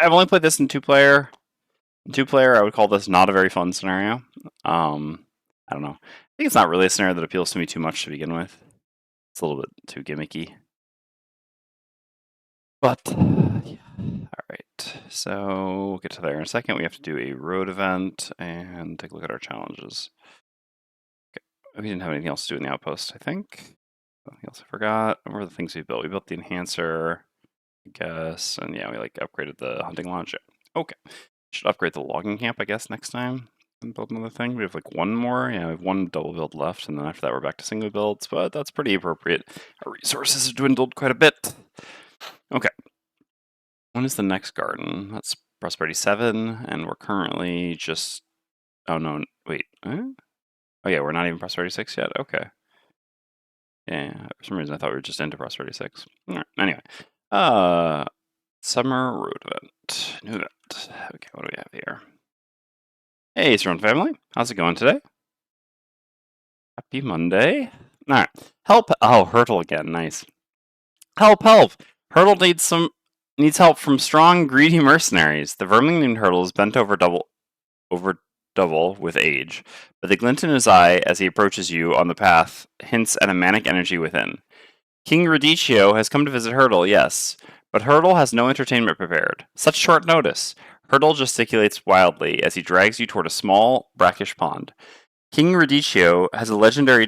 I've only played this in two-player. Two-player, I would call this not a very fun scenario. I don't know. I think it's not really a scenario that appeals to me too much to begin with. It's a little bit too gimmicky. But, yeah. Alright, so we'll get to there in a second. We have to do a road event and take a look at our challenges. Okay. We didn't have anything else to do in the outpost, I think. Something else I forgot. What were the things we built? We built the enhancer, I guess, and yeah, we like upgraded the hunting lodge. Okay. Should upgrade the logging camp, I guess, next time. And build another thing. We have like one more. Yeah, we have one double build left, and then after that we're back to single builds, but that's pretty appropriate. Our resources have dwindled quite a bit. Okay. When is the next garden? That's Prosperity 7, and we're currently just... Oh, no, wait. Oh, yeah, we're not even Prosperity 6 yet? Okay. Yeah, for some reason I thought we were just into Prosperity 6. All right, anyway. Summer road event. New event. Okay, what do we have here? Hey, Surround family. How's it going today? Happy Monday. All right. Help. Oh, Hurtle again. Nice. Help, help. Hurtle needs help from strong, greedy mercenaries. The vermling named Hurtle is bent over double with age, but the glint in his eye as he approaches you on the path hints at a manic energy within. King Radicchio has come to visit Hurtle, yes, but Hurtle has no entertainment prepared. Such short notice. Hurtle gesticulates wildly as he drags you toward a small, brackish pond. King Radicchio has legendary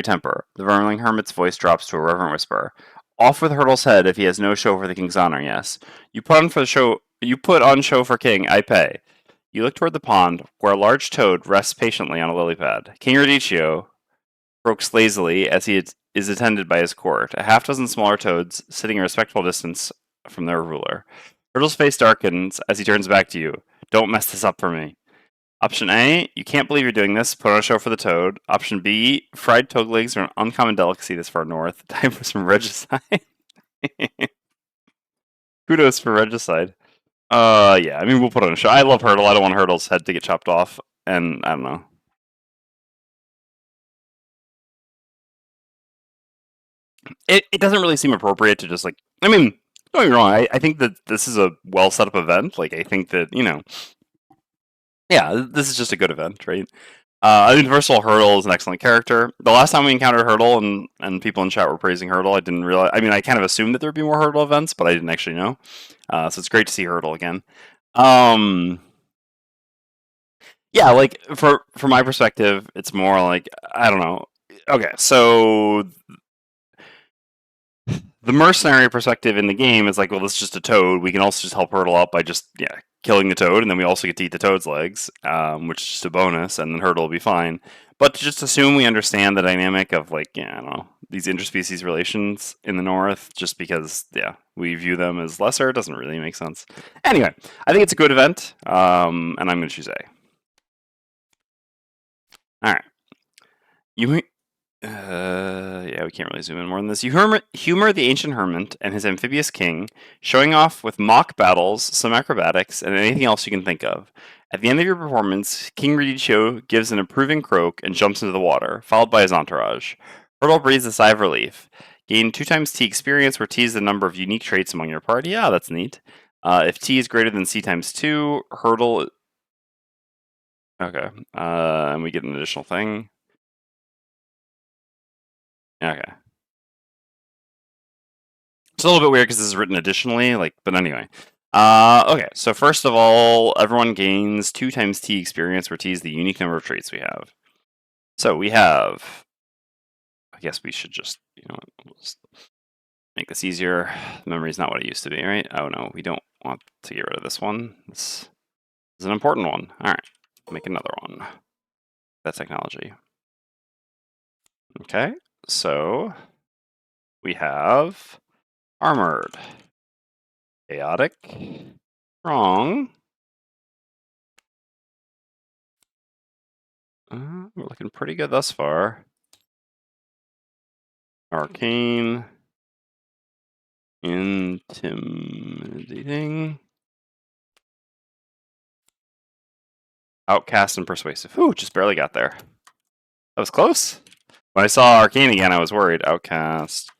temper. The vermling hermit's voice drops to a reverent whisper. Off with Hurtle's head if he has no show for the king's honor, yes. You put on show for king, I pay. You look toward the pond, where a large toad rests patiently on a lily pad. King Radicchio croaks lazily as he is attended by his court, a half dozen smaller toads sitting a respectful distance from their ruler. Hurtle's face darkens as he turns back to you. Don't mess this up for me. Option A, you can't believe you're doing this, put on a show for the toad. Option B, fried toad legs are an uncommon delicacy this far north. Time for some regicide. Kudos for regicide. Yeah, I mean, we'll put on a show. I love Hurtle. I don't want Hurtle's head to get chopped off, and I don't know. It doesn't really seem appropriate to just, like, I mean, don't get me wrong, I think that this is a well set up event. Like, I think that, yeah, this is just a good event, right? I think first of all, Hurtle is an excellent character. The last time we encountered Hurtle and people in chat were praising Hurtle, I didn't realize. I mean, I kind of assumed that there'd be more Hurtle events, but I didn't actually know. So it's great to see Hurtle again. Yeah, like from my perspective, it's more like I don't know. Okay, so the mercenary perspective in the game is like, well, this is just a toad. We can also just help Hurtle out by just killing the toad, and then we also get to eat the toad's legs, which is just a bonus, and then Hurtle will be fine. But to just assume we understand the dynamic of, like, I don't know, these interspecies relations in the north, just because we view them as lesser, doesn't really make sense. Anyway, I think it's a good event, and I'm going to choose A. All right. Yeah, we can't really zoom in more than this. You humor the ancient hermit and his amphibious king, showing off with mock battles, some acrobatics, and anything else you can think of. At the end of your performance, King Radicchio gives an approving croak and jumps into the water, followed by his entourage. Hurtle breathes a sigh of relief. Gain 2 times T experience, where T is the number of unique traits among your party. Yeah, that's neat. If T is greater than C times 2, Hurtle... Okay, and we get an additional thing. Okay. It's a little bit weird because this is written additionally, but anyway. Okay, so first of all, everyone gains 2 times T experience, where T is the unique number of traits we have. So we have... I guess we should just, we'll just make this easier. Memory is not what it used to be, right? Oh no, we don't want to get rid of this one. This is an important one. All right, make another one. That technology. Okay, so we have armored, chaotic, strong. We're looking pretty good thus far. Arcane, intimidating, outcast, and persuasive. Ooh, just barely got there. That was close. When I saw Arcane again, I was worried. Outcast,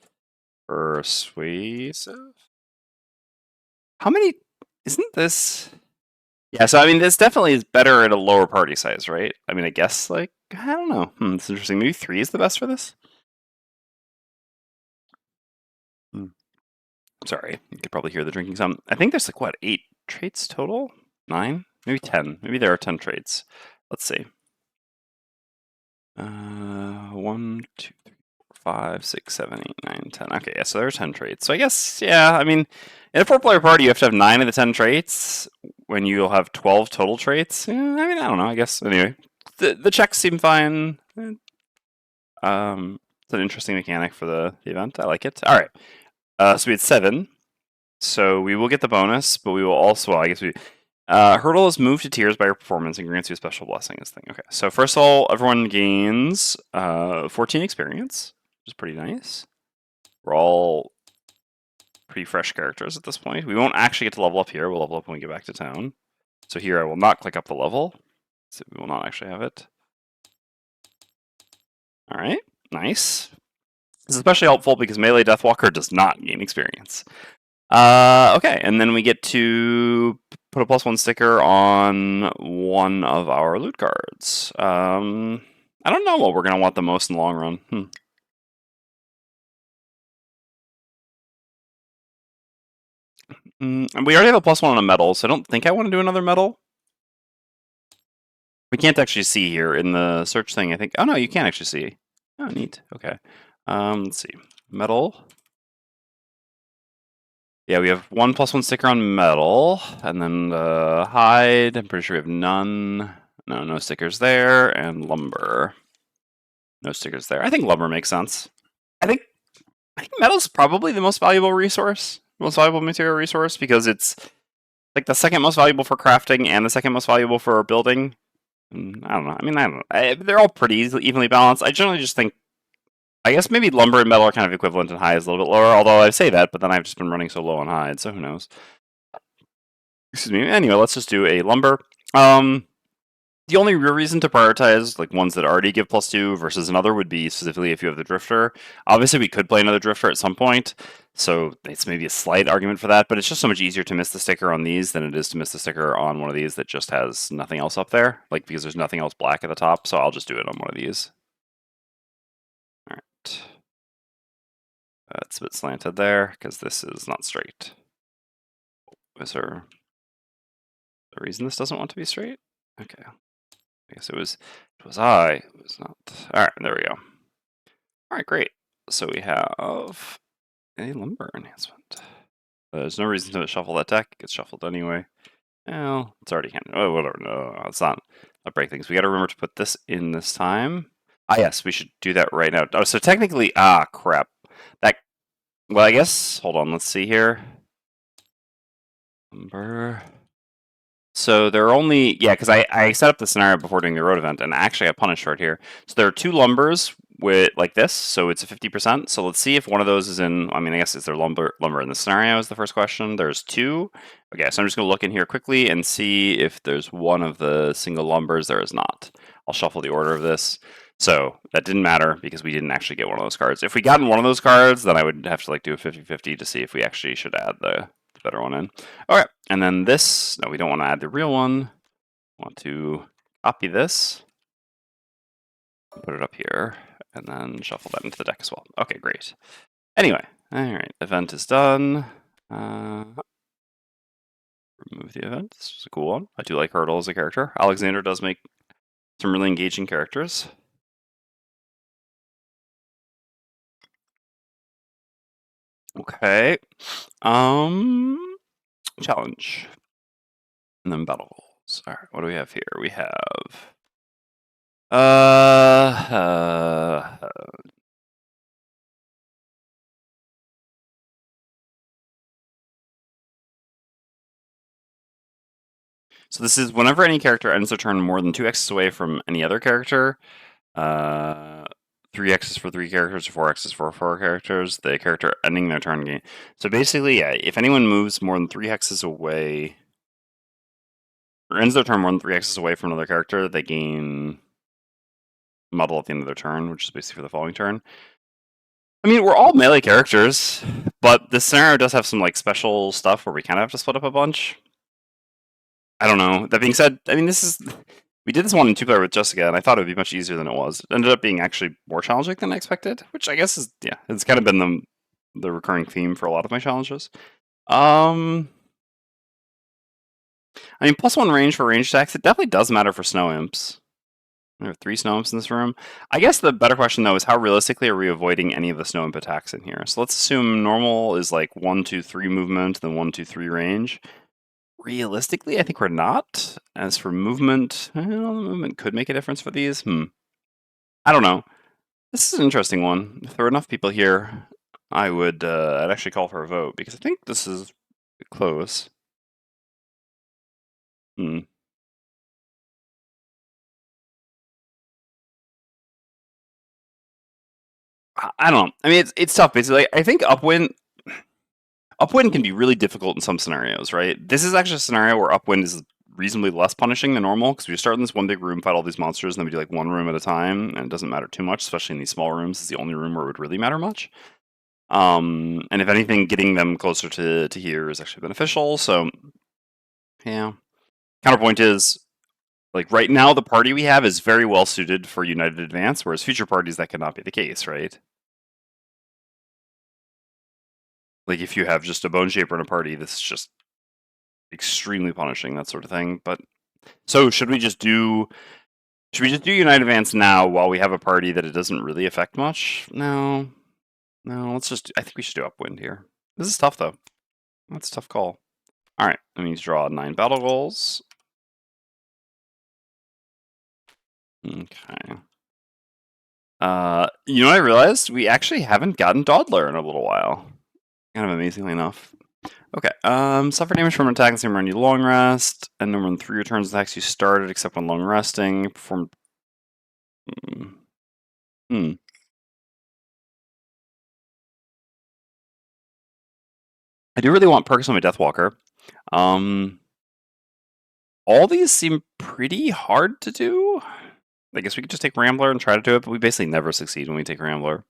persuasive. How many Isn't this? Yeah, so I mean, this definitely is better at a lower party size, right? I mean, I guess, like, I don't know. It's interesting. Maybe 3 is the best for this? Hmm. Sorry, you could probably hear the drinking sound. I think there's, like, what, 8 traits total? 9? Maybe 10. Maybe there are 10 traits. Let's see. 1, 2, 3, 4, 5, 6, 7, 8, 9, 10. Okay, yeah, so there are 10 traits. So I guess, yeah, I mean, in a 4-player party, you have to have 9 of the 10 traits when you'll have 12 total traits. Yeah, I mean, I don't know, I guess. Anyway, the checks seem fine. It's an interesting mechanic for the event. I like it. All right. So we had 7. So we will get the bonus, but we will also, well, I guess we. Hurdle is moved to tiers by your performance and grants you a special blessing. This thing. Okay. So first of all, everyone gains 14 experience, which is pretty nice. We're all pretty fresh characters at this point. We won't actually get to level up here. We'll level up when we get back to town. So here I will not click up the level. So we will not actually have it. All right. Nice. This is especially helpful because Melee Deathwalker does not gain experience. Okay, and then we get to put a +1 sticker on one of our loot cards. I don't know what we're going to want the most in the long run. And we already have a +1 on a medal, so I don't think I want to do another medal. We can't actually see here in the search thing, I think. Oh, no, you can actually see. Oh, neat. Okay. Let's see. Medal. Yeah, we have 1 +1 sticker on metal, and then hide. I'm pretty sure we have none. No stickers there, and lumber. No stickers there. I think lumber makes sense. I think metal's probably the most valuable resource, most valuable material resource, because it's like the second most valuable for crafting and the second most valuable for building. I don't know. I mean, I don't know. They're all pretty evenly balanced. I generally just think, I guess maybe lumber and metal are kind of equivalent, and hide is a little bit lower. Although I say that, but then I've just been running so low on hide, so who knows? Excuse me. Anyway, let's just do a lumber. The only real reason to prioritize like ones that already give +2 versus another would be specifically if you have the drifter. Obviously, we could play another drifter at some point, so it's maybe a slight argument for that. But it's just so much easier to miss the sticker on these than it is to miss the sticker on one of these that just has nothing else up there, like because there's nothing else black at the top. So I'll just do it on one of these. All right. It's a bit slanted there because this is not straight. Is there a reason this doesn't want to be straight? Okay. I guess it was I. It was not. All right, there we go. All right, great. So we have a lumber enhancement. There's no reason to shuffle that deck. It gets shuffled anyway. Well, it's already handed. Oh, whatever. No, it's not. I'll break things. We got to remember to put this in this time. Ah, yes, we should do that right now. Oh, so technically, crap. That. Well, I guess. Hold on. Let's see here. Lumber. So there are only, yeah, because I set up the scenario before doing the road event, and I actually got punished for it here. So there are 2 lumbers with like this, so it's a 50%. So let's see if one of those is in, I mean, I guess is there lumber in the scenario is the first question. There's 2. Okay, so I'm just going to look in here quickly and see if there's one of the single lumbers. There is not. I'll shuffle the order of this. So that didn't matter because we didn't actually get one of those cards. If we gotten one of those cards, then I would have to like do a 50-50 to see if we actually should add the better one in. Okay, and then this, no, we don't want to add the real one. We want to copy this, put it up here, and then shuffle that into the deck as well. Okay, great. Anyway, all right, event is done. Remove the event. This is a cool one. I do like Hurdle as a character. Alexander does make some really engaging characters. Okay. Challenge. And then battles. All right, what do we have here? We have so this is whenever any character ends their turn more than 2 X's away from any other character, 3 X's for 3 characters, 4 X's for 4 characters, the character ending their turn gain. So basically, yeah, if anyone moves more than 3 hexes away, or ends their turn more than 3 hexes away from another character, they gain muddle at the end of their turn, which is basically for the following turn. I mean, we're all melee characters, but this scenario does have some like special stuff where we kind of have to split up a bunch. I don't know. That being said, I mean, we did this one in 2-player with Jessica, and I thought it would be much easier than it was. It ended up being actually more challenging than I expected, which I guess is, yeah, it's kind of been the recurring theme for a lot of my challenges. I mean, +1 range for range attacks, it definitely does matter for snow imps. There are 3 snow imps in this room. I guess the better question, though, is how realistically are we avoiding any of the snow imp attacks in here? So let's assume normal is like 1, 2, 3 movement, then 1, 2, 3 range. Realistically, I think we're not. As for movement, well, movement could make a difference for these. I don't know. This is an interesting one. If there were enough people here, I'd actually call for a vote, because I think this is close. I don't know. I mean, it's tough. Basically, I think upwind can be really difficult in some scenarios, right? This is actually a scenario where upwind is reasonably less punishing than normal, because we start in this one big room, fight all these monsters, and then we do like one room at a time, and it doesn't matter too much, especially in these small rooms. It's the only room where it would really matter much. And if anything, getting them closer to here is actually beneficial. So, yeah. Counterpoint is, like, right now the party we have is very well suited for United Advance, whereas future parties that cannot be the case, right? Like, if you have just a Bone Shaper in a party, this is just extremely punishing, that sort of thing. But so should we just do United Advance now while we have a party that it doesn't really affect much? No. Let's just. I think we should do Upwind here. This is tough though. That's a tough call. All right, I need to draw 9 battle goals. Okay. You know what I realized? We actually haven't gotten Dawdler in a little while. Kind of amazingly enough. Okay. Suffer damage from an attack in the same round you long rest, and no more than 3 returns attacks you started except when long resting. Perform. I do really want perks on my Deathwalker. All these seem pretty hard to do. I guess we could just take Rambler and try to do it, but we basically never succeed when we take Rambler.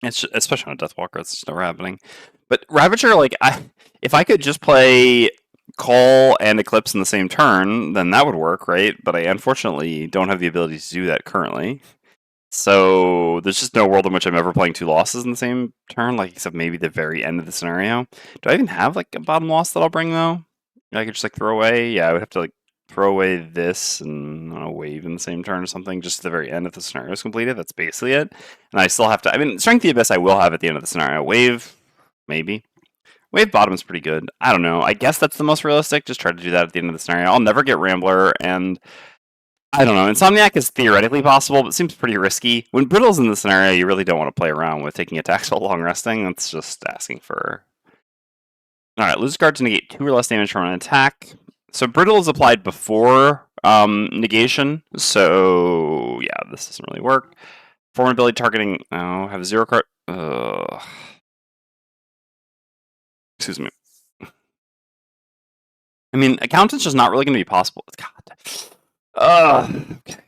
It's just, especially on a Deathwalker, it's just never happening. But Ravager, like, if I could just play Call and Eclipse in the same turn, then that would work, right? But I unfortunately don't have the ability to do that currently. So there's just no world in which I'm ever playing 2 losses in the same turn, like, except maybe the very end of the scenario. Do I even have like a bottom loss that I'll bring though? I could just like throw away. Yeah, I would have to like throw away this and wave in the same turn or something, just at the very end if the scenario is completed. That's basically it. And I still have to. I mean, Strength the Abyss I will have at the end of the scenario. Wave, maybe. Wave bottom is pretty good. I don't know. I guess that's the most realistic. Just try to do that at the end of the scenario. I'll never get Rambler, and I don't know. Insomniac is theoretically possible, but seems pretty risky. When Brittle's in the scenario, you really don't want to play around with taking attacks while long resting. That's just asking for. Alright, lose a card to negate 2 or less damage from an attack. So Brittle is applied before negation, so yeah, this doesn't really work. Form ability targeting. Oh, have a 0 card. Excuse me. I mean, Accountant's just not really going to be possible. God. Okay.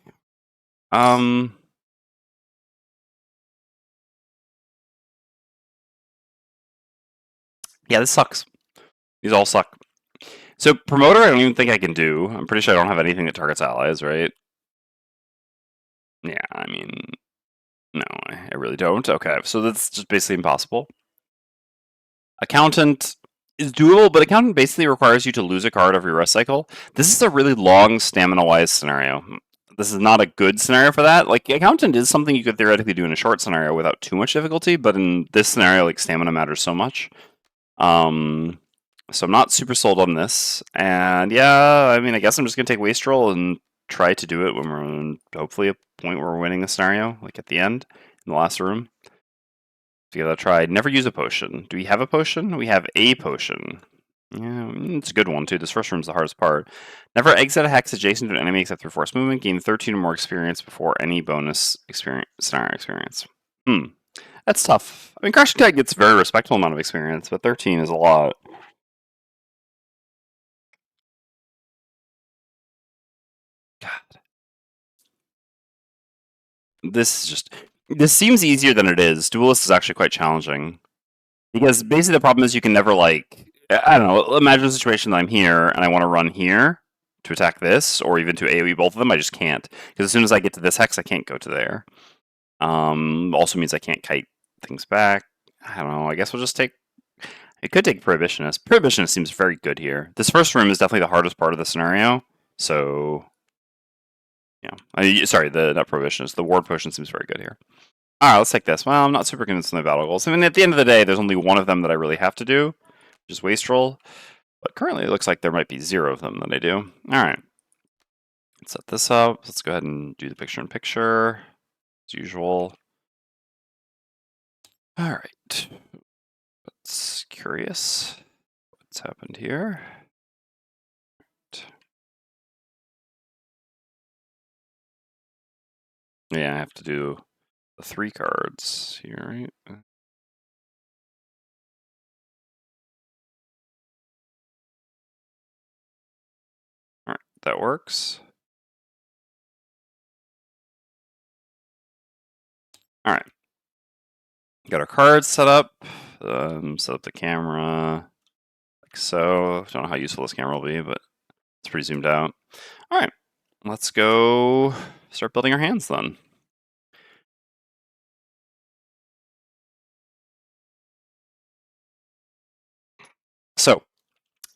Yeah, this sucks. These all suck. So Promoter, I don't even think I can do. I'm pretty sure I don't have anything that targets allies, right? Yeah, I mean, no, I really don't. Okay, so that's just basically impossible. Accountant is doable, but Accountant basically requires you to lose a card every rest cycle. This is a really long stamina-wise scenario. This is not a good scenario for that. Like, Accountant is something you could theoretically do in a short scenario without too much difficulty, but in this scenario, like, stamina matters so much. So I'm not super sold on this. And yeah, I mean, I guess I'm just going to take Wastrel and try to do it when we're in, hopefully, a point where we're winning the scenario, like at the end, in the last room. So give that a try. Never use a potion. Do we have a potion? We have a potion. Yeah, it's a good one, too. This first room's the hardest part. Never exit a hex adjacent to an enemy except through forced movement. Gain 13 or more experience before any bonus scenario experience. That's tough. I mean, Crashing Tag gets a very respectable amount of experience, but 13 is a lot. God. This seems easier than it is. Duelist is actually quite challenging. Because basically the problem is you can never, like, I don't know. Imagine a situation that I'm here and I want to run here to attack this, or even to AoE both of them. I just can't, because as soon as I get to this hex, I can't go to there. Also means I can't kite things back. I don't know. I guess we'll just take. It could take Prohibitionist. Prohibitionist seems very good here. This first room is definitely the hardest part of the scenario. So, yeah. Sorry, not Prohibitionist. The Ward Potion seems very good here. All right, let's take this. Well, I'm not super convinced on the battle goals. I mean, at the end of the day, there's only one of them that I really have to do, which is Wastrel. But currently, it looks like there might be 0 of them that I do. All right. Let's set this up. Let's go ahead and do the picture-in-picture, as usual. All right. That's curious. What's happened here? Yeah, I have to do the 3 cards here, right? All right, that works. All right. Got our cards set up. Set up the camera like so. Don't know how useful this camera will be, but it's pretty zoomed out. All right, let's go start building our hands then. So,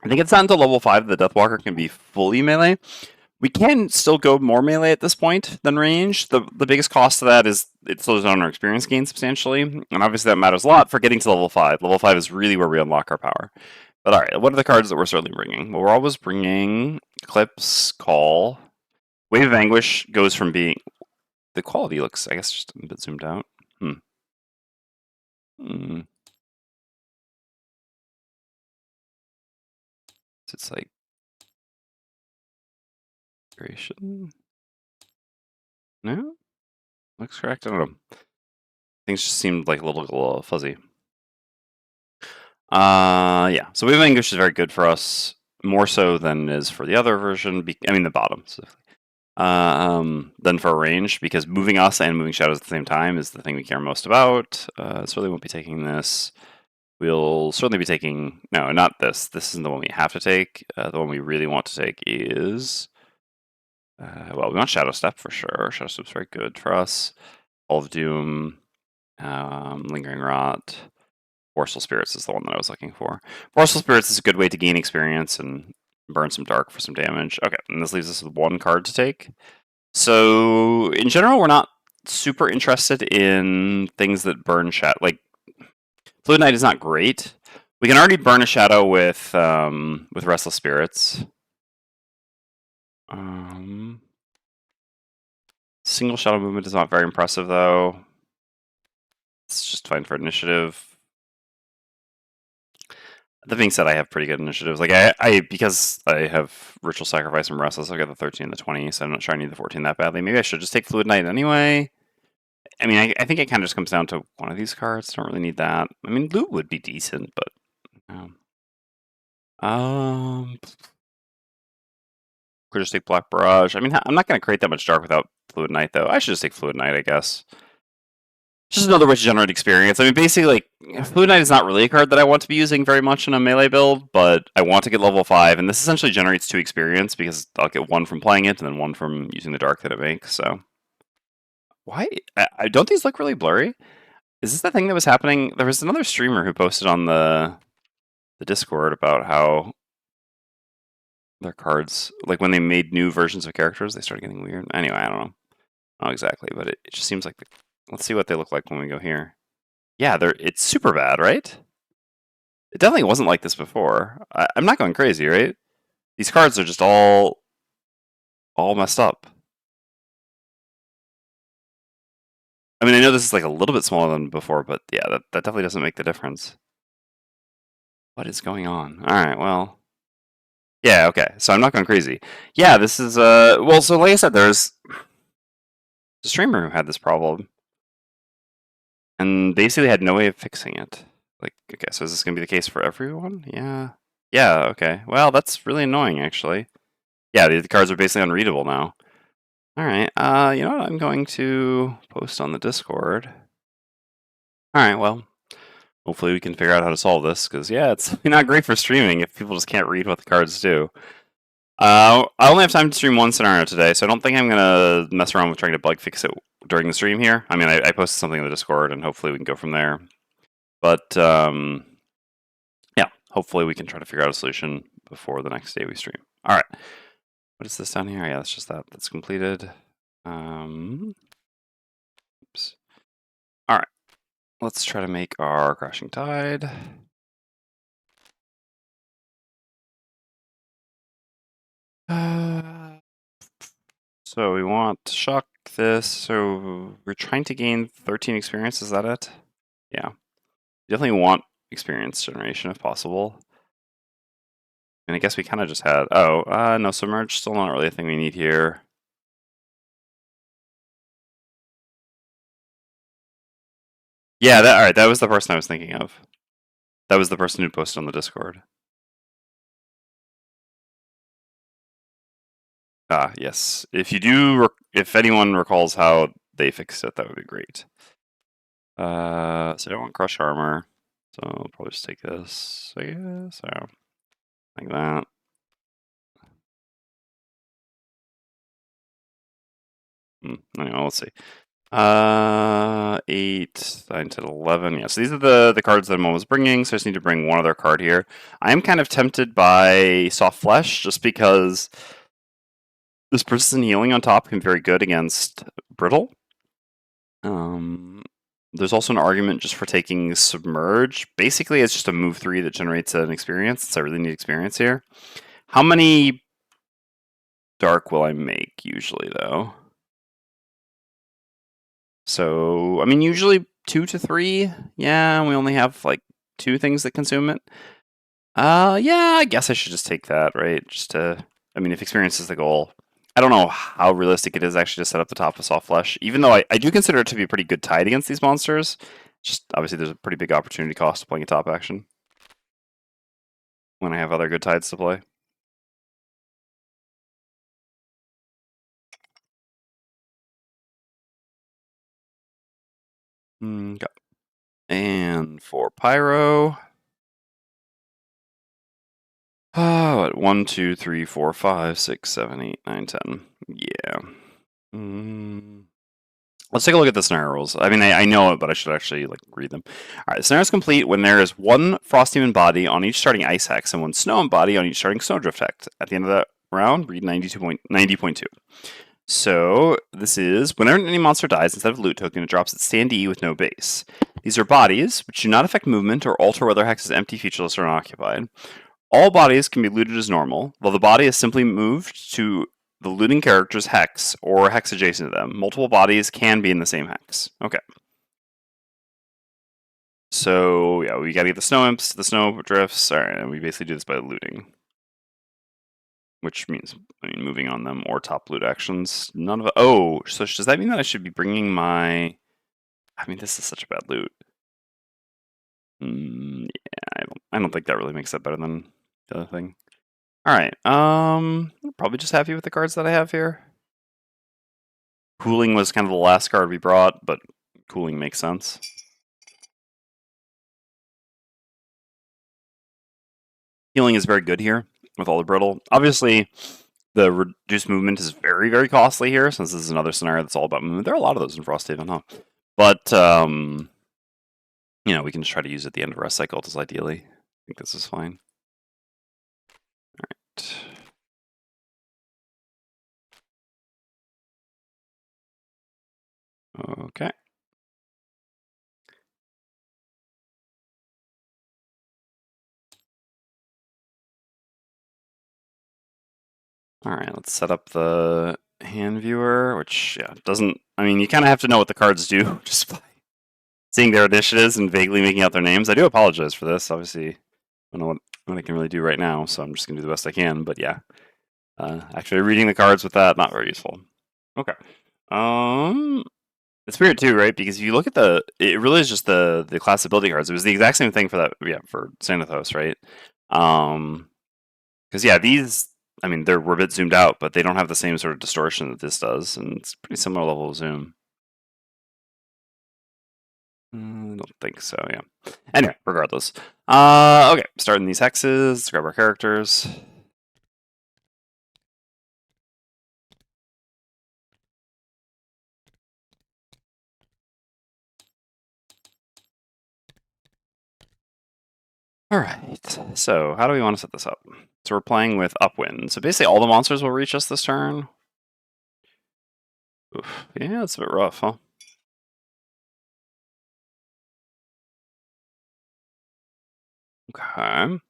I think it's not until level 5 that the Deathwalker can be fully melee. We can still go more melee at this point than range. The biggest cost of that is it slows down our experience gain substantially, and obviously that matters a lot for getting to level 5. Level 5 is really where we unlock our power. But all right, what are the cards that we're certainly bringing? Well, we're always bringing Eclipse, Call. Wave of Anguish goes from being... The quality looks, I guess, just a bit zoomed out. It's like... Creation? No? Looks correct? I don't know. Things just seemed like a little fuzzy. Yeah. So Wave of Anguish is very good for us, more so than is for the other version. I mean, the bottom specifically. Than for range, because moving us and moving shadows at the same time is the thing we care most about. Certainly won't be taking this. We'll certainly be taking... No, not this. This isn't the one we have to take. The one we really want to take is... well, we want Shadow Step for sure. Shadow Step's very good for us. All of Doom, Lingering Rot, Forceful Spirits is the one that I was looking for. Forceful Spirits is a good way to gain experience and burn some dark for some damage. Okay, and this leaves us with 1 card to take. So, in general, we're not super interested in things that burn shadow. Like, Fluid Knight is not great. We can already burn a shadow with Restless Spirits. Single shadow movement is not very impressive, though. It's just fine for initiative. That being said, I have pretty good initiatives. Like I because I have Ritual Sacrifice and Restless, I've got the 13 and the 20, so I'm not sure I need the 14 that badly. Maybe I should just take Fluid Knight anyway. I mean, I think it kind of just comes down to one of these cards. Don't really need that. I mean, loot would be decent, but could just take Black Barrage. I mean, I'm not going to create that much dark without Fluid Knight, though. I should just take Fluid Knight, I guess. Just another way to generate experience. I mean, basically, like, Fluid Knight is not really a card that I want to be using very much in a melee build, but I want to get level 5, and this essentially generates 2 experience, because I'll get 1 from playing it, and then 1 from using the dark that it makes, so... Why? Don't these look really blurry? Is this the thing that was happening? There was another streamer who posted on the Discord about how their cards, like when they made new versions of characters, they started getting weird. Anyway, I don't know. Not exactly, but it just seems like... Let's see what they look like when we go here. Yeah, it's super bad, right? It definitely wasn't like this before. I'm not going crazy, right? These cards are just all messed up. I mean, I know this is like a little bit smaller than before, but yeah, that definitely doesn't make the difference. What is going on? All right, well... Yeah, okay, so I'm not going crazy. Yeah, this is, well, so like I said, there's a streamer who had this problem, and basically had no way of fixing it. Like, okay, so is this going to be the case for everyone? Yeah. Yeah, okay. Well, that's really annoying, actually. Yeah, the cards are basically unreadable now. Alright, you know what? I'm going to post on the Discord. Alright, well, Hopefully we can figure out how to solve this, because yeah, it's not great for streaming if people just can't read what the cards do. I only have time to stream one scenario today, so I don't think I'm gonna mess around with trying to bug fix it during the stream here. I mean, I posted something in the Discord, and hopefully we can go from there. But yeah, hopefully we can try to figure out a solution before the next day we stream. All right, what is this down here? Yeah, that's just that. That's completed. Oops. All right, let's try to make our crashing tide. So we want to shock this. So we're trying to gain 13 experience. Is that it? Yeah. Definitely want experience generation if possible. And I guess we kind of just had. Oh, no, submerge. Still not really a thing we need here. Yeah, all right. That was the person I was thinking of. That was the person who posted on the Discord. Ah, yes. If anyone recalls how they fixed it, that would be great. So I don't want crush armor. So I'll probably just take this, I guess. So, like that. Anyway, let's see. 8, 9, 10, 11. Yeah, so these are the cards that I'm always bringing, so I just need to bring one other card here. I am kind of tempted by Soft Flesh, just because this persistent healing on top can be very good against Brittle. There's also an argument just for taking Submerge. Basically, it's just a move 3 that generates an experience, so I really need experience here. How many dark will I make usually, though? So, I mean, usually 2 to 3. Yeah, we only have like 2 things that consume it. Yeah, I guess I should just take that, right? I mean, if experience is the goal. I don't know how realistic it is actually to set up the top of Soft Flesh, even though I do consider it to be a pretty good tide against these monsters. Just obviously, there's a pretty big opportunity cost to playing a top action when I have other good tides to play. Okay. And for Pyro. Oh, at 1, 2, 3, 4, 5, 6, 7, 8, 9, 10. Yeah. Let's take a look at the scenario rules. I mean, I know it, but I should actually like read them. All right, scenario is complete when there is one Frosthaven body on each starting ice hex and one snow body on each starting snowdrift hex. At the end of that round, read 90.2. So this is whenever any monster dies, instead of loot token, it drops its standee with no base. These are bodies which do not affect movement or alter whether hex is empty, featureless, or unoccupied. All bodies can be looted as normal, though the body is simply moved to the looting character's hex or hex adjacent to them. Multiple bodies can be in the same hex. Okay. So, yeah, we gotta get the snow imps, the snow drifts. Alright, and we basically do this by looting. Which means, I mean, moving on them or top loot actions. None of it. Oh, so does that mean that I should be bringing my. I mean, this is such a bad loot. Yeah, I don't think that really makes that better than the other thing. Alright, probably just happy with the cards that I have here. Cooling was kind of the last card we brought, but cooling makes sense. Healing is very good here with all the brittle. Obviously, the reduced movement is very, very costly here, since this is another scenario that's all about movement. There are a lot of those in Frosthaven, huh? But, you know, we can just try to use it at the end of rest cycles, ideally. I think this is fine. Alright. Okay. Alright, let's set up the hand viewer, which, yeah, doesn't... I mean, you kind of have to know what the cards do, just by seeing their initiatives and vaguely making out their names. I do apologize for this, obviously. I don't know what I can really do right now, so I'm just going to do the best I can, but yeah. Actually, reading the cards with that, not very useful. Okay. It's weird too, right? Because if you look at it really is just the class ability cards. It was the exact same thing for that, yeah, for Xanathos, right? Because yeah, these, I mean, we're a bit zoomed out, but they don't have the same sort of distortion that this does, and it's pretty similar level of zoom. I don't think so, yeah. Anyway, regardless. Okay, starting these hexes, let's grab our characters. Alright, so how do we want to set this up? So we're playing with Upwind. So basically all the monsters will reach us this turn. Oof. Yeah, it's a bit rough, huh? Okay. Do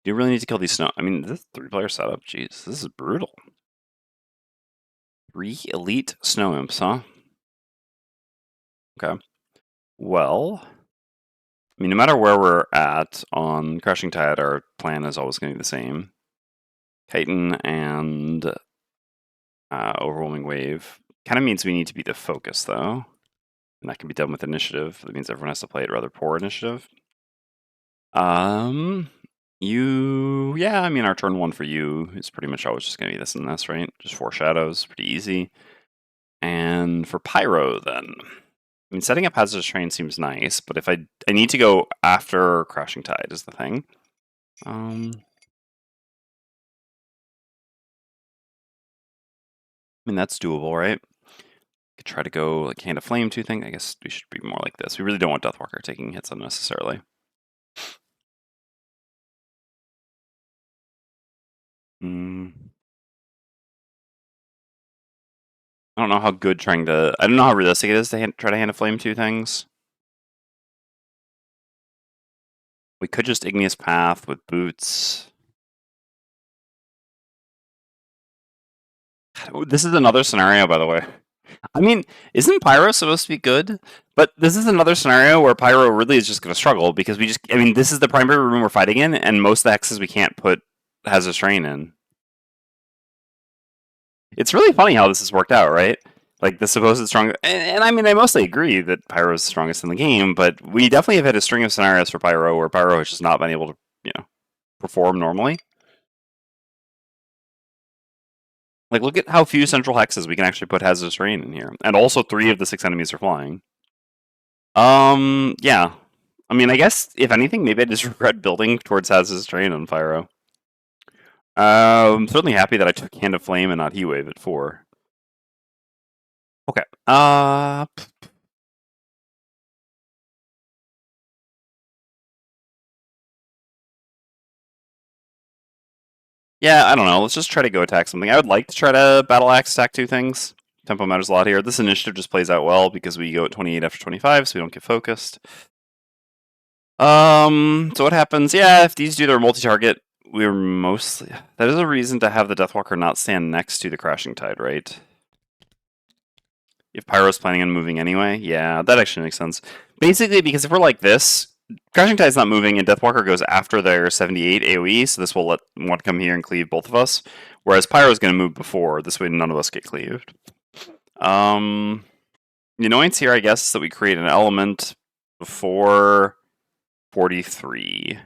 you really need to kill these snow? I mean, this 3-player setup, jeez, this is brutal. 3 elite snow imps, huh? Okay. Well, I mean, no matter where we're at on Crushing Tide, our plan is always going to be the same. Chitin and Overwhelming Wave. Kind of means we need to be the focus, though. And that can be done with initiative. That means everyone has to play it rather poor initiative. Yeah, I mean, our turn 1 for you is pretty much always just going to be this and this, right? Just 4 shadows, pretty easy. And for Pyro, then, I mean, setting up Hazardous Terrain seems nice, but if I need to go after Crashing Tide is the thing. I mean, that's doable, right? Could try to go like Hand of Flame 2 thing. I guess we should be more like this. We really don't want Deathwalker taking hits unnecessarily. I don't know how good trying to... I don't know how realistic it is to try to Hand of Flame 2 things. We could just Igneous Path with boots. This is another scenario, by the way. I mean, isn't Pyro supposed to be good? But this is another scenario where Pyro really is just going to struggle because we just... I mean, this is the primary room we're fighting in, and most of the hexes we can't put Hazardous Terrain in. It's really funny how this has worked out, right? Like the supposed strong, and I mean, I mostly agree that Pyro is the strongest in the game, but we definitely have had a string of scenarios for Pyro where Pyro has just not been able to, perform normally. Like, look at how few central hexes we can actually put Hazardous Terrain in here, and also 3 of the 6 enemies are flying. Yeah. I mean, I guess if anything, maybe I just regret building towards Hazardous Terrain on Pyro. I'm certainly happy that I took Hand of Flame and not Heat Wave at 4. Okay. Yeah, I don't know. Let's just try to go attack something. I would like to try to Battle Axe attack 2 things. Tempo matters a lot here. This initiative just plays out well because we go at 28 after 25, so we don't get focused. So what happens? Yeah, if these do their multi-target, we're mostly... That is a reason to have the Deathwalker not stand next to the Crashing Tide, right? If Pyro's planning on moving anyway? Yeah, that actually makes sense. Basically, because if we're like this, Crashing Tide's not moving, and Deathwalker goes after their 78 AoE, so this will let one come here and cleave both of us. Whereas Pyro's going to move before, this way none of us get cleaved. The annoyance here, I guess, is that we create an element before 43.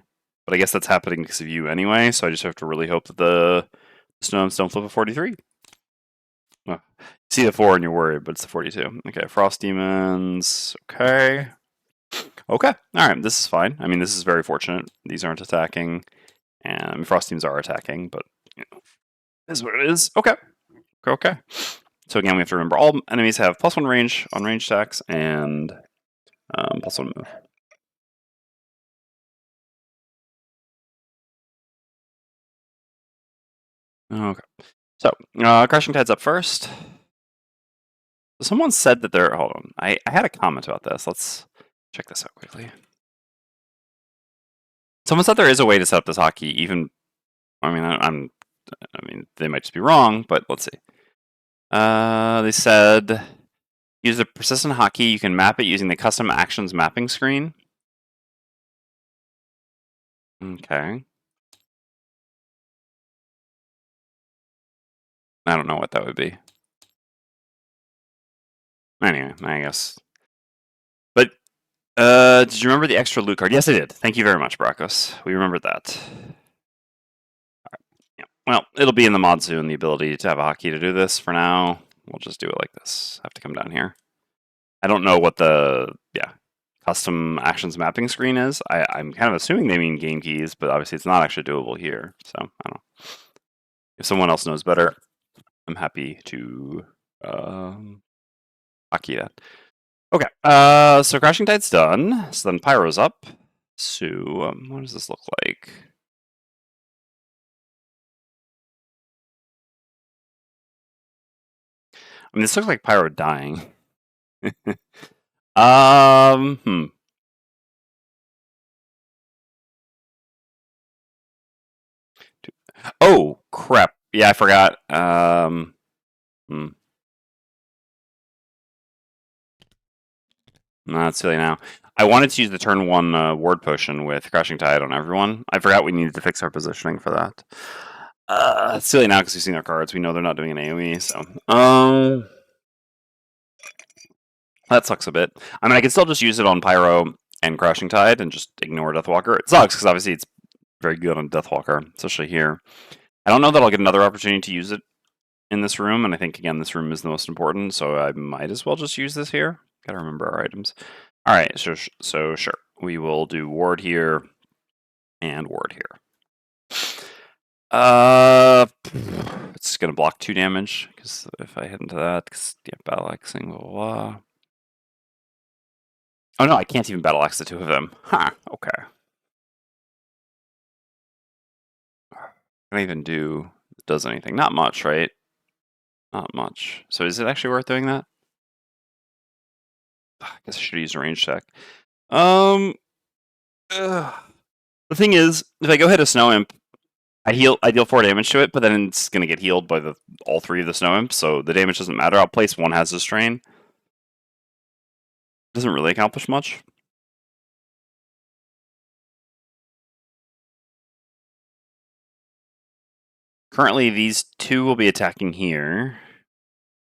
But I guess that's happening because of you anyway, so I just have to really hope that the Snowimps don't flip a 43. Oh, see the 4 and you're worried, but it's the 42. Okay, Frost Demons. Okay. Okay, alright, this is fine. I mean, this is very fortunate. These aren't attacking. And I mean, Frost Teams are attacking, but, this is what it is. Okay. Okay. So again, we have to remember all enemies have +1 range on range attacks and +1 move. Okay. So, Crashing Tide's up first. Someone said that they're... Hold on. I had a comment about this. Let's check this out quickly. Someone said there is a way to set up this hotkey even... I mean, they might just be wrong, but let's see. They said... Use the persistent hotkey. You can map it using the custom actions mapping screen. Okay. I don't know what that would be. Anyway, I guess. But, did you remember the extra loot card? Yes, I did. Thank you very much, Bracos. We remembered that. Right. Yeah. Well, it'll be in the mod soon, the ability to have a hotkey to do this. For now, we'll just do it like this. I have to come down here. I don't know what the... Yeah. custom actions mapping screen is. I'm kind of assuming they mean game keys, but obviously it's not actually doable here. So I don't know. If someone else knows better, I'm happy to hockey that. Okay, so Crashing Tide's done. So then Pyro's up. So what does this look like? I mean, this looks like Pyro dying. Hmm. Oh, crap. Yeah, I forgot. Hmm. No, that's silly now. I wanted to use the turn 1 ward potion with Crashing Tide on everyone. I forgot we needed to fix our positioning for that. It's silly now because we've seen their cards. We know they're not doing an AoE, so... that sucks a bit. I mean, I can still just use it on Pyro and Crashing Tide and just ignore Deathwalker. It sucks because obviously it's very good on Deathwalker, especially here. I don't know that I'll get another opportunity to use it in this room, and I think, again, this room is the most important, so I might as well just use this here. Gotta remember our items. All right, so sure. We will do ward here and ward here. It's gonna block 2 damage, because if I hit into that, because, yeah, battle axing, blah, blah, blah. Oh no, I can't even battle axe the 2 of them. Huh, okay. Can I even do, does anything? Not much, right? Not much. So is it actually worth doing that? I guess I should use a range check. The thing is, if I go hit a Snow Imp, I deal 4 damage to it, but then it's gonna get healed by all 3 of the Snow Imps, so the damage doesn't matter. I'll place 1 Hazardous Strain. Doesn't really accomplish much. Currently, these 2 will be attacking here,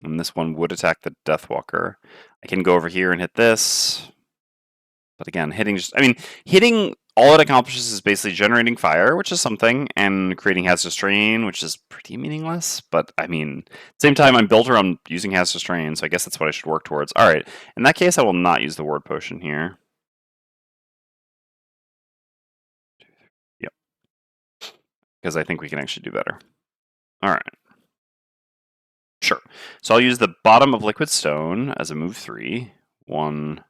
and this one would attack the Deathwalker. I can go over here and hit this, but again, hitting all it accomplishes is basically generating fire, which is something, and creating Hazardous Terrain, which is pretty meaningless. But I mean, at the same time, I'm built around using Hazardous Terrain, so I guess that's what I should work towards. All right, in that case, I will not use the Ward Potion here. Yep, because I think we can actually do better. All right. Sure. So I'll use the bottom of Liquid Stone as a move 3. 1,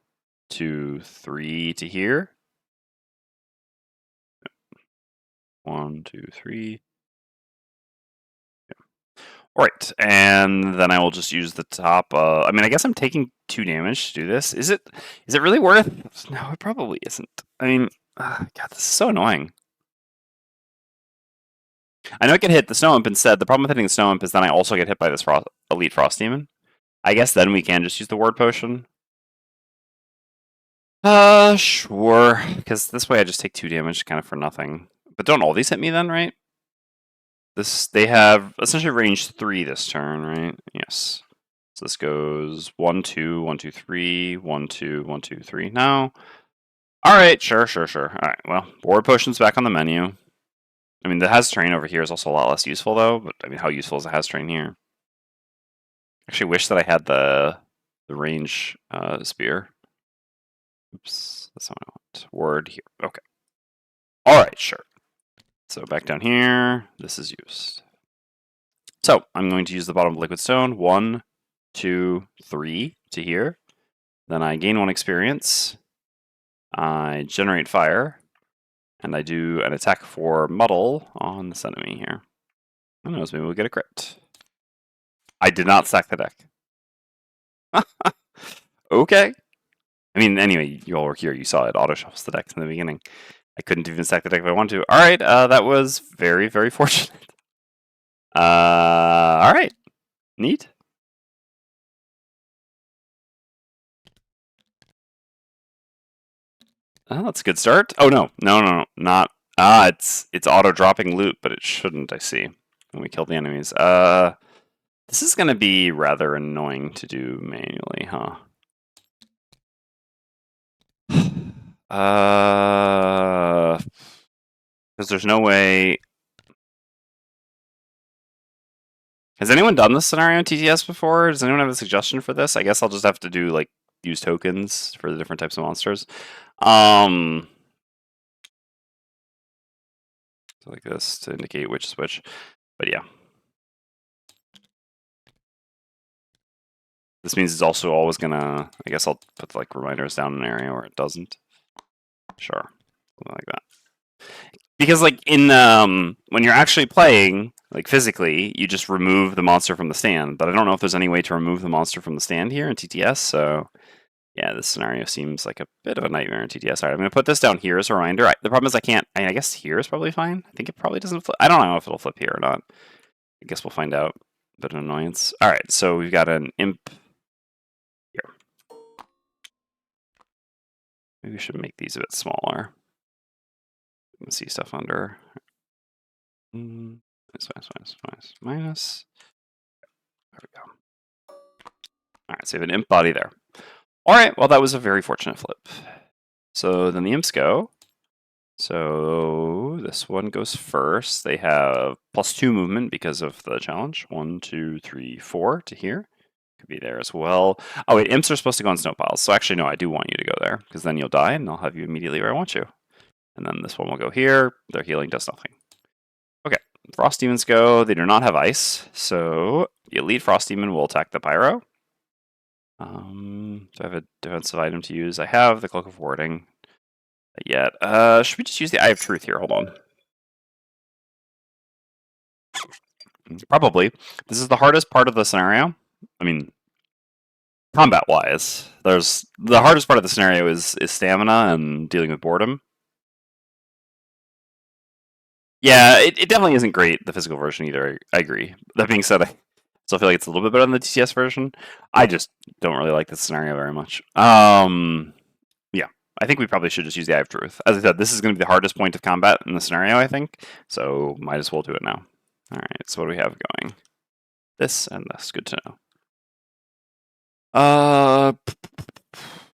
2, 3 to here. 1, 2, 3. All right, and then I will just use the top. I mean, I guess I'm taking 2 damage to do this. Is it really worth? No, it probably isn't. I mean, God, this is so annoying. I know I can hit the Snow Imp instead. The problem with hitting the Snow Imp is then I also get hit by this Elite Frost Demon. I guess then we can just use the Ward Potion. Sure. Because this way I just take 2 damage kind of for nothing. But don't all these hit me then, right? They have essentially range 3 this turn, right? Yes. So this goes 1, 2, 1, 2, 3, 1, 2, 1, 2, 3. No. Alright, sure. Alright, well, Ward Potion's back on the menu. I mean, the Has Train over here is also a lot less useful, though. But, I mean, how useful is a Has Train here? Actually, wish that I had the range spear. Oops, that's not what I want. Ward here. Okay. Alright, sure. So back down here, this is used. So I'm going to use the bottom of Liquid Stone. 1, 2, 3 to here. Then I gain 1 experience. I generate fire. And I do an attack for Muddle on this enemy here. Who knows, maybe we'll get a crit. I did not stack the deck. Okay. I mean, anyway, you all were here. You saw it auto shuffles the deck in the beginning. I couldn't even stack the deck if I wanted to. All right, that was very, very fortunate. All right, neat. Oh, that's a good start. Oh no, not. It's auto dropping loot, but it shouldn't. I see. When we kill the enemies. This is gonna be rather annoying to do manually, huh? Because there's no way. Has anyone done this scenario in TTS before? Does anyone have a suggestion for this? I guess I'll just have to do like use tokens for the different types of monsters. So like this to indicate which is which. But yeah. This means it's also always gonna, I guess I'll put like reminders down in an area where it doesn't. Sure, something like that. Because like in when you're actually playing, like physically, you just remove the monster from the stand. But I don't know if there's any way to remove the monster from the stand here in TTS. So yeah, this scenario seems like a bit of a nightmare in TTS. All right, I'm gonna put this down here as a reminder. The problem is I can't. I guess here is probably fine. I think it probably doesn't flip. I don't know if it'll flip here or not. I guess we'll find out. Bit of annoyance. All right, so we've got an imp here. Maybe we should make these a bit smaller. Let's see stuff under. Minus. There we go. All right, so we have an imp body there. All right, well, that was a very fortunate flip. So then the imps go. So this one goes first. They have +2 movement because of the challenge. 1, 2, 3, 4 to here. Could be there as well. Oh wait, imps are supposed to go on snow piles. So actually, no, I do want you to go there because then you'll die and I'll have you immediately where I want you. And then this one will go here. Their healing does nothing. Okay, Frost Demons go. They do not have ice. So the Elite Frost Demon will attack the Pyro. Do I have a defensive item to use? I have the Cloak of Warding. Yet. Should we just use the Eye of Truth here? Hold on. Probably. This is the hardest part of the scenario. I mean, combat-wise, there's the hardest part of the scenario is stamina and dealing with boredom. Yeah, it definitely isn't great, the physical version either. I agree. That being said, I still feel like it's a little bit better than the TTS version. I just don't really like this scenario very much. Yeah, I think we probably should just use the Eye of Truth. As I said, this is going to be the hardest point of combat in the scenario, I think. So might as well do it now. All right, so what do we have going? This and this. Good to know.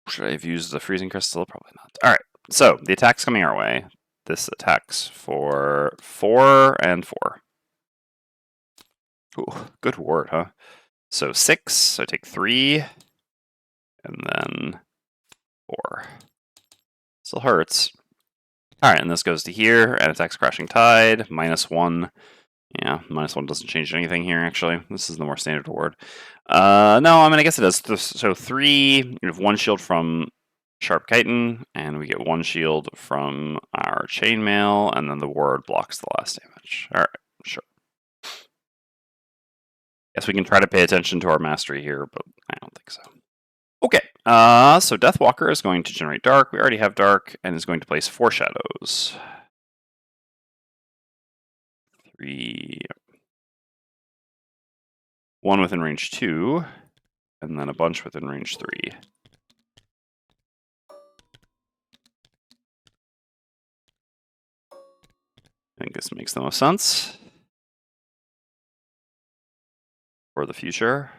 Should I have used the Freezing Crystal? Probably not. All right, so the attack's coming our way. This attacks for 4 and 4. Ooh, good word, huh? So 6, so I take 3, and then 4. Still hurts. Alright, and this goes to here, and attacks Crashing Tide, -1. Yeah, -1 doesn't change anything here, actually. This is the more standard ward. No, I mean, I guess it does. So 3, we have 1 shield from Sharp Chitin, and we get 1 shield from our Chainmail, and then the ward blocks the last damage. Alright, sure. Guess we can try to pay attention to our mastery here, but I don't think so. Okay, so Deathwalker is going to generate Dark. We already have Dark, and is going to place 4 shadows. 3. 1 within range 2, and then a bunch within range 3. I think this makes the most sense for the future.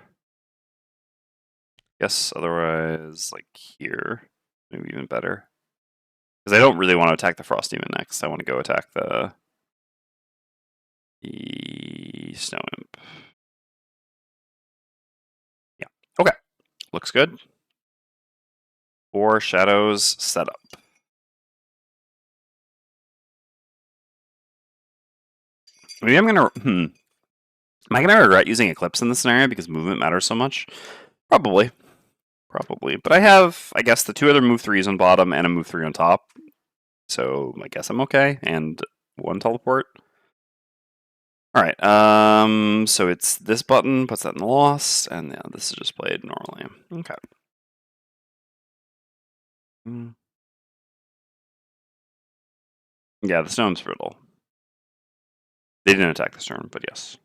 Guess otherwise, like here, maybe even better. Because I don't really want to attack the Frost Demon next. I want to go attack the Snow Imp. Yeah. Okay. Looks good. 4 shadows set up. Maybe I'm gonna. Am I gonna regret using Eclipse in this scenario because movement matters so much? Probably. Probably. But I have, I guess, the 2 other move 3s on bottom and a move 3 on top. So I guess I'm okay. And 1 teleport. Alright, so it's this button, puts that in the loss, and yeah, this is just played normally. Okay. Yeah, the stone's brittle. They didn't attack this turn, but yes.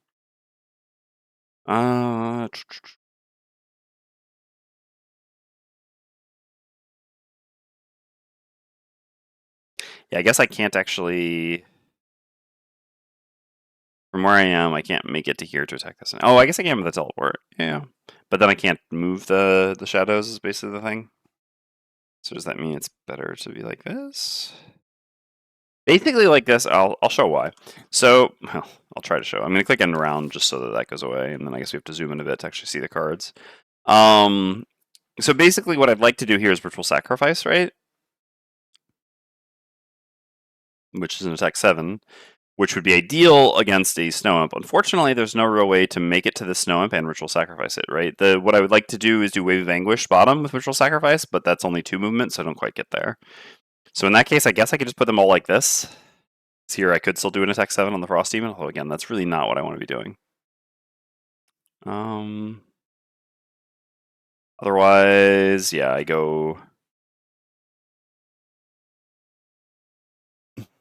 Yeah, I guess I can't actually... From where I am, I can't make it to here to attack this. Oh, I guess I can with the teleport. Yeah. But then I can't move the shadows is basically the thing. So does that mean it's better to be like this? Basically like this, I'll show why. So, well, I'll try to show. I'm going to click end around just so that goes away, and then I guess we have to zoom in a bit to actually see the cards. So basically what I'd like to do here is Ritual Sacrifice, right? Which is an attack 7, which would be ideal against a Snow Imp. Unfortunately, there's no real way to make it to the Snow Imp and Ritual Sacrifice it, right? What I would like to do is do Wave of Anguish bottom with Ritual Sacrifice, but that's only 2 movements, so I don't quite get there. So in that case, I guess I could just put them all like this. So here I could still do an attack 7 on the Frosthaven, although again, that's really not what I want to be doing. Otherwise, yeah, I go...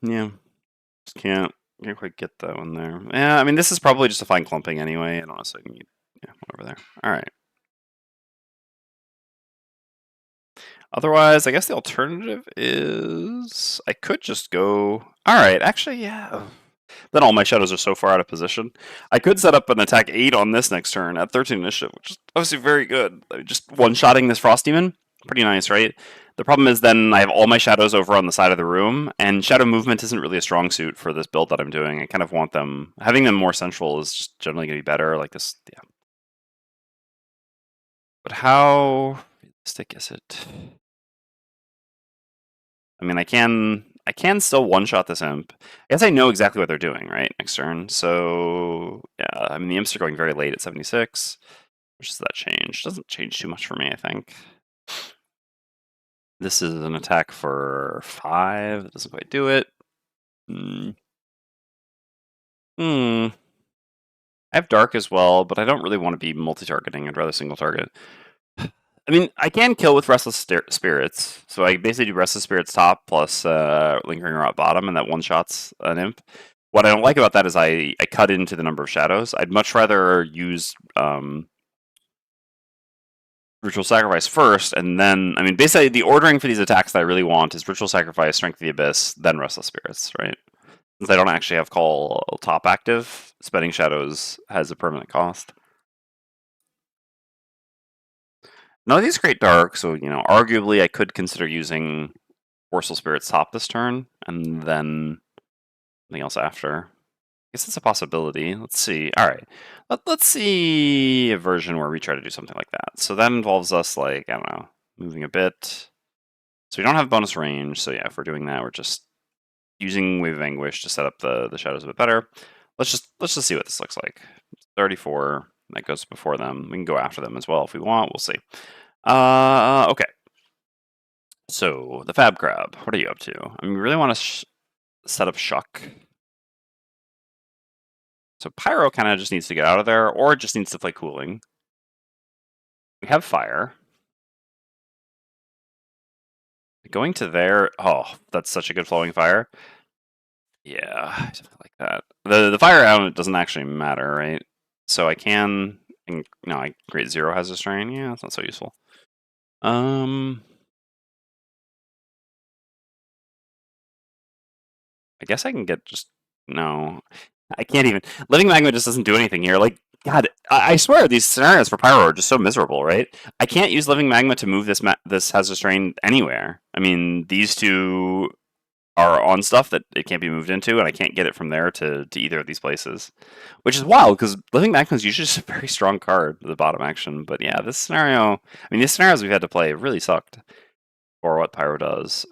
Yeah, just can't quite get that one there. Yeah, I mean, this is probably just a fine clumping anyway. I don't necessarily need... Yeah, whatever there. Alright. Otherwise, I guess the alternative is... I could just go... Alright, actually, yeah. Then all my shadows are so far out of position. I could set up an attack 8 on this next turn at 13 initiative, which is obviously very good. Just one-shotting this Frost Demon, pretty nice, right? The problem is then I have all my shadows over on the side of the room, and shadow movement isn't really a strong suit for this build that I'm doing. I kind of want them... Having them more central is just generally going to be better, like this, yeah. But how realistic is it? I mean, I can still one-shot this imp. I guess I know exactly what they're doing, right, next turn. So, yeah, I mean, the imps are going very late at 76. Which does that change? Doesn't change too much for me, I think. This is an attack for 5. That doesn't quite do it. I have dark as well, but I don't really want to be multi-targeting. I'd rather single target. I mean, I can kill with Restless Spirits. So I basically do Restless Spirits top plus Lingering Rot bottom, and that one-shots an imp. What I don't like about that is I cut into the number of shadows. I'd much rather use Ritual Sacrifice first, and then... I mean, basically, the ordering for these attacks that I really want is Ritual Sacrifice, Strength of the Abyss, then Restless Spirits, right? Since I don't actually have Call top active, spending shadows has a permanent cost. None of these create dark, so, you know, arguably I could consider using Forceful Spirits top this turn, and then something else after. I guess it's a possibility. Let's see. Alright. Let's see a version where we try to do something like that. So that involves us, like, I don't know, moving a bit. So we don't have bonus range, so yeah, if we're doing that, we're just using Wave of Anguish to set up the shadows a bit better. Let's just see what this looks like. 34, that goes before them. We can go after them as well if we want. We'll see. Okay. So, the Fab Crab, what are you up to? I mean, we really want to set up Shuck. So Pyro kind of just needs to get out of there, or it just needs to play Cooling. We have Fire. Going to there, oh, that's such a good flowing Fire. Yeah, I definitely like that. The Fire element doesn't actually matter, right? So I can... No, I create 0 Hazardous Terrain. Yeah, that's not so useful. I guess I can get just... No. I can't even... Living Magma just doesn't do anything here. Like, God, I swear these scenarios for Pyro are just so miserable, right? I can't use Living Magma to move this Hazardous Terrain anywhere. I mean, these two are on stuff that it can't be moved into, and I can't get it from there to either of these places. Which is wild, because Living Magma is usually just a very strong card, the bottom action. But yeah, this scenario... I mean, these scenarios we've had to play really sucked for what Pyro does.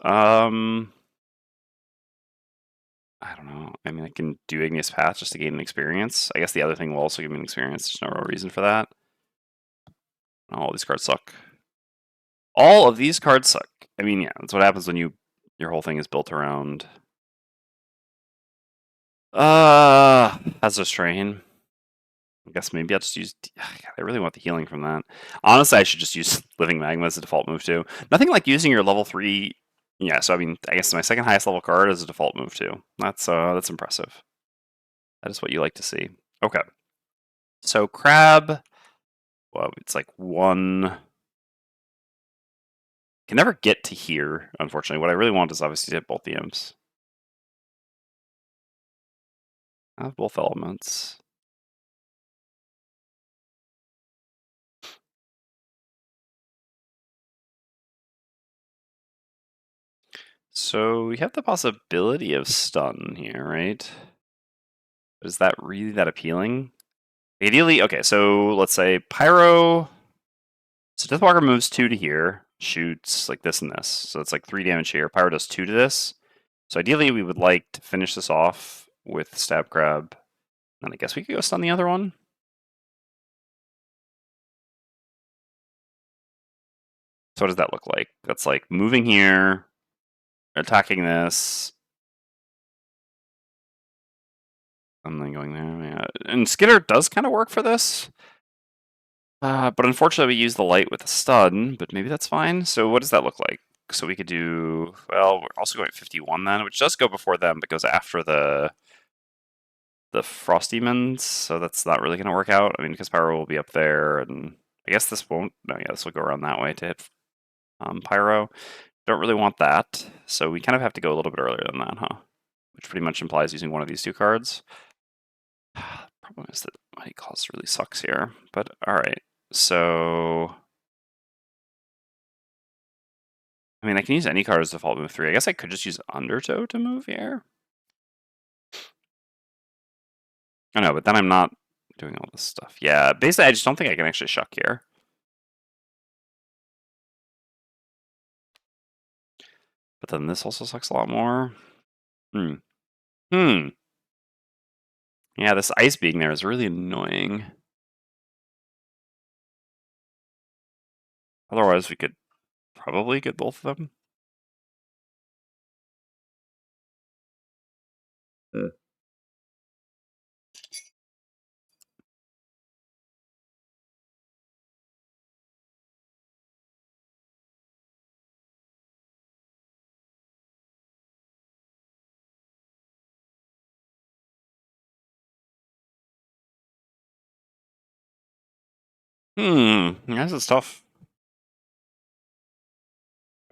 I don't know. I mean, I can do Igneous Path just to gain an experience. I guess the other thing will also give me an experience. There's no real reason for that. All these cards suck. All of these cards suck. I mean, yeah, that's what happens when your whole thing is built around... Hazardous Terrain. I guess maybe I'll just use... God, I really want the healing from that. Honestly, I should just use Living Magma as a default move too. Nothing like using your level 3... Yeah, so I mean, I guess my second highest level card is a default move too. That's impressive. That is what you like to see. Okay. So Crab... Well, it's like 1... Can never get to here, unfortunately. What I really want is obviously to hit both the imps. I have both elements. So we have the possibility of stun here, right? Is that really that appealing? Ideally, okay, so let's say Pyro... So Deathwalker moves 2 to here, shoots like this and this. So it's like 3 damage here. Pyro does 2 to this. So ideally we would like to finish this off with Stab Crab. And I guess we could go stun the other one. So what does that look like? That's like moving here, attacking this, and then going there. Yeah. And Skitter does kind of work for this. But unfortunately we use the light with the stun, but maybe that's fine. So what does that look like? So we could do, well, we're also going at 51 then, which does go before them, but goes after the Frosthaven, so that's not really going to work out. I mean, because Pyro will be up there, and I guess this won't. No, yeah, this will go around that way to hit Pyro. Don't really want that, so we kind of have to go a little bit earlier than that, huh? Which pretty much implies using one of these 2 cards. Problem is that Mighty Claws really sucks here, but alright. So, I mean, I can use any card as default move 3. I guess I could just use Undertow to move here. I know, but then I'm not doing all this stuff. Yeah, basically, I just don't think I can actually shuck here. But then this also sucks a lot more. Yeah, this ice being there is really annoying. Otherwise, we could probably get both of them. This is tough.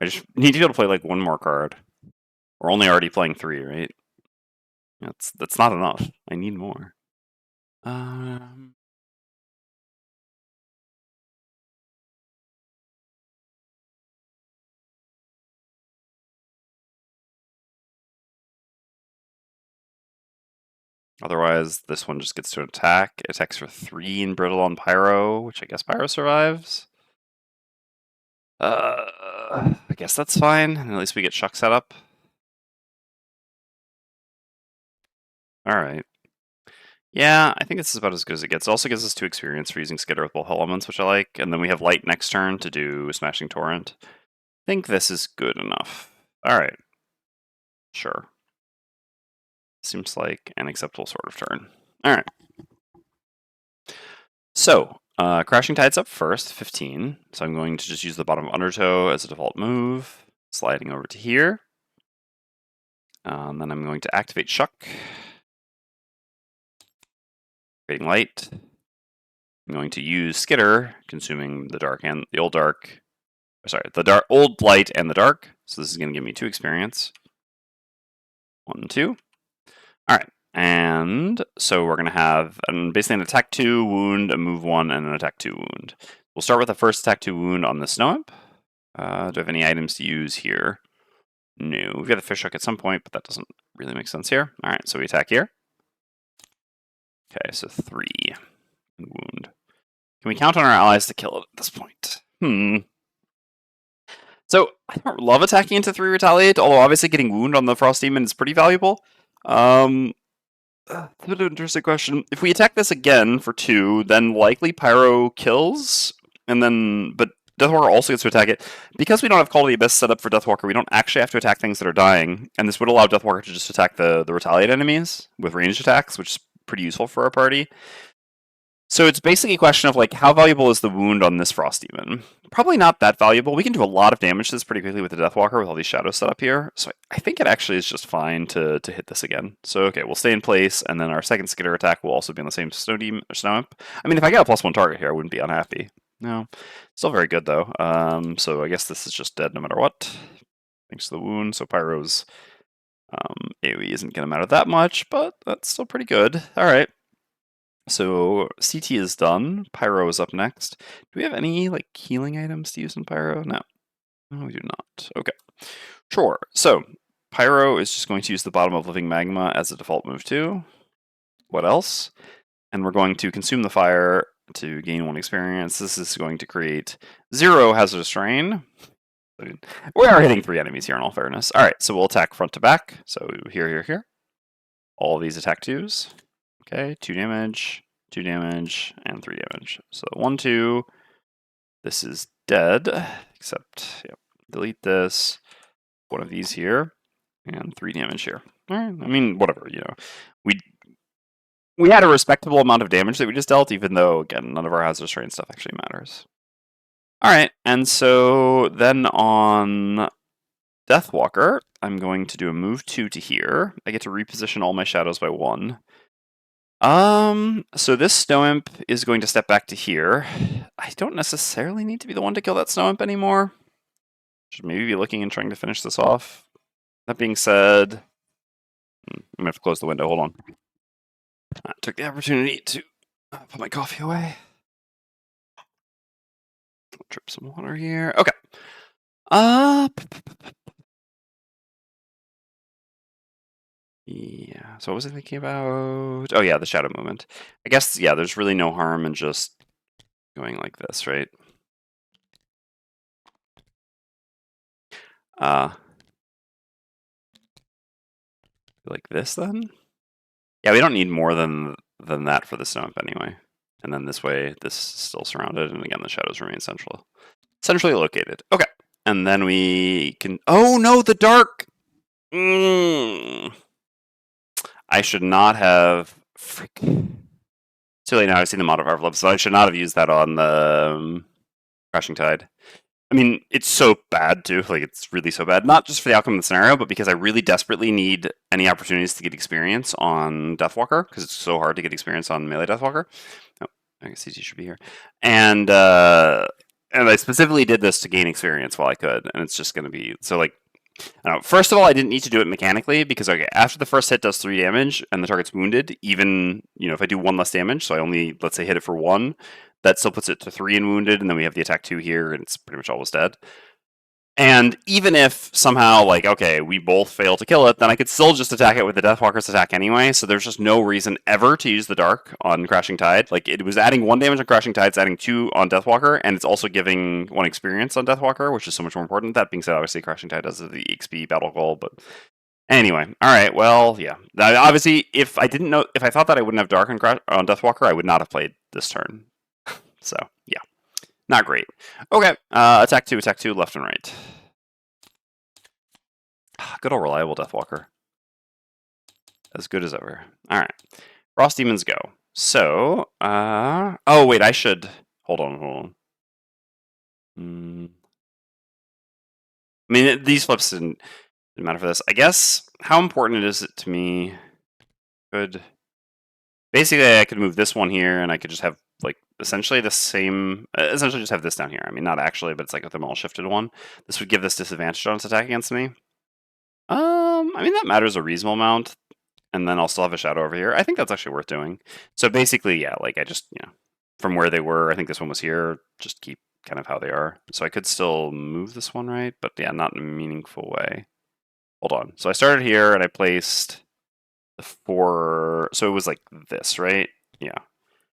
I just need to be able to play like one more card. We're only already playing 3, right? That's not enough. I need more. Otherwise, this one just gets to attack. It attacks for 3 and Brittle on Pyro, which I guess Pyro survives. I guess that's fine. And at least we get Shuck set up. Alright. Yeah, I think this is about as good as it gets. It also gives us 2 experience for using Skitter with both elements, which I like. And then we have Light next turn to do Smashing Torrent. I think this is good enough. Alright. Sure. Seems like an acceptable sort of turn. Alright. So, Crashing Tide's up first, 15. So I'm going to just use the bottom of Undertow as a default move. Sliding over to here. Then I'm going to activate Shuck. Creating Light. I'm going to use Skitter, consuming the dark and the old dark. Sorry, the old light and the dark. So this is going to give me 2 experience. 1 and 2. All right, and so we're going to have basically an attack 2 wound, a move 1, and an attack 2 wound. We'll start with the first attack 2 wound on the Snow Imp. Do I have any items to use here? No, we've got a fish hook at some point, but that doesn't really make sense here. All right, so we attack here. Okay, so 3 wound. Can we count on our allies to kill it at this point? So I don't love attacking into 3 retaliate, although obviously getting wound on the Frosthaven is pretty valuable. That's a bit of an interesting question. If we attack this again for 2, then likely Pyro kills, and then but Deathwalker also gets to attack it. Because we don't have Call of the Abyss set up for Deathwalker, we don't actually have to attack things that are dying, and this would allow Deathwalker to just attack the retaliate enemies with ranged attacks, which is pretty useful for our party. So it's basically a question of like, how valuable is the wound on this Frosthaven? Probably not that valuable. We can do a lot of damage to this pretty quickly with the Deathwalker with all these shadows set up here. So I think it actually is just fine to hit this again. So okay, we'll stay in place, and then our second Skitter attack will also be on the same Snow Imp. I mean, if I got a +1 target here, I wouldn't be unhappy. No, still very good though. So I guess this is just dead no matter what. Thanks to the wound. So Pyro's AoE isn't going to matter that much, but that's still pretty good. All right. So CT is done. Pyro is up next. Do we have any like healing items to use in Pyro? No. No, we do not. Okay. Sure. So Pyro is just going to use the bottom of Living Magma as a default move too. What else? And we're going to consume the fire to gain 1 experience. This is going to create 0 hazardous terrain. We are hitting 3 enemies here in all fairness. Alright, so we'll attack front to back. So here. All of these attack 2s. Okay, 2 damage, and 3 damage. So 1, 2. This is dead, except, yep, delete this. One of these here, and 3 damage here. Alright, I mean, whatever, you know. We had a respectable amount of damage that we just dealt, even though, again, none of our hazardous terrain stuff actually matters. Alright, and so then on Deathwalker, I'm going to do a move 2 to here. I get to reposition all my shadows by 1. So this Snow Imp is going to step back to here. I don't necessarily need to be the one to kill that Snow Imp anymore. Should maybe be looking and trying to finish this off. That being said, I'm gonna have to close the window, hold on. I took the opportunity to put my coffee away. I'll drip some water here. Okay. Yeah, so what was I thinking about? Oh yeah, the shadow movement. I guess, yeah, there's really no harm in just going like this, right? Like this then? Yeah, we don't need more than that for the Snow Imp anyway. And then this way, this is still surrounded, and again, the shadows remain centrally located. Okay, and then we can. Oh no, the dark. I should not have. Frick. Too late now. I've seen the modifier flip, so I should not have used that on the Crashing Tide. I mean, it's so bad too. Like, it's really so bad. Not just for the outcome of the scenario, but because I really desperately need any opportunities to get experience on Deathwalker, because it's so hard to get experience on melee Deathwalker. Oh, I guess CT should be here. And I specifically did this to gain experience while I could, and it's just going to be so like. I don't know. First of all, I didn't need to do it mechanically because after the first hit does 3 damage and the target's wounded, even if I do 1 less damage, so I only, let's say, hit it for 1, that still puts it to 3 and wounded, and then we have the attack 2 here, and it's pretty much almost dead. And even if somehow, like, okay, we both fail to kill it, then I could still just attack it with the Deathwalker's attack anyway, so there's just no reason ever to use the Dark on Crashing Tide. Like, it was adding 1 damage on Crashing Tide, it's adding 2 on Deathwalker, and it's also giving 1 experience on Deathwalker, which is so much more important. That being said, obviously, Crashing Tide does the EXP battle call, but anyway, alright, well, yeah. Obviously, if I thought that I wouldn't have Dark on Deathwalker, I would not have played this turn. So, yeah. Not great. Okay, attack 2, left and right. Good old reliable Deathwalker. As good as ever. Alright. Frost Demons go. So, oh wait, I should... Hold on. I mean, these flips didn't matter for this. I guess, how important is it to me? Basically, I could move this one here, and I could just have, like, essentially the same... essentially just have this down here. I mean, not actually, but it's like a thermal shifted one. This would give this disadvantage on its attack against me. I mean, that matters a reasonable amount, and then I'll still have a shadow over here. I think that's actually worth doing. So basically, yeah, like I just, from where they were, I think this one was here, just keep kind of how they are. So I could still move this one, right? But yeah, not in a meaningful way. Hold on. So I started here, and I placed the 4, so it was like this, right? Yeah.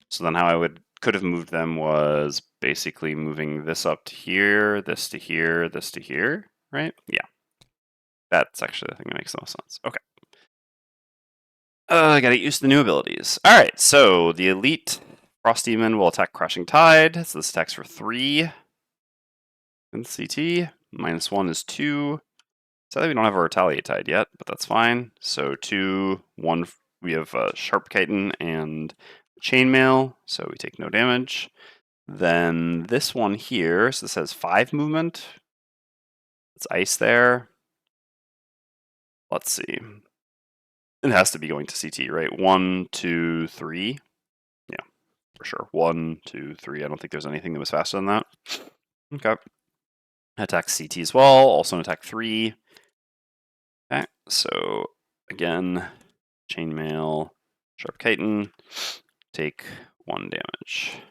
So then how I could have moved them was basically moving this up to here, this to here, this to here, right? Yeah. That's actually the thing that makes the most sense. Okay. I gotta get used to the new abilities. Alright, so the Elite Frost Demon will attack Crashing Tide. So this attacks for 3. In CT. -1 is 2. Sadly, we don't have a Retaliate Tide yet, but that's fine. So 2, 1, we have Sharp Chitin and Chainmail, so we take no damage. Then this one here, so this has 5 movement. It's ice there. Let's see. It has to be going to CT, right? 1, 2, 3. Yeah, for sure. 1, 2, 3. I don't think there's anything that was faster than that. Okay. Attack CT as well. Also an attack 3. Okay, so again, Chainmail, Sharp Chitin, take 1 damage.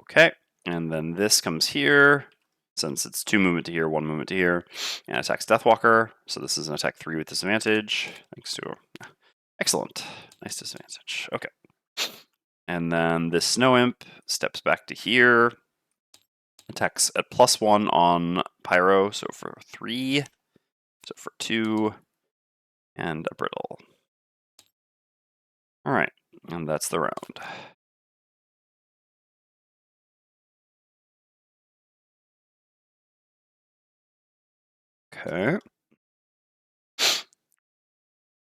Okay, and then this comes here. Since it's 2 movement to here, 1 movement to here, and attacks Deathwalker. So this is an attack 3 with disadvantage, thanks to... Excellent. Nice disadvantage. Okay. And then this Snow Imp steps back to here. Attacks at +1 on Pyro, so for 3. So for 2. And a Brittle. Alright, and that's the round. Okay.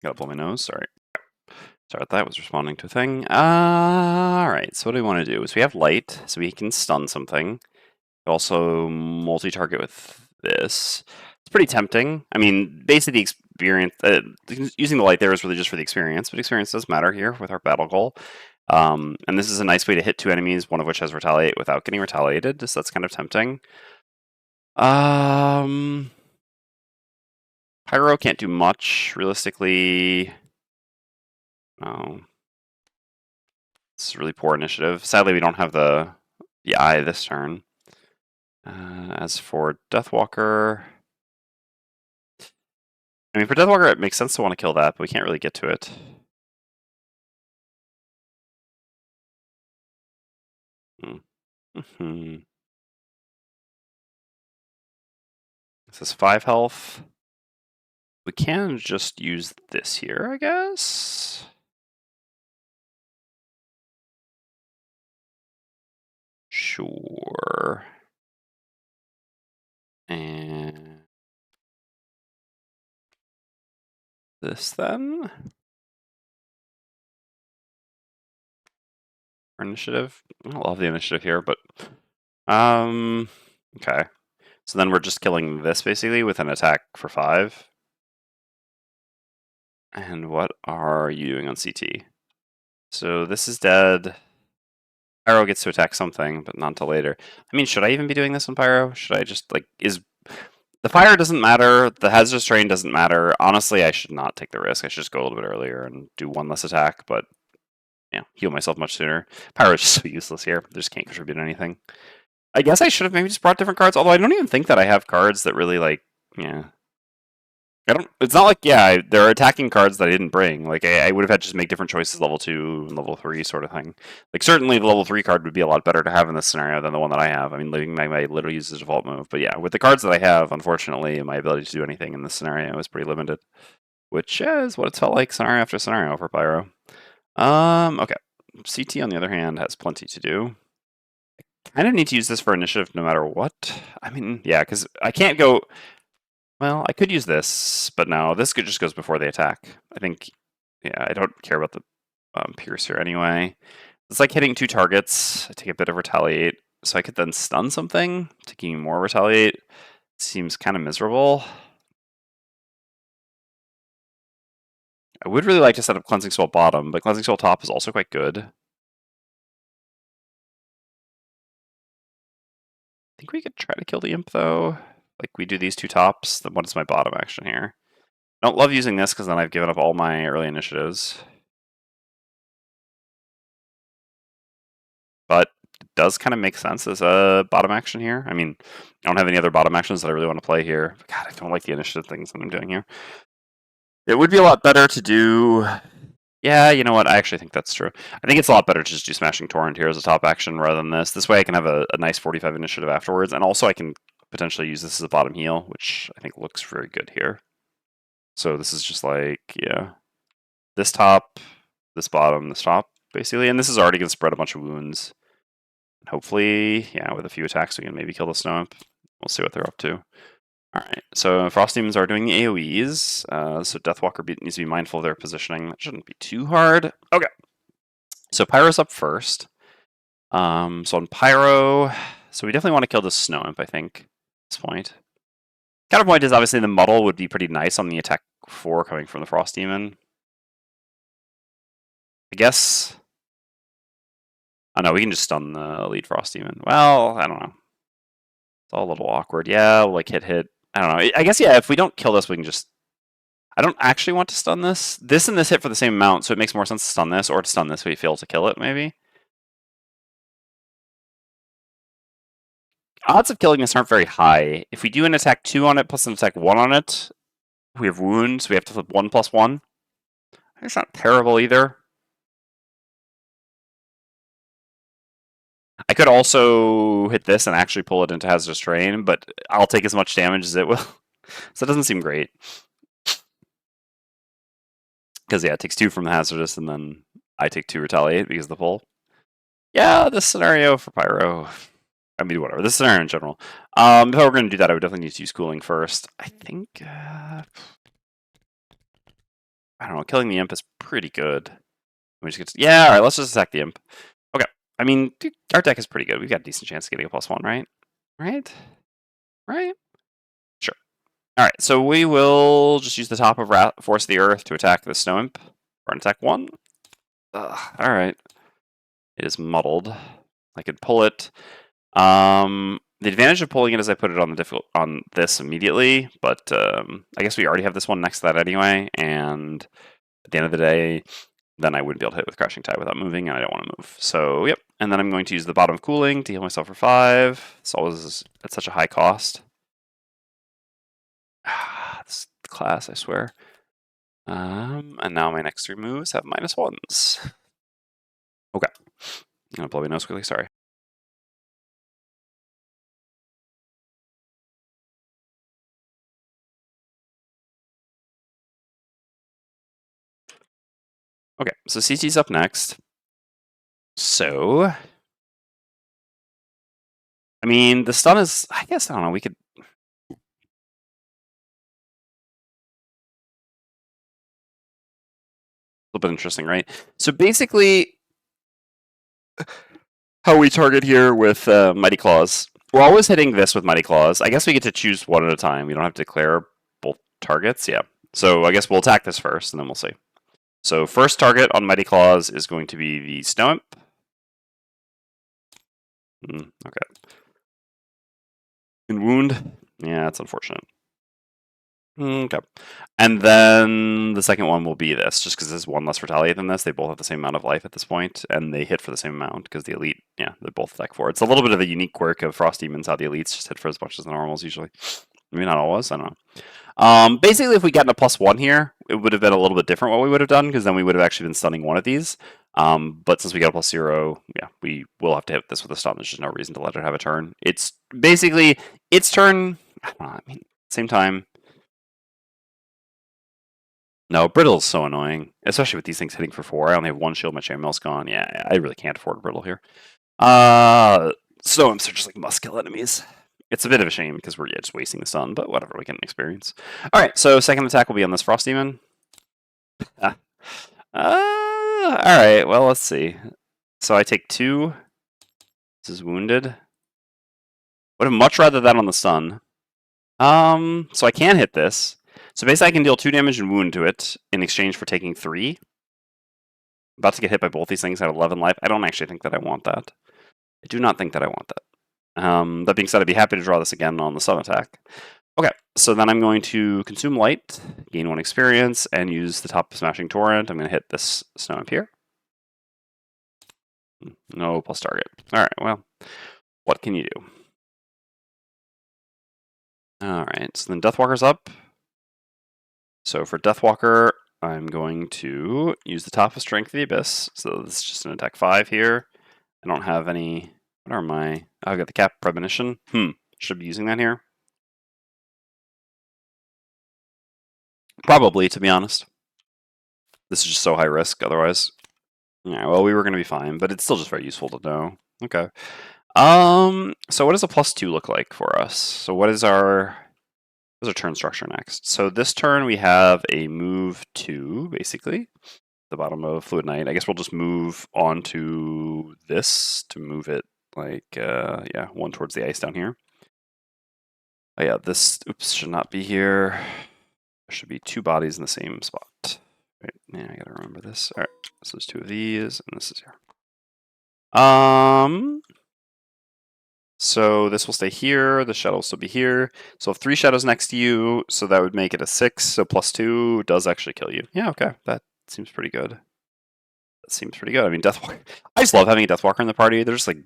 Gotta blow my nose, sorry. Sorry, that was responding to a thing. Alright, so what do we want to do? Is we have light, so we can stun something. Also multi-target with this. It's pretty tempting. I mean, basically the experience, using the light there is really just for the experience, but experience does matter here with our battle goal. And this is a nice way to hit 2 enemies, one of which has retaliate without getting retaliated, so that's kind of tempting. Pyro can't do much, realistically. No. It's really poor initiative. Sadly, we don't have the eye this turn. As for Deathwalker, I mean, for Deathwalker, it makes sense to want to kill that, but we can't really get to it. Mm-hmm. This is 5 health. We can just use this here, I guess. Sure. And this then. For initiative. I love the initiative here, but okay. So then we're just killing this basically with an attack for 5. And what are you doing on CT? So this is dead. Pyro gets to attack something, but not until later. I mean, should I even be doing this on Pyro? Should I just, like, the fire doesn't matter, the hazardous terrain doesn't matter. Honestly, I should not take the risk. I should just go a little bit earlier and do 1 less attack, but, yeah, heal myself much sooner. Pyro is just so useless here. They just can't contribute anything. I guess I should have maybe just brought different cards, although I don't even think that I have cards that really, like, yeah. It's not like, yeah, there are attacking cards that I didn't bring. Like, I would have had to just make different choices, level 2 and level 3 sort of thing. Like, certainly the level 3 card would be a lot better to have in this scenario than the one that I have. I mean, Living Magma literally uses the default move. But yeah, with the cards that I have, unfortunately, my ability to do anything in this scenario is pretty limited. Which is what it's felt like scenario after scenario for Pyro. Okay. CT, on the other hand, has plenty to do. I kind of need to use this for initiative no matter what. I mean, yeah, because I can't go... Well, I could use this, but no, this just goes before they attack. I think, yeah, I don't care about the Pierce here anyway. It's like hitting 2 targets. I take a bit of retaliate, so I could then stun something, taking more retaliate. Seems kind of miserable. I would really like to set up Cleansing Soul bottom, but Cleansing Soul top is also quite good. I think we could try to kill the Imp, though. Like, we do these 2 tops, then what is my bottom action here? I don't love using this, because then I've given up all my early initiatives. But it does kind of make sense as a bottom action here. I mean, I don't have any other bottom actions that I really want to play here. But God, I don't like the initiative things that I'm doing here. It would be a lot better to do... Yeah, you know what? I actually think that's true. I think it's a lot better to just do Smashing Torrent here as a top action rather than this. This way I can have a nice 45 initiative afterwards, and also I can potentially use this as a bottom heal, which I think looks very good here. So this is just like, yeah, this top, this bottom, this top, basically. And this is already going to spread a bunch of wounds. Hopefully, yeah, with a few attacks, we can maybe kill the Snow Imp. We'll see what they're up to. Alright, so Frost Demons are doing the AoEs, so Deathwalker needs to be mindful of their positioning. That shouldn't be too hard. Okay, so Pyro's up first. So on Pyro, so we definitely want to kill the Snow Imp, I think, at this point. Counterpoint is obviously the Muddle would be pretty nice on the attack 4 coming from the Frost Demon. I guess... Oh no, we can just stun the lead Frost Demon. Well, I don't know. It's all a little awkward. Yeah, we'll like hit. I don't know. I guess, yeah, if we don't kill this, we can just... I don't actually want to stun this. This and this hit for the same amount, so it makes more sense to stun this, or to stun this if we fail to kill it, maybe. Odds of killing this aren't very high. If we do an attack 2 on it, plus an attack 1 on it, we have wounds, we have to flip 1 plus 1. It's not terrible either. I could also hit this and actually pull it into hazardous terrain, but I'll take as much damage as it will. So it doesn't seem great. Because, yeah, it takes 2 from the hazardous, and then I take 2 retaliate because of the pull. Yeah, this scenario for Pyro. I mean, whatever. This scenario in general. If I were going to do that, I would definitely need to use cooling first. I think... I don't know. Killing the imp is pretty good. Yeah, alright, let's just attack the imp. Okay. I mean, dude, our deck is pretty good. We've got a decent chance of getting a +1, right? Right? Right? Sure. Alright, so we will just use the top of Force of the Earth to attack the Snow Imp. For an attack 1. Alright. It is muddled. I could pull it. The advantage of pulling it is I put it on this immediately, but I guess we already have this one next to that anyway, and at the end of the day, then I wouldn't be able to hit with Crashing Tide without moving, and I don't want to move. So, yep. And then I'm going to use the bottom of Cooling to heal myself for 5. It's always at such a high cost. This class, I swear. And now my next 3 moves have -1s. Okay. I'm gonna blow my nose quickly, sorry. Okay, so CT's up next. So, I mean, the stun is, I guess, I don't know, we could... A little bit interesting, right? So basically, how we target here with Mighty Claws. We're always hitting this with Mighty Claws. I guess we get to choose one at a time. We don't have to declare both targets. Yeah. So I guess we'll attack this first, and then we'll see. So first target on Mighty Claws is going to be the Snow Imp. Okay. And wound. Yeah, that's unfortunate. Okay. And then the second one will be this, just because there's 1 less retaliate than this. They both have the same amount of life at this point, and they hit for the same amount, because the elite, yeah, they both attack for it. It's a little bit of a unique quirk of Frost Demons, how the elites just hit for as much as the normals usually. Maybe not always, I don't know. Basically, if we gotten a +1 here, it would have been a little bit different what we would have done, because then we would have actually been stunning one of these. But since we got a +0, yeah, we will have to hit this with a stun. There's just no reason to let it have a turn. It's basically, its turn, I mean, same time. No, Brittle's so annoying, especially with these things hitting for 4. I only have 1 shield, my chainmail's gone. Yeah, I really can't afford Brittle here. Snow Imps are just like must-kill enemies. It's a bit of a shame because we're just wasting the sun, but whatever, we can experience. Alright, so second attack will be on this Frost Demon. Alright, well, let's see. So I take 2. This is wounded. Would have much rather that on the sun. So I can hit this. So basically I can deal 2 damage and wound to it in exchange for taking 3. About to get hit by both these things at 11 life. I don't actually think that I want that. I do not think that I want that. That being said, I'd be happy to draw this again on the sun attack. Okay, so then I'm going to consume light, gain 1 experience, and use the top smashing torrent. I'm going to hit this Snow Imp here. No plus target. Alright, well, what can you do? Alright, so then Deathwalker's up. So for Deathwalker, I'm going to use the top of Strength of the Abyss. So this is just an attack 5 here. I don't have any... What are my... Oh, I've got the Cap Premonition. Should be using that here. Probably, to be honest. This is just so high risk, otherwise. Yeah, well, we were going to be fine, but it's still just very useful to know. Okay. So what does a +2 look like for us? So what is our turn structure next? So this turn we have a move 2, basically. The bottom of Fluid Knight. I guess we'll just move on to this to move it like, yeah, 1 towards the ice down here. Oh yeah, this, oops, should not be here. There should be 2 bodies in the same spot. Right, yeah, I gotta remember this. Alright, so there's 2 of these, and this is here. So this will stay here, the shadow will still be here. So 3 shadows next to you, so that would make it a 6, so +2 does actually kill you. Yeah, okay, that seems pretty good. That seems pretty good. I mean, Deathwalker, I just love having a Deathwalker in the party. They're just like,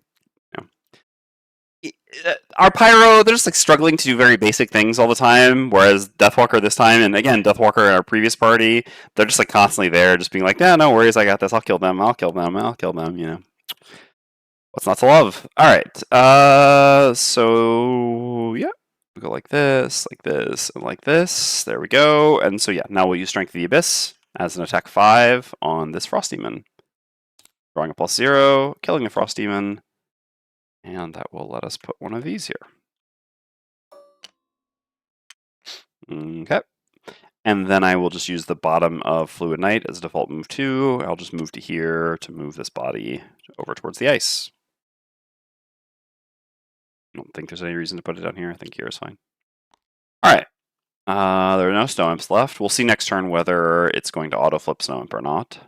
our Pyro, they're just like struggling to do very basic things all the time, whereas Deathwalker this time, and again, Deathwalker in our previous party, they're just like constantly there, just being like, yeah, no worries, I got this, I'll kill them, you know. What's not to love? All right. So yeah, we go like this, and like this. There we go. And so yeah, now we'll use Strength of the Abyss as an attack 5 on this Frost Demon. Drawing a +0, killing the Frost Demon, and that will let us put one of these here. Okay. And then I will just use the bottom of Fluid Knight as a default move 2. I'll just move to here to move this body over towards the ice. I don't think there's any reason to put it down here. I think here is fine. All right. There are no snow imps left. We'll see next turn whether it's going to auto flip snow imp or not.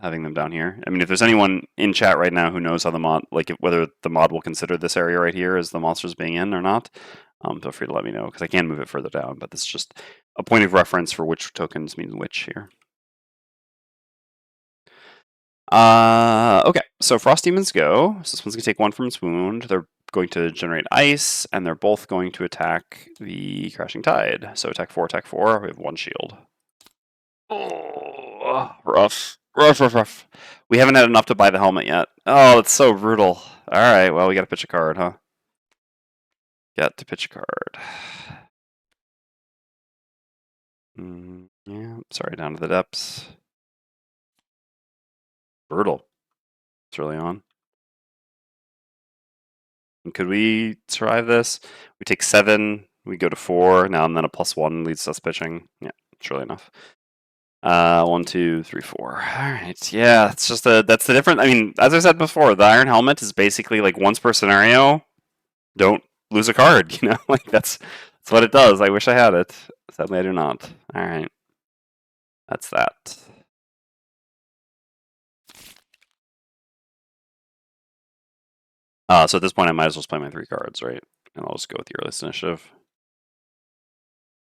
Having them down here. I mean, if there's anyone in chat right now who knows how the mod, like whether the mod will consider this area right here as the monsters being in or not, feel free to let me know because I can move it further down. But this is just a point of reference for which tokens mean which here. Okay, so Frost Demons go. So this one's going to take 1 from its wound. They're going to generate ice, and they're both going to attack the Crashing Tide. So attack 4, attack 4. We have 1 shield. Oh, rough. Rough. We haven't had enough to buy the helmet yet. Oh, it's so brutal. Alright, well, we gotta pitch a card, huh? Got to pitch a card. Yeah, sorry, down to the depths. Brutal. It's really on. And could we survive this? We take 7, we go to 4, now and then a +1 leads to us pitching. Yeah, surely enough. 1, 2, 3, 4. All right, yeah, it's just that's the difference. I mean, as I said before, the Iron Helmet is basically like once per scenario, don't lose a card. You know, like that's what it does. I wish I had it. Sadly, I do not. All right, that's that. So at this point, I might as well play my 3 cards, right? And I'll just go with the earliest initiative.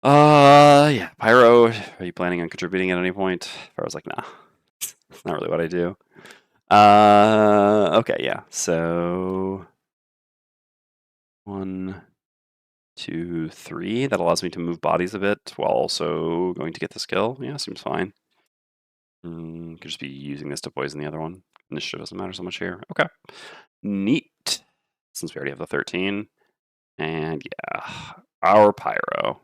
Yeah, Pyro. Are you planning on contributing at any point? Pyro's like, nah, it's not really what I do. Okay, yeah. So 1, 2, 3. That allows me to move bodies a bit while also going to get the skill. Yeah, seems fine. Could just be using this to poison the other one. Initiative doesn't matter so much here. Okay, neat. Since we already have the 13, and yeah, our Pyro.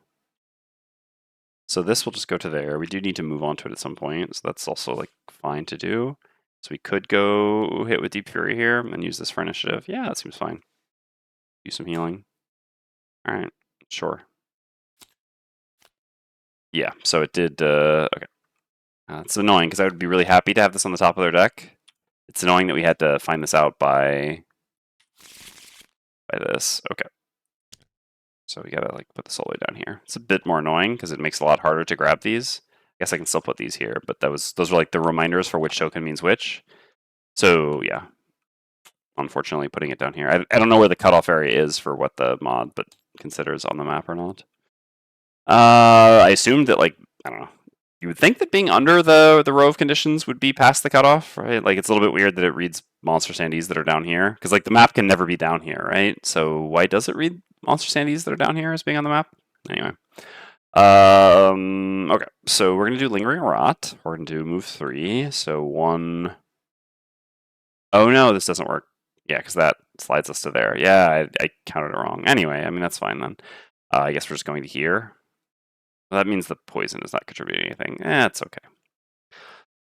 So this will just go to there. We do need to move on to it at some point, so that's also like fine to do. So we could go hit with Deep Fury here and use this for initiative. Yeah, that seems fine. Use some healing. All right, sure. Yeah, so it did. Okay, it's annoying because I would be really happy to have this on the top of their deck. It's annoying that we had to find this out by this. Okay, so we gotta like put this all the way down here. It's a bit more annoying because it makes it a lot harder to grab these. I guess I can still put these here, but those were like the reminders for which token means which. So yeah, unfortunately, putting it down here. I don't know where the cutoff area is for what the mod but considers on the map or not. I assumed that like I don't know. You would think that being under the row of conditions would be past the cutoff, right? Like it's a little bit weird that it reads monster sandies that are down here because like the map can never be down here, right? So why does it read monster sandies that are down here as being on the map? Anyway. Okay, so we're gonna do Lingering Rot. We're gonna do move 3. So 1. Oh no, this doesn't work. Yeah, because that slides us to there. Yeah, I counted it wrong. Anyway, I mean that's fine then. I guess we're just going to here. Well, that means the poison is not contributing anything. It's okay.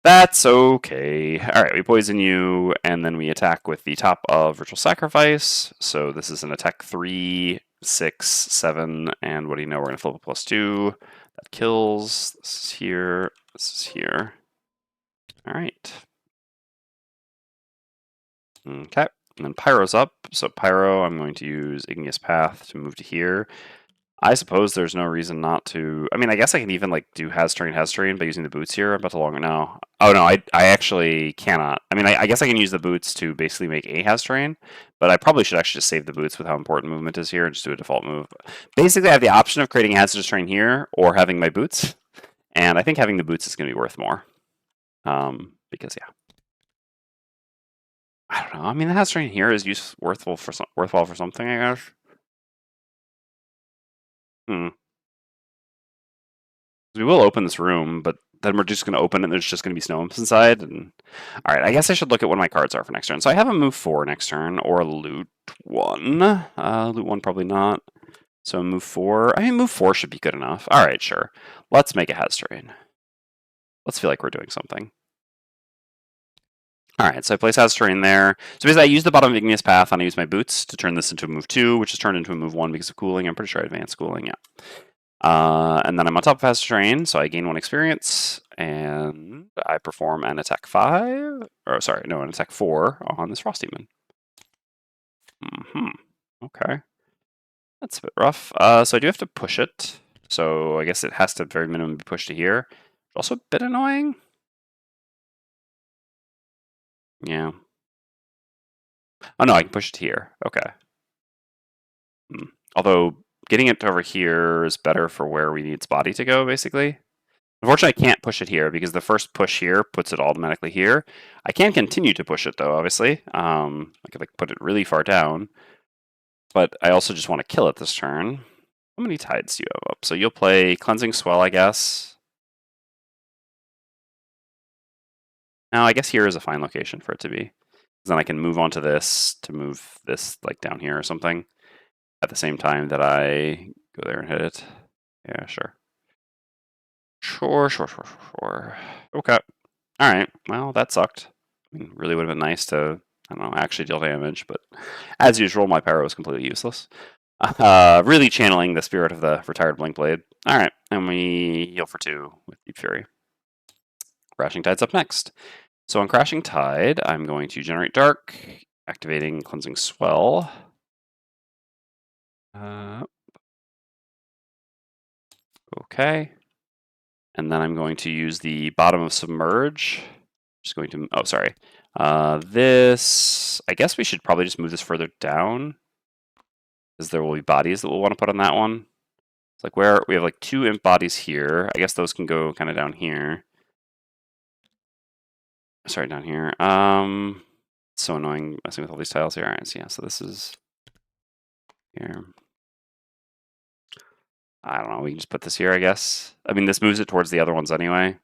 That's okay. All right, we poison you, and then we attack with the top of Ritual Sacrifice. So this is an attack 3, 6, 7, and what do you know? We're going to flip a +2. That kills. This is here. This is here. All right. Okay. And then Pyro's up. So Pyro, I'm going to use Igneous Path to move to here. I suppose there's no reason not to. I mean, I guess I can even like do has train by using the boots here. I'm about to long no. Oh no, I actually cannot. I mean, I guess I can use the boots to basically make a has train, but I probably should actually just save the boots with how important movement is here and just do a default move. Basically, I have the option of creating a hazardous train here or having my boots, and I think having the boots is going to be worth more. Because yeah, I don't know. I mean, the has train here is worthwhile for something, I guess. We will open this room, but then we're just going to open it and there's just going to be snow imps inside. And all right, I guess I should look at what my cards are for next turn. So I have a move 4 next turn or loot 1. Loot 1 probably not. So move 4. I mean, move 4 should be good enough. All right, sure. Let's make a Haz terrain. Let's feel like we're doing something. All right, so I place Haz terrain there. So basically, I use the bottom of Igneous Path and I use my boots to turn this into a move 2, which is turned into a move 1 because of cooling. I'm pretty sure I advanced cooling, yeah. And then I'm on top of Haz terrain, so I gain 1 experience, and I perform an attack 5, or sorry, no, an attack 4 on this Frosthaven. Okay. That's a bit rough. So I do have to push it. So I guess it has to, at very minimum, be pushed to here. Also a bit annoying. Yeah. Oh no, I can push it to here. Okay. Although getting it over here is better for where we need its body to go, basically. Unfortunately, I can't push it here because the first push here puts it automatically here. I can continue to push it though, obviously. I could like put it really far down. But I also just want to kill it this turn. How many tides do you have up? So you'll play Cleansing Swell, I guess. Now, I guess here is a fine location for it to be. Then I can move on to this to move this like down here or something. At the same time that I go there and hit it. Yeah, sure. Sure. Okay. All right. Well, that sucked. I mean, really would have been nice to, I don't know, actually deal damage, but as usual, my pyro was completely useless. Really channeling the spirit of the retired Blink Blade. All right, and we heal for 2 with Deep Fury. Crashing Tide's up next. So on Crashing Tide, I'm going to generate Dark, activating Cleansing Swell. Okay. And then I'm going to use the bottom of Submerge. Just going to, oh, sorry. This, I guess we should probably just move this further down, because there will be bodies that we'll want to put on that one. It's like where we have like 2 imp bodies here. I guess those can go kind of down here. Sorry, down here. So annoying messing with all these tiles here. All right, so yeah, so this is here. I don't know, we can just put this here, I guess. I mean, this moves it towards the other ones anyway.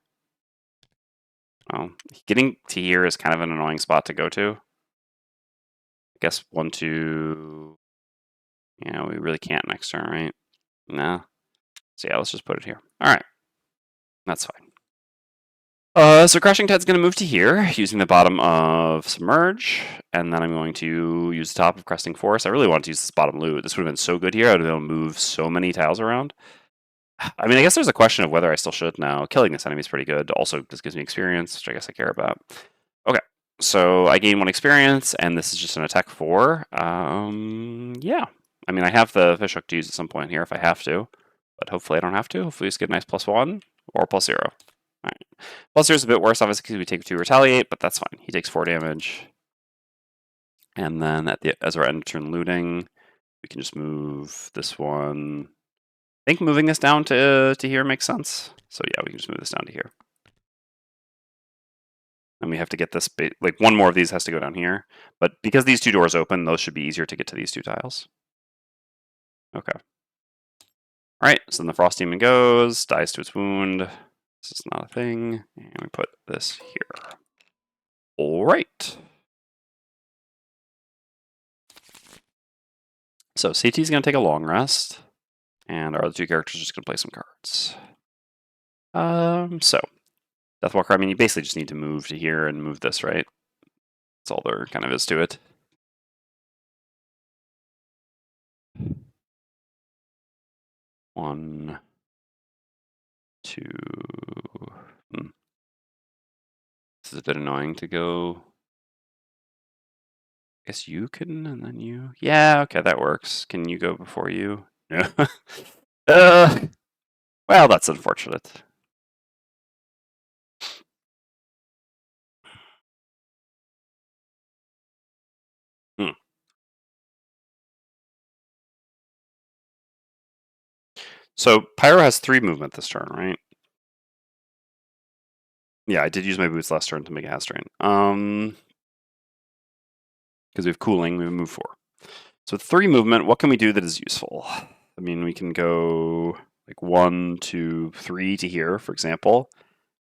Well, getting to here is kind of an annoying spot to go to. I guess 1, 2... Yeah, we really can't next turn, right? No. So yeah, let's just put it here. All right. That's fine. So Crashing Tide's going to move to here, using the bottom of Submerge, and then I'm going to use the top of Cresting Forest. I really wanted to use this bottom loot. This would have been so good here. I would have been able to move so many tiles around. I mean, I guess there's a question of whether I still should now. Killing this enemy is pretty good. Also, this gives me experience, which I guess I care about. Okay, so I gain 1 experience, and this is just an attack 4. Yeah. I mean, I have the Fishhook to use at some point here if I have to, but hopefully I don't have to. Hopefully we just get a nice +1 or +0. All right. +0 is a bit worse, obviously, because we take 2 retaliate, but that's fine. He takes 4 damage. And then as our end turn looting, we can just move this one. I think moving this down to here makes sense. So yeah, we can just move this down to here. And we have to get this, like 1 more of these has to go down here. But because these 2 doors open, those should be easier to get to these 2 tiles. Okay. All right, so then the Frost Demon goes, dies to its wound. This is not a thing. And we put this here. All right. So CT is going to take a long rest. And our other 2 characters are just going to play some cards. So Deathwalker, I mean, you basically just need to move to here and move this, right? That's all there kind of is to it. One, 2. This is a bit annoying to go. I guess you can, and then you. Yeah, okay, that works. Can you go before you? Yeah. Well, that's unfortunate. So Pyro has 3 movement this turn, right? Yeah, I did use my boots last turn to make a Haz terrain. Because we have cooling, we move 4. So with 3 movement, what can we do that is useful? I mean, we can go like 1, 2, 3 to here, for example.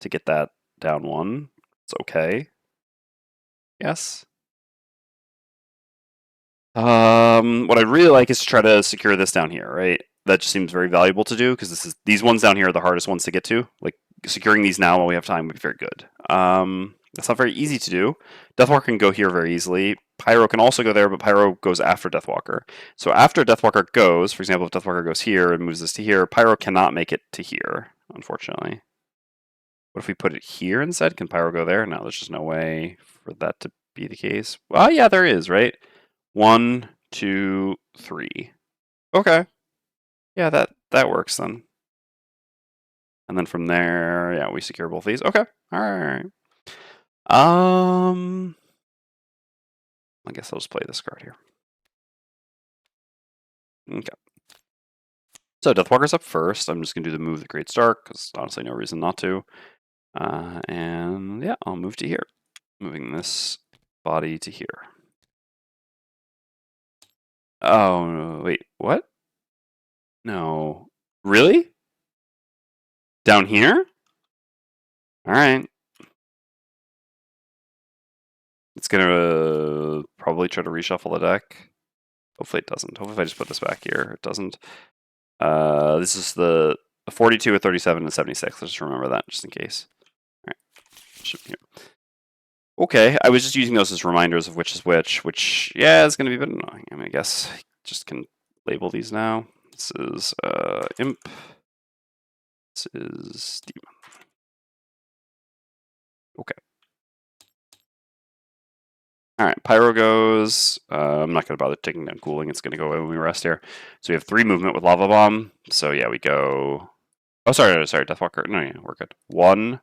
to get that down 1. It's okay. Yes. What I'd really like is to try to secure this down here, right? That just seems very valuable to do because these ones down here are the hardest ones to get to. Like securing these now while we have time would be very good. That's not very easy to do. Deathwalker can go here very easily. Pyro can also go there, but Pyro goes after Deathwalker. So after Deathwalker goes, for example, if Deathwalker goes here and moves this to here, Pyro cannot make it to here, unfortunately. What if we put it here instead? Can Pyro go there? No, there's just no way for that to be the case. Well, yeah, there is, right? 1, 2, 3. Okay. Yeah, that works then. And then from there, yeah, we secure both these. Okay. All right. I guess I'll just play this card here. Okay. So Deathwalker's up first. I'm just gonna do the move that creates dark because honestly, no reason not to. And yeah, I'll move to here. Moving this body to here. Oh wait, what? No, really? Down here? All right. It's gonna probably try to reshuffle the deck. Hopefully it doesn't. Hopefully if I just put this back here, it doesn't. This is the 42, a 37, and 76. Let's just remember that just in case. All right. Should be here. Okay, I was just using those as reminders of which is which, yeah, is going to be a bit annoying. I mean, I guess I just can label these now. This is Imp. This is Demon. Okay. All right, Pyro goes. I'm not going to bother taking down Cooling. It's going to go away when we rest here. So we have 3 movement with Lava Bomb. So yeah, we go. Oh, sorry, Deathwalker. No, yeah, we're good. 1,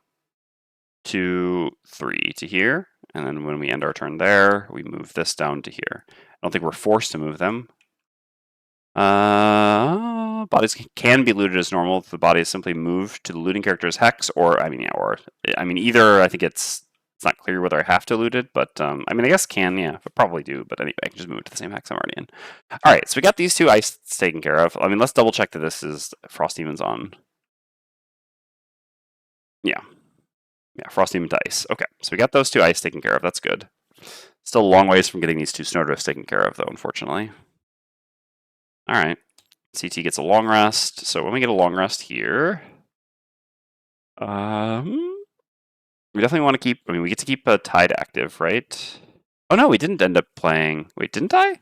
2, 3 to here. And then when we end our turn there, we move this down to here. I don't think we're forced to move them. Bodies can be looted as normal if the body is simply moved to the looting character's hex, or I mean, either. I think it's not clear whether I have to loot it, but I mean, I guess can, yeah, but probably do. But anyway, I can just move it to the same hex I'm already in. All right, so we got these 2 ice taken care of. I mean, let's double check that this is Frosthaven's on. Yeah, Frosthaven to ice. Okay, so we got those 2 ice taken care of. That's good. Still a long ways from getting these 2 snowdrifts taken care of, though, unfortunately. All right. CT gets a long rest. So when we get a long rest here, we definitely want to keep. I mean, we get to keep a Tide active, right? Oh no, we didn't end up playing. Wait, didn't I?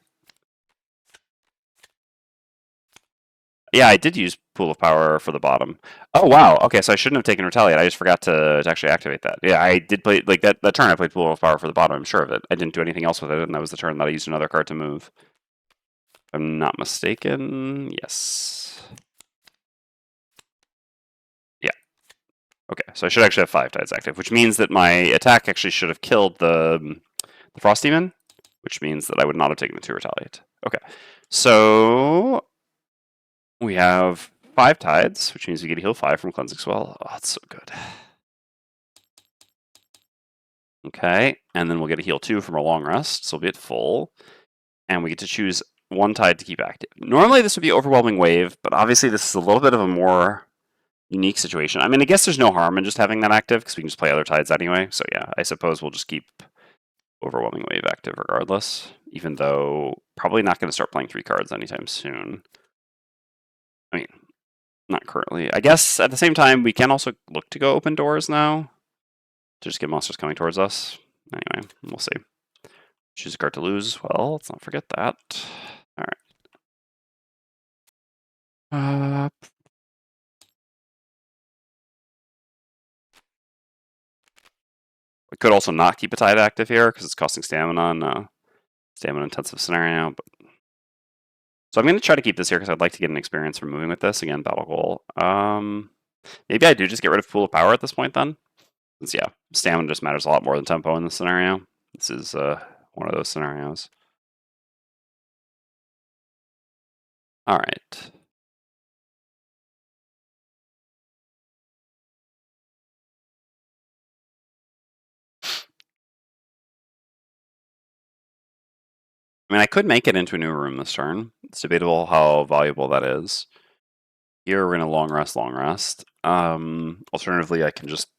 Yeah, I did use Pool of Power for the bottom. Oh wow. Okay, so I shouldn't have taken Retaliate. I just forgot to actually activate that. Yeah, I did play like that turn. I played Pool of Power for the bottom. I'm sure of it. I didn't do anything else with it, and that was the turn that I used another card to move. If I'm not mistaken. Yes. Yeah. Okay, so I should actually have 5 Tides active, which means that my attack actually should have killed the Frost Demon, which means that I would not have taken the 2 Retaliate. Okay, so we have 5 Tides, which means we get to heal 5 from Cleansing Swell. Oh, that's so good. Okay, and then we'll get a heal 2 from our long rest, so we'll be at full. And we get to choose 1 Tide to keep active. Normally this would be Overwhelming Wave, but obviously this is a little bit of a more unique situation. I mean, I guess there's no harm in just having that active, because we can just play other Tides anyway. So yeah, I suppose we'll just keep Overwhelming Wave active regardless, even though probably not going to start playing 3 cards anytime soon. I mean, not currently. I guess at the same time, we can also look to go open doors now to just get monsters coming towards us. Anyway, we'll see. Choose a card to lose. Well, let's not forget that. All right. We could also not keep a Tide active here because it's costing stamina on a stamina intensive scenario. But so I'm going to try to keep this here because I'd like to get an experience from moving with this. Again, battle goal. Maybe I do just get rid of Pool of Power at this point then. Since, yeah, stamina just matters a lot more than tempo in this scenario. This is one of those scenarios. All right. I mean, I could make it into a new room this turn. It's debatable how valuable that is. Here we're going to long rest. Alternatively, I can just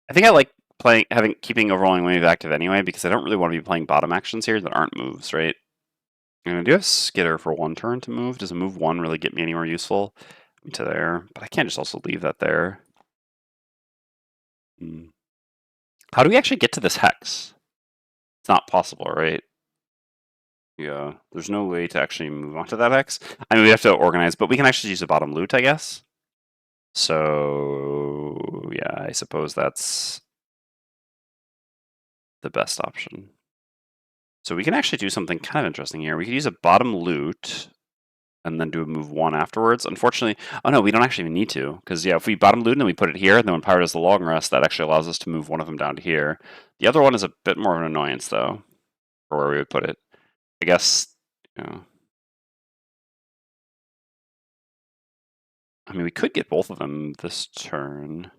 I think I like keeping overwhelming wave active anyway because I don't really want to be playing bottom actions here that aren't moves, right? I'm gonna do a skitter for 1 turn to move. Does a move 1 really get me anywhere useful? To there, but I can't just also leave that there. How do we actually get to this hex? It's not possible, right? Yeah, there's no way to actually move on to that hex. I mean, we have to organize, but we can actually use a bottom loot, I guess. So, yeah, I suppose that's the best option. So we can actually do something kind of interesting here. We could use a bottom loot and then do a move 1 afterwards. Unfortunately, oh no, we don't actually even need to, because yeah, if we bottom loot and then we put it here, and then when Pyro does the long rest, that actually allows us to move one of them down to here. The other one is a bit more of an annoyance, though, for where we would put it. I guess, you know, I mean, we could get both of them this turn.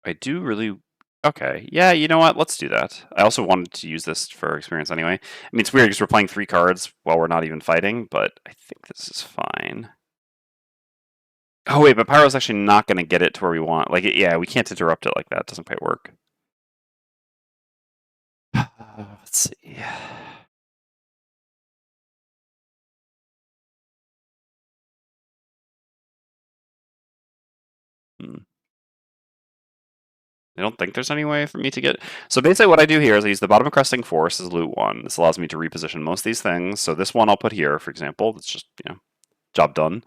I do really... Okay, yeah, you know what? Let's do that. I also wanted to use this for experience anyway. I mean, it's weird because we're playing 3 cards while we're not even fighting, but I think this is fine. Oh wait, but Pyro's actually not going to get it to where we want. Like, yeah, we can't interrupt it like that. It doesn't quite work. Let's see. I don't think there's any way for me to get... So basically what I do here is I use the bottom of Cresting Force as loot 1. This allows me to reposition most of these things. So this one I'll put here, for example. That's just, you know, job done.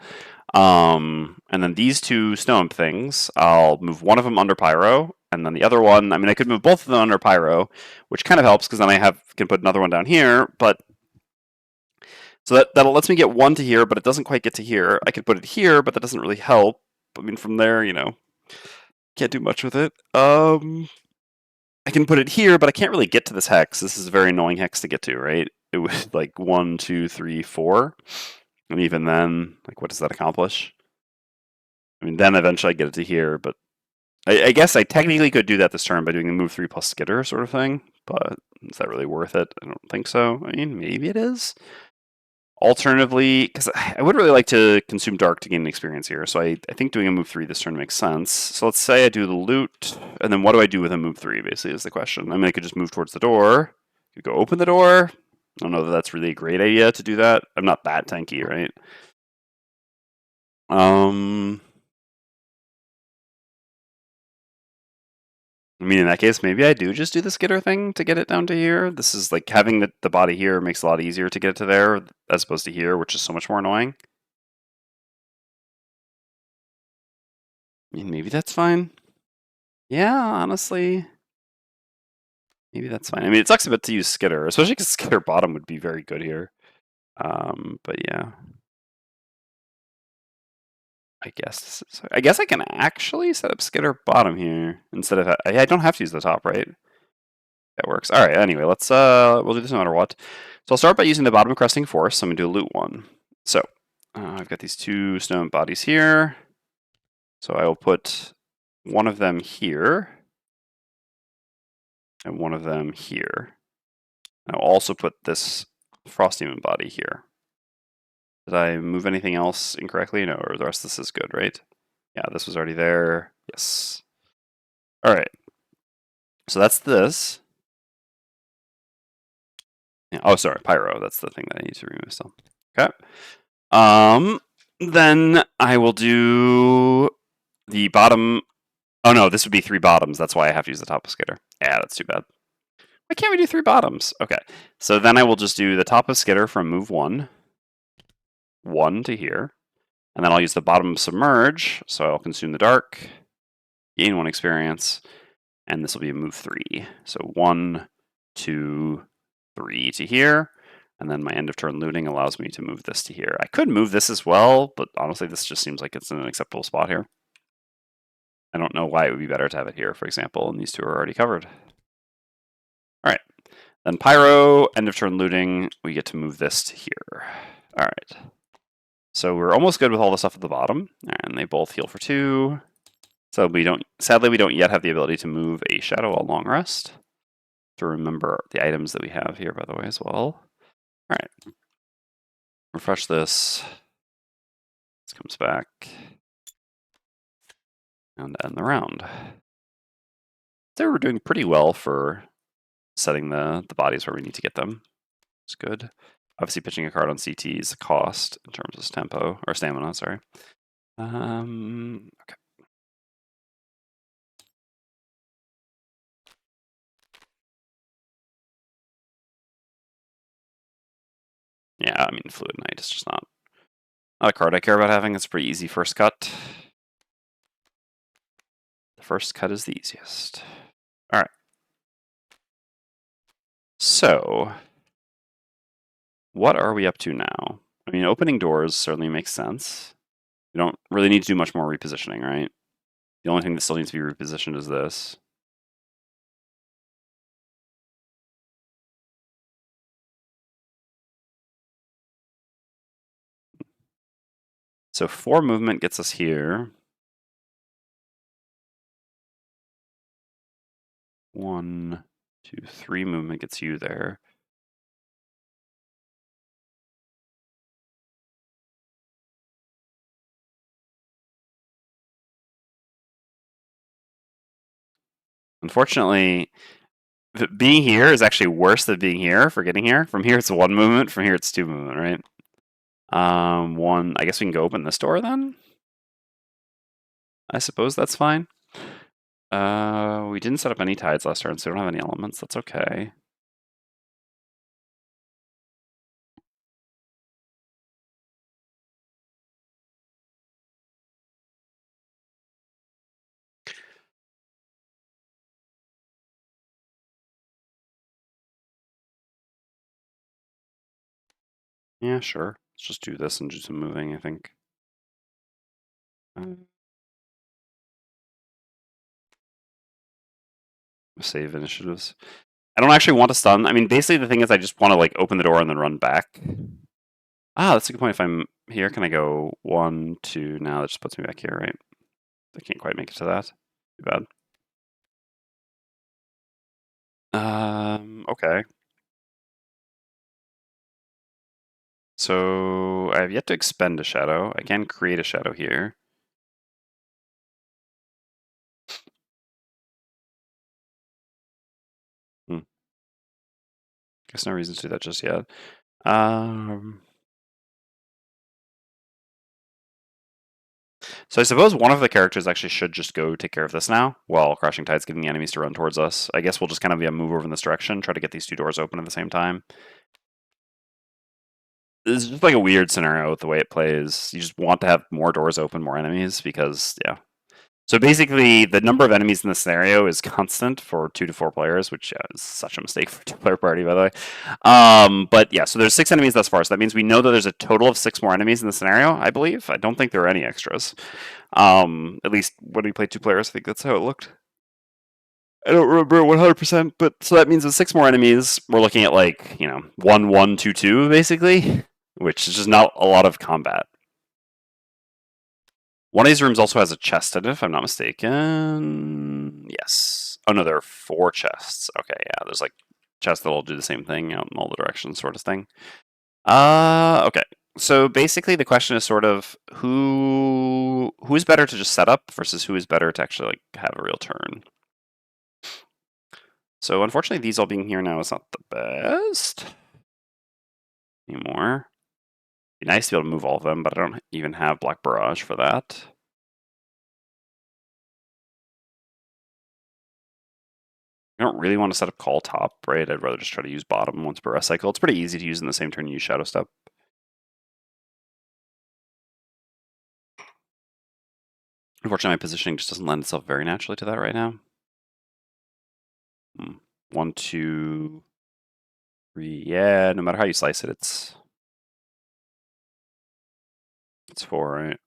And then these 2 Snow things, I'll move one of them under Pyro, and then the other one, I mean, I could move both of them under Pyro, which kind of helps because then I can put another one down here, but... So that lets me get 1 to here, but it doesn't quite get to here. I could put it here, but that doesn't really help. I mean, from there, you know, can't do much with it. I can put it here, but I can't really get to this hex. This is a very annoying hex to get to, right? It was like 1, 2, 3, 4. And even then, like, what does that accomplish? I mean, then eventually I get it to here, but I guess I technically could do that this turn by doing a move 3 plus skitter sort of thing, but is that really worth it? I don't think so. I mean, maybe it is. Alternatively, because I would really like to consume dark to gain an experience here, so I think doing a move 3 this turn makes sense. So let's say I do the loot, and then what do I do with a move 3, basically, is the question. I mean, I could just move towards the door. I could go open the door. I don't know that that's really a great idea to do that. I'm not that tanky, right? I mean, in that case, maybe I do just do the skitter thing to get it down to here. This is like having the body here makes it a lot easier to get it to there as opposed to here, which is so much more annoying. I mean, maybe that's fine. Yeah, honestly, maybe that's fine. I mean, it sucks a bit to use skitter, especially because skitter bottom would be very good here. But yeah, I guess I can actually set up skitter bottom here instead of I don't have to use the top, right? That works. All right. Anyway, let's we'll do this no matter what. So I'll start by using the bottom of Cresting Force. I'm gonna do a loot 1. So I've got these 2 stone bodies here. So I will put one of them here and one of them here. I'll also put this Frosthaven body here. Did I move anything else incorrectly? No, or the rest of this is good, right? Yeah, this was already there. Yes. All right. So that's this. Yeah. Oh, sorry, Pyro. That's the thing that I need to remove still. Okay. Then I will do the bottom. Oh no, this would be 3 bottoms. That's why I have to use the top of Skitter. Yeah, that's too bad. Why can't we do 3 bottoms? Okay, so then I will just do the top of Skitter from move 1, 1 to here, and then I'll use the bottom of Submerge, so I'll consume the dark, gain 1 experience, and this will be a move 3. So 1, 2, 3 to here, and then my end of turn looting allows me to move this to here. I could move this as well, but honestly, this just seems like it's in an acceptable spot here. I don't know why it would be better to have it here, for example, and these 2 are already covered. All right, then Pyro, end of turn looting, we get to move this to here. All right, so we're almost good with all the stuff at the bottom, and they both heal for 2. So sadly, we don't yet have the ability to move a Shadow while long rest. To remember the items that we have here, by the way, as well. All right, refresh this. This comes back. and end the round. They were doing pretty well for setting the bodies where we need to get them. It's good. Obviously, pitching a card on CT is a cost in terms of tempo or stamina. Sorry. Okay. Yeah, I mean, Fluid Knight is just not a card I care about having. It's a pretty easy first cut. The first cut is the easiest. All right. So, what are we up to now? I mean, opening doors certainly makes sense. We don't really need to do much more repositioning, right? The only thing that still needs to be repositioned is this. So 4 movement gets us here. 1, 2, 3 movement gets you there. Unfortunately, being here is actually worse than being here for getting here. From here it's 1 movement, from here it's 2 movement, right? 1, I guess we can go open this door then? I suppose that's fine. We didn't set up any tides last turn, so we don't have any elements. That's okay. Yeah, sure. Let's just do this and do some moving, I think. Save initiatives. I don't actually want to stun. I mean, basically the thing is I just want to like open the door and then run back. Ah, that's a good point. If I'm here, can I go 1, 2? Now that just puts me back here, right? I can't quite make it to that. Too bad. Okay. So I have yet to expend a shadow. I can create a shadow here. Guess no reason to do that just yet. So I suppose one of the characters actually should just go take care of this now, while Crushing Tide's getting the enemies to run towards us. I guess we'll just kind of move over in this direction, try to get these 2 doors open at the same time. This is just like a weird scenario with the way it plays. You just want to have more doors open, more enemies, because, yeah. So basically, the number of enemies in the scenario is constant for 2 to 4 players, which is such a mistake for a 2-player party, by the way. But yeah, so there's 6 enemies thus far, so that means we know that there's a total of 6 more enemies in the scenario, I believe. I don't think there are any extras. At least when we played 2 players, I think that's how it looked. I don't remember 100%, but so that means with 6 more enemies, we're looking at like, 1, 1, 2, 2, basically, which is just not a lot of combat. One of these rooms also has a chest in it, if I'm not mistaken. Yes. Oh no, there are 4 chests. Okay, yeah, there's like chests that'll do the same thing out in all the directions, sort of thing. Okay. So basically, the question is sort of who's better to just set up versus who is better to actually like have a real turn. So unfortunately, these all being here now is not the best anymore. It'd be nice to be able to move all of them, but I don't even have Black Barrage for that. I don't really want to set up call top, right? I'd rather just try to use bottom once per rest cycle. It's pretty easy to use in the same turn you use Shadow Step. Unfortunately, my positioning just doesn't lend itself very naturally to that right now. 1, 2, 3. Yeah, no matter how you slice it, it's 4, right?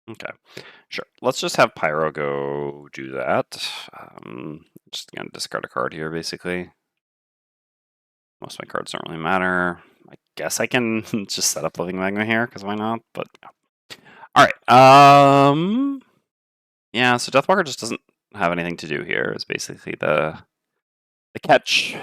Okay, sure. Let's just have Pyro go do that. Just gonna discard a card here, basically. Most of my cards don't really matter. I guess I can just set up Living Magma here, because why not? But all right. Yeah. So Deathwalker just doesn't have anything to do here. Is basically the The catch.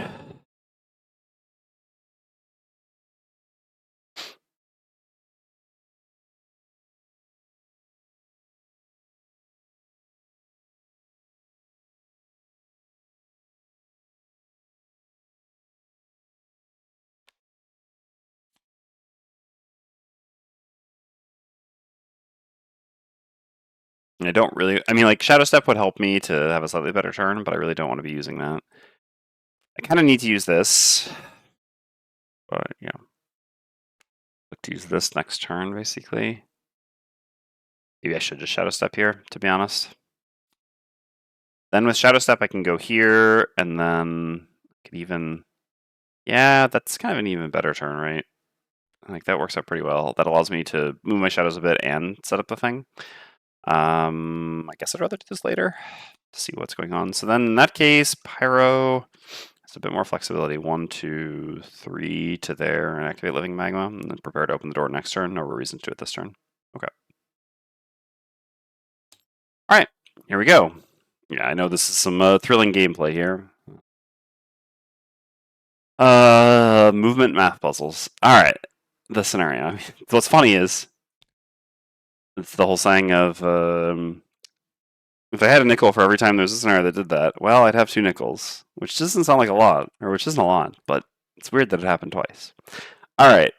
I don't really, I mean, like, Shadow Step would help me to have a slightly better turn, but I really don't want to be using that. I kind of need to use this, but yeah. Look to use this next turn, basically. Maybe I should just Shadow Step here, to be honest. Then with Shadow Step, I can go here, and then I could even... Yeah, that's kind of an even better turn, right? Like, that works out pretty well. That allows me to move my shadows a bit and set up the thing. I guess I'd rather do this later to see what's going on. So then in that case, Pyro has a bit more flexibility. 1, 2, 3 to there and activate Living Magma, and then prepare to open the door next turn. No reason to do it this turn. Okay. All right, here we go. Yeah, I know this is some thrilling gameplay here. Movement math puzzles. All right, the scenario. What's funny is it's the whole saying of if I had a nickel for every time there's a scenario that did that, well, I'd have 2 nickels, which doesn't sound like a lot, or which isn't a lot, but it's weird that it happened twice. All right,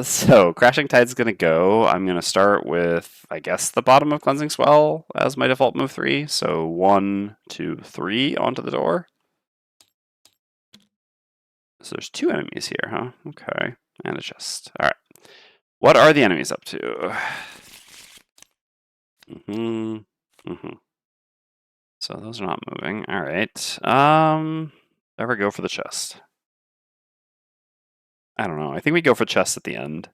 so Crashing Tide's gonna go. I'm gonna start with, I guess, the bottom of Cleansing Swell as my default move 3. So 1, 2, 3 onto the door. So there's 2 enemies here, huh? Okay, and a chest. All right, what are the enemies up to? So those are not moving. All right. Ever go for the chest? I don't know. I think we go for chest at the end.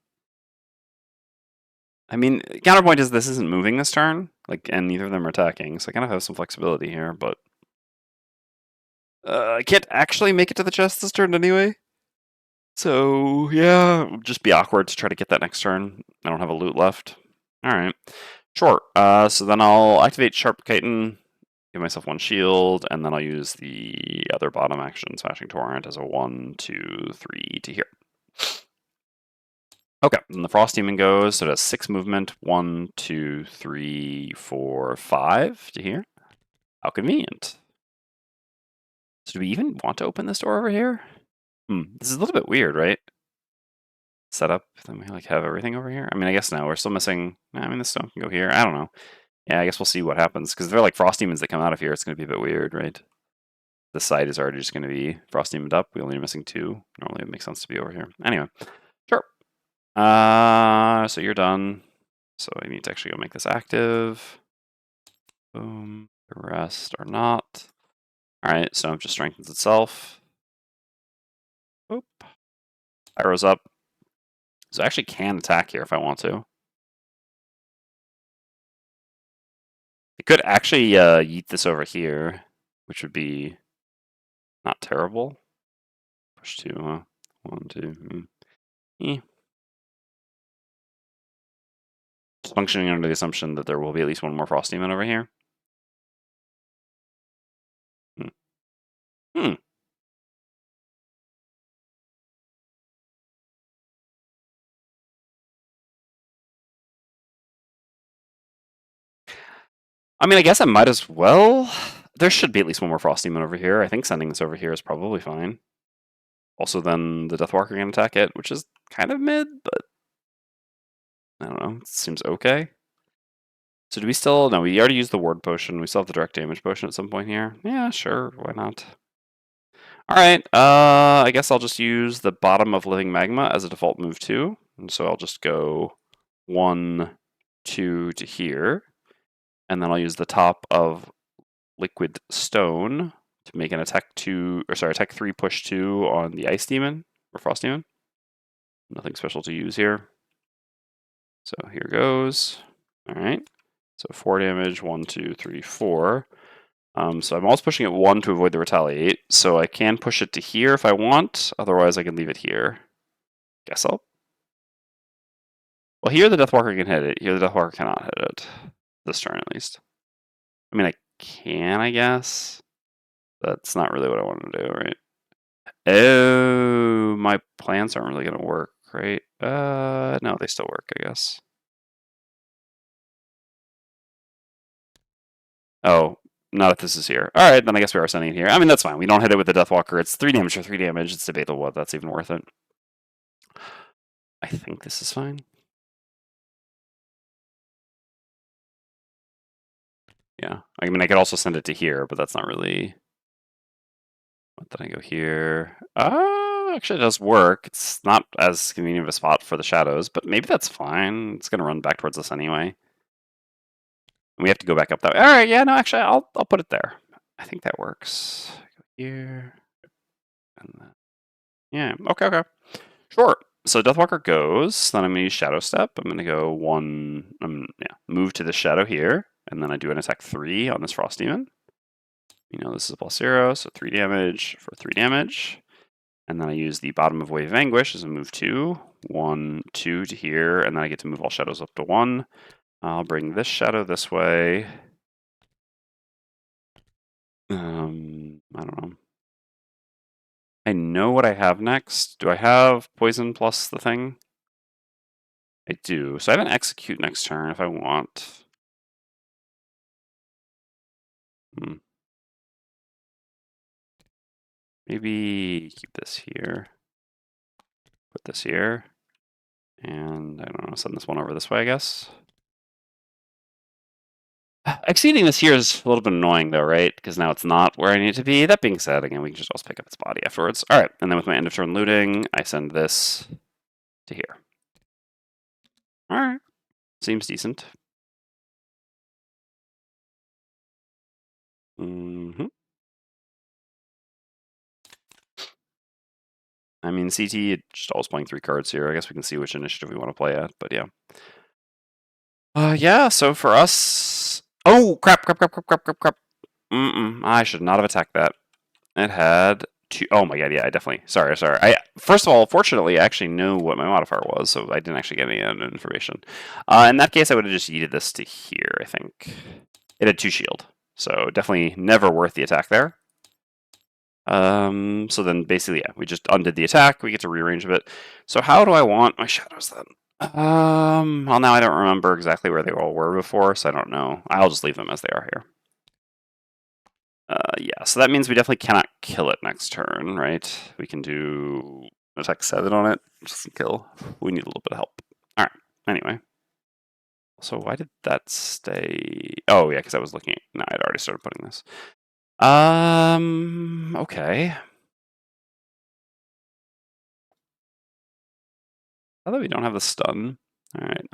I mean, counterpoint is this isn't moving this turn, like, and neither of them are attacking, so I kind of have some flexibility here, but I can't actually make it to the chest this turn anyway. So yeah, it would just be awkward to try to get that next turn. I don't have a loot left. All right, sure. So then I'll activate Sharp Chitin, give myself 1 shield, and then I'll use the other bottom action, Smashing Torrent, as a 1, 2, 3 to here. Okay, then the Frosthaven goes, so it has 6 movement. 1, 2, 3, 4, 5 to here. How convenient. So do we even want to open this door over here? This is a little bit weird, right? Set up, then we like have everything over here. I mean, I guess now we're still missing. I mean, this stone can go here. I don't know. Yeah, I guess we'll see what happens because they're like frost demons that come out of here. It's going to be a bit weird, right? This side is already just going to be frost demoned up. We only are missing 2. Normally, it makes sense to be over here. Anyway, sure. So you're done. So I need to actually go make this active. Boom. The rest are not. All right, so it just strengthens itself. Oop. Pyro's up. So I actually can attack here if I want to. I could actually yeet this over here, which would be not terrible. Push 2, 1, 2. Just functioning under the assumption that there will be at least 1 more Frost Demon over here. Hmm. I mean, I guess I might as well. There should be at least 1 more Frost Demon over here. I think sending this over here is probably fine. Also, then the Deathwalker can attack it, which is kind of mid, but I don't know. It seems okay. So do we still... No, we already used the Ward Potion. We still have the Direct Damage Potion at some point here. Yeah, sure. Why not? All right. I guess I'll just use the bottom of Living Magma as a default move too. And so I'll just go 1, 2 to here. And then I'll use the top of Liquid Stone to make an attack 3 push 2 on the Ice Demon or Frost Demon. Nothing special to use here. So here goes. All right. So 4 damage, 1, 2, 3, 4. So I'm always pushing it 1 to avoid the retaliate. So I can push it to here if I want. Otherwise, I can leave it here. Guess I'll... Well, here the Deathwalker can hit it. Here the Deathwalker cannot hit it. This turn, at least. I mean, I can, I guess. That's not really what I want to do, right? Oh, my plans aren't really going to work, right? No, they still work, I guess. Oh, not if this is here. All right, then I guess we are sending it here. I mean, that's fine. We don't hit it with the Deathwalker. It's 3 damage for 3 damage. It's debatable whether that's even worth it. I think this is fine. Yeah. I mean, I could also send it to here, but that's not really... What did I go here? Actually, it does work. It's not as convenient of a spot for the shadows, but maybe that's fine. It's going to run back towards us anyway. We have to go back up that way. All right, yeah, no, actually, I'll put it there. I think that works. Go here. And then, yeah, okay. Sure. So Deathwalker goes. Then I'm going to use Shadow Step. I'm going to go move to the shadow here. And then I do an attack 3 on this Frosthaven. You know, this is a +0, so 3 damage for 3 damage. And then I use the bottom of Wave of Anguish as a move 2. 1, 2 to here. And then I get to move all shadows up to 1. I'll bring this shadow this way. I don't know. I know what I have next. Do I have poison plus the thing? I do. So I have an execute next turn if I want. Maybe keep this here. Put this here. And I don't know, send this one over this way, I guess. Exceeding this here is a little bit annoying though, right? Because now it's not where I need it to be. That being said, again, we can just also pick up its body afterwards. All right, and then with my end of turn looting, I send this to here. All right, seems decent. I mean, CT just always playing 3 cards here. I guess we can see which initiative we want to play at, but yeah. Yeah, so for us... Oh, crap. I should not have attacked that. It had 2... Oh my god, yeah, I definitely... Sorry. First of all, fortunately, I actually knew what my modifier was, so I didn't actually get any information. In that case, I would have just yeeted this to here, I think. It had 2 shield, so definitely never worth the attack there. So then basically, yeah, we just undid the attack. We get to rearrange a bit. So how do I want my shadows then? Well, now I don't remember exactly where they all were before, so I don't know. I'll just leave them as they are here. Yeah, so that means we definitely cannot kill it next turn, right? We can do attack 7 on it, just kill. We need a little bit of help. All right, anyway. So why did that stay? Oh, yeah, because I was looking. No, I'd already started putting this. Okay. Although we don't have the stun. All right.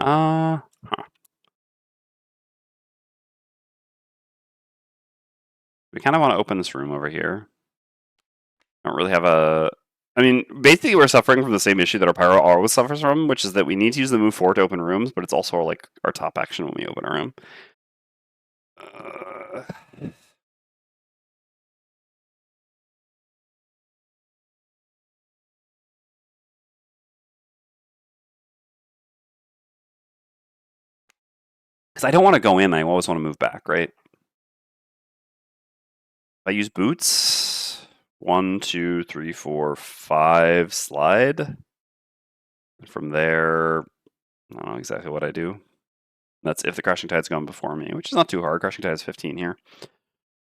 We kind of want to open this room over here. I don't really have a... I mean, basically we're suffering from the same issue that our Pyro always suffers from, which is that we need to use the move 4 to open rooms, but it's also like our top action when we open a room. Because I don't want to go in, I always want to move back, right? If I use boots, 1, 2, 3, 4, 5, slide. From there, I don't know exactly what I do. That's if the Crashing Tide's gone before me, which is not too hard. Crashing Tide's 15 here.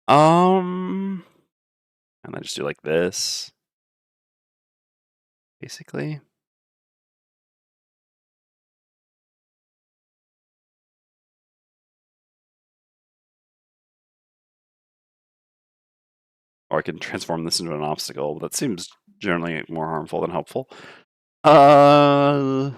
And I just do like this, basically. Or I can transform this into an obstacle, but that seems generally more harmful than helpful. Okay.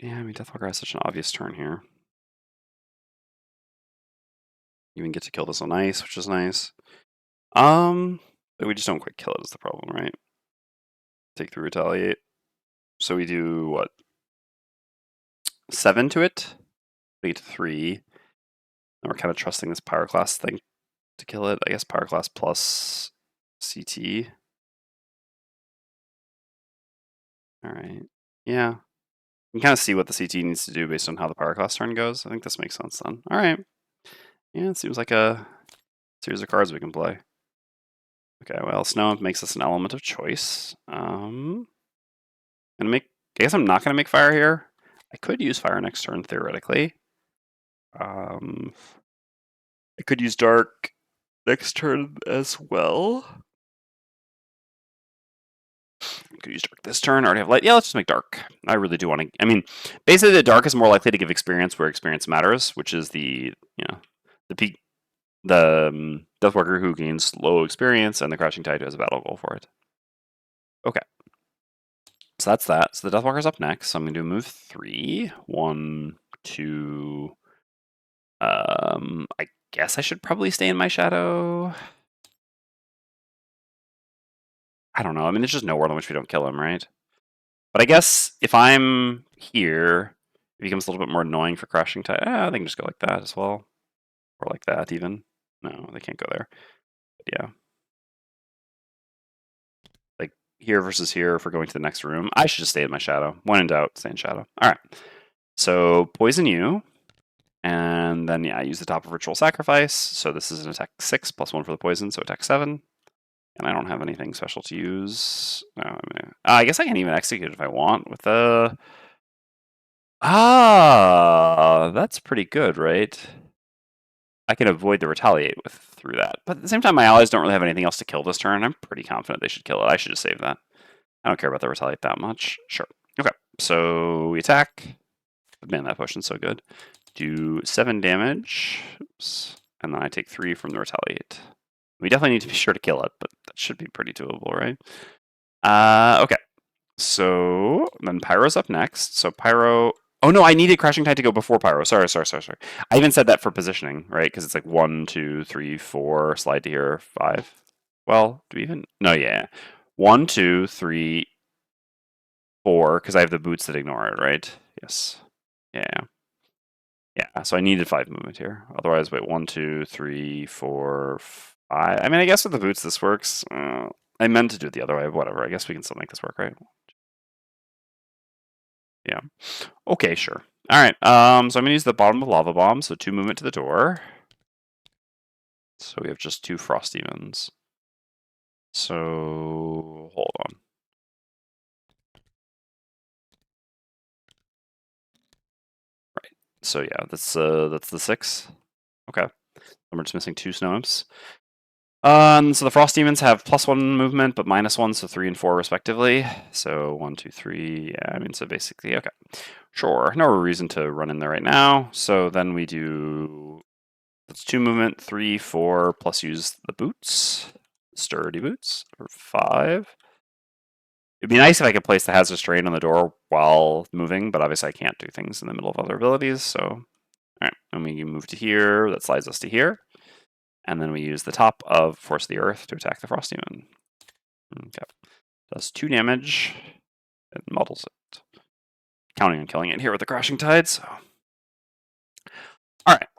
Yeah, I mean, Deathwalker has such an obvious turn here. You even get to kill this on ice, which is nice. But we just don't quite kill it is the problem, right? Take 3, retaliate. So we do, what? 7 to it? We get to 3. And we're kind of trusting this Pyroclast thing to kill it. I guess Pyroclast plus CT. Alright. Yeah. You can kind of see what the CT needs to do based on how the Pyroclast turn goes. I think this makes sense then. All right. Yeah, it seems like a series of cards we can play. Okay, well, Snow makes us an element of choice. I guess I'm not gonna make fire here. I could use fire next turn theoretically. I could use dark next turn as well. Could use dark this turn. I already have light. Yeah, let's just make dark. I really do want to. I mean, basically, the dark is more likely to give experience where experience matters, which is the the peak, the Deathwalker who gains low experience, and the Crashing Tide who has a battle goal for it. Okay, so that's that. So the Deathwalker's up next. So I'm going to do move 3, 1, 2. I guess I should probably stay in my shadow. I don't know. I mean, there's just no world in which we don't kill him, right? But I guess if I'm here, it becomes a little bit more annoying for Crashing Tide. They can just go like that as well. Or like that even. No, they can't go there. But yeah. Like here versus here for going to the next room. I should just stay in my shadow. When in doubt, stay in shadow. All right. So poison you. And then, yeah, I use the top of Ritual Sacrifice. So this is an attack 6 plus 1 for the poison, so attack 7. And I don't have anything special to use. No, I guess I can even execute it if I want with the... that's pretty good, right? I can avoid the retaliate through that. But at the same time, my allies don't really have anything else to kill this turn. I'm pretty confident they should kill it. I should just save that. I don't care about the retaliate that much. Sure. Okay, so we attack. Man, that potion's so good. Do 7 damage. Oops. And then I take 3 from the retaliate. We definitely need to be sure to kill it, but that should be pretty doable, right? Okay. So then Pyro's up next. So Pyro... Oh no, I needed Crashing Tide to go before Pyro. Sorry. I even said that for positioning, right? Because it's like 1, 2, 3, 4, slide to here, 5. Well, do we even... No, yeah. 1, 2, 3, 4, because I have the boots that ignore it, right? Yes. Yeah. Yeah, so I needed 5 movement here. Otherwise, wait, 1, 2, 3, 4, 5. I mean, I guess with the boots this works. I meant to do it the other way, but whatever. I guess we can still make this work, right? Yeah. Okay, sure. All right. So I'm gonna use the bottom of Lava Bomb, so 2 movement to the door. So we have just 2 Frosthaven. So hold on. Right. So yeah, that's the 6. Okay. And we're just missing 2 snow imps. So the Frost Demons have +1 movement, but -1, so 3 and 4 respectively. So 1, 2, 3. Yeah, I mean, so basically, okay. Sure, no reason to run in there right now. So then we do, that's 2 movement, 3, 4, plus use the boots. Sturdy boots, or 5. It'd be nice if I could place the Hazard Strain on the door while moving, but obviously I can't do things in the middle of other abilities, so... Alright, and we move to here, that slides us to here. And then we use the top of Force of the Earth to attack the Frost Demon. Okay. Does 2 damage. It muddles it. Counting on killing it here with the Crashing Tide, so... Alright.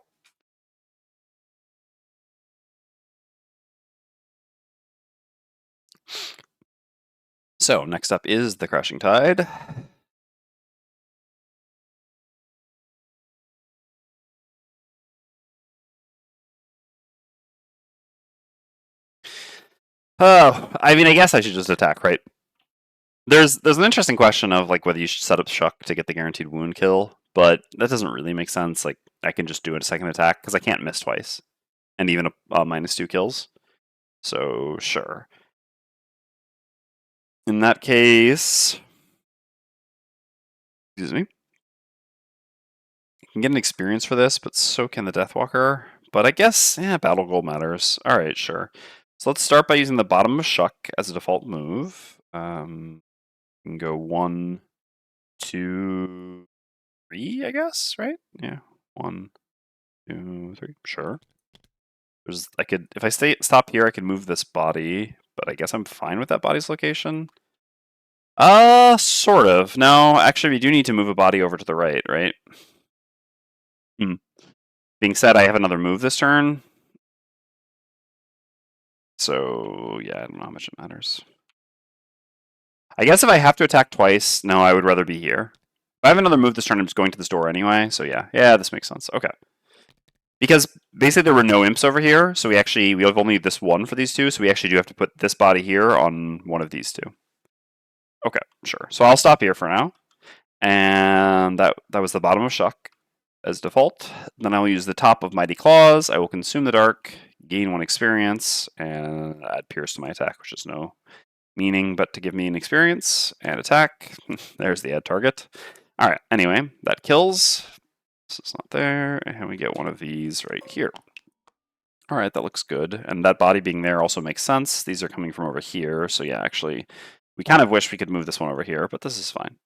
So, next up is the Crashing Tide. Oh, I mean, I guess I should just attack, right? There's an interesting question of like whether you should set up Shuck to get the guaranteed wound kill, but that doesn't really make sense. Like, I can just do it a second attack, because I can't miss twice. And even a -2 kills. So, sure. In that case... Excuse me. You can get an experience for this, but so can the Deathwalker. But I guess, yeah, battle goal matters. Alright, sure. So let's start by using the bottom of Shuck as a default move. You can go 1, 2, 3, I guess, right? Yeah. 1, 2, 3. Sure. If I stop here, I could move this body, but I guess I'm fine with that body's location. Sort of. No, actually, we do need to move a body over to the right, right? Being said, I have another move this turn. So, yeah, I don't know how much it matters. I guess if I have to attack twice, no, I would rather be here. I have another move this turn. I'm just going to this door anyway. So yeah, this makes sense. Okay. Because basically there were no imps over here, so we have only this one for these two, so we actually do have to put this body here on one of these two. Okay, sure. So I'll stop here for now. And that was the bottom of Shuck as default. Then I will use the top of Mighty Claws. I will consume the dark, gain 1 experience, and add Pierce to my attack, which is no meaning but to give me an experience and attack. There's the add target. All right, anyway, that kills. This is not there, and we get one of these right here. All right, that looks good. And that body being there also makes sense. These are coming from over here, so yeah, actually, we kind of wish we could move this one over here, but this is fine.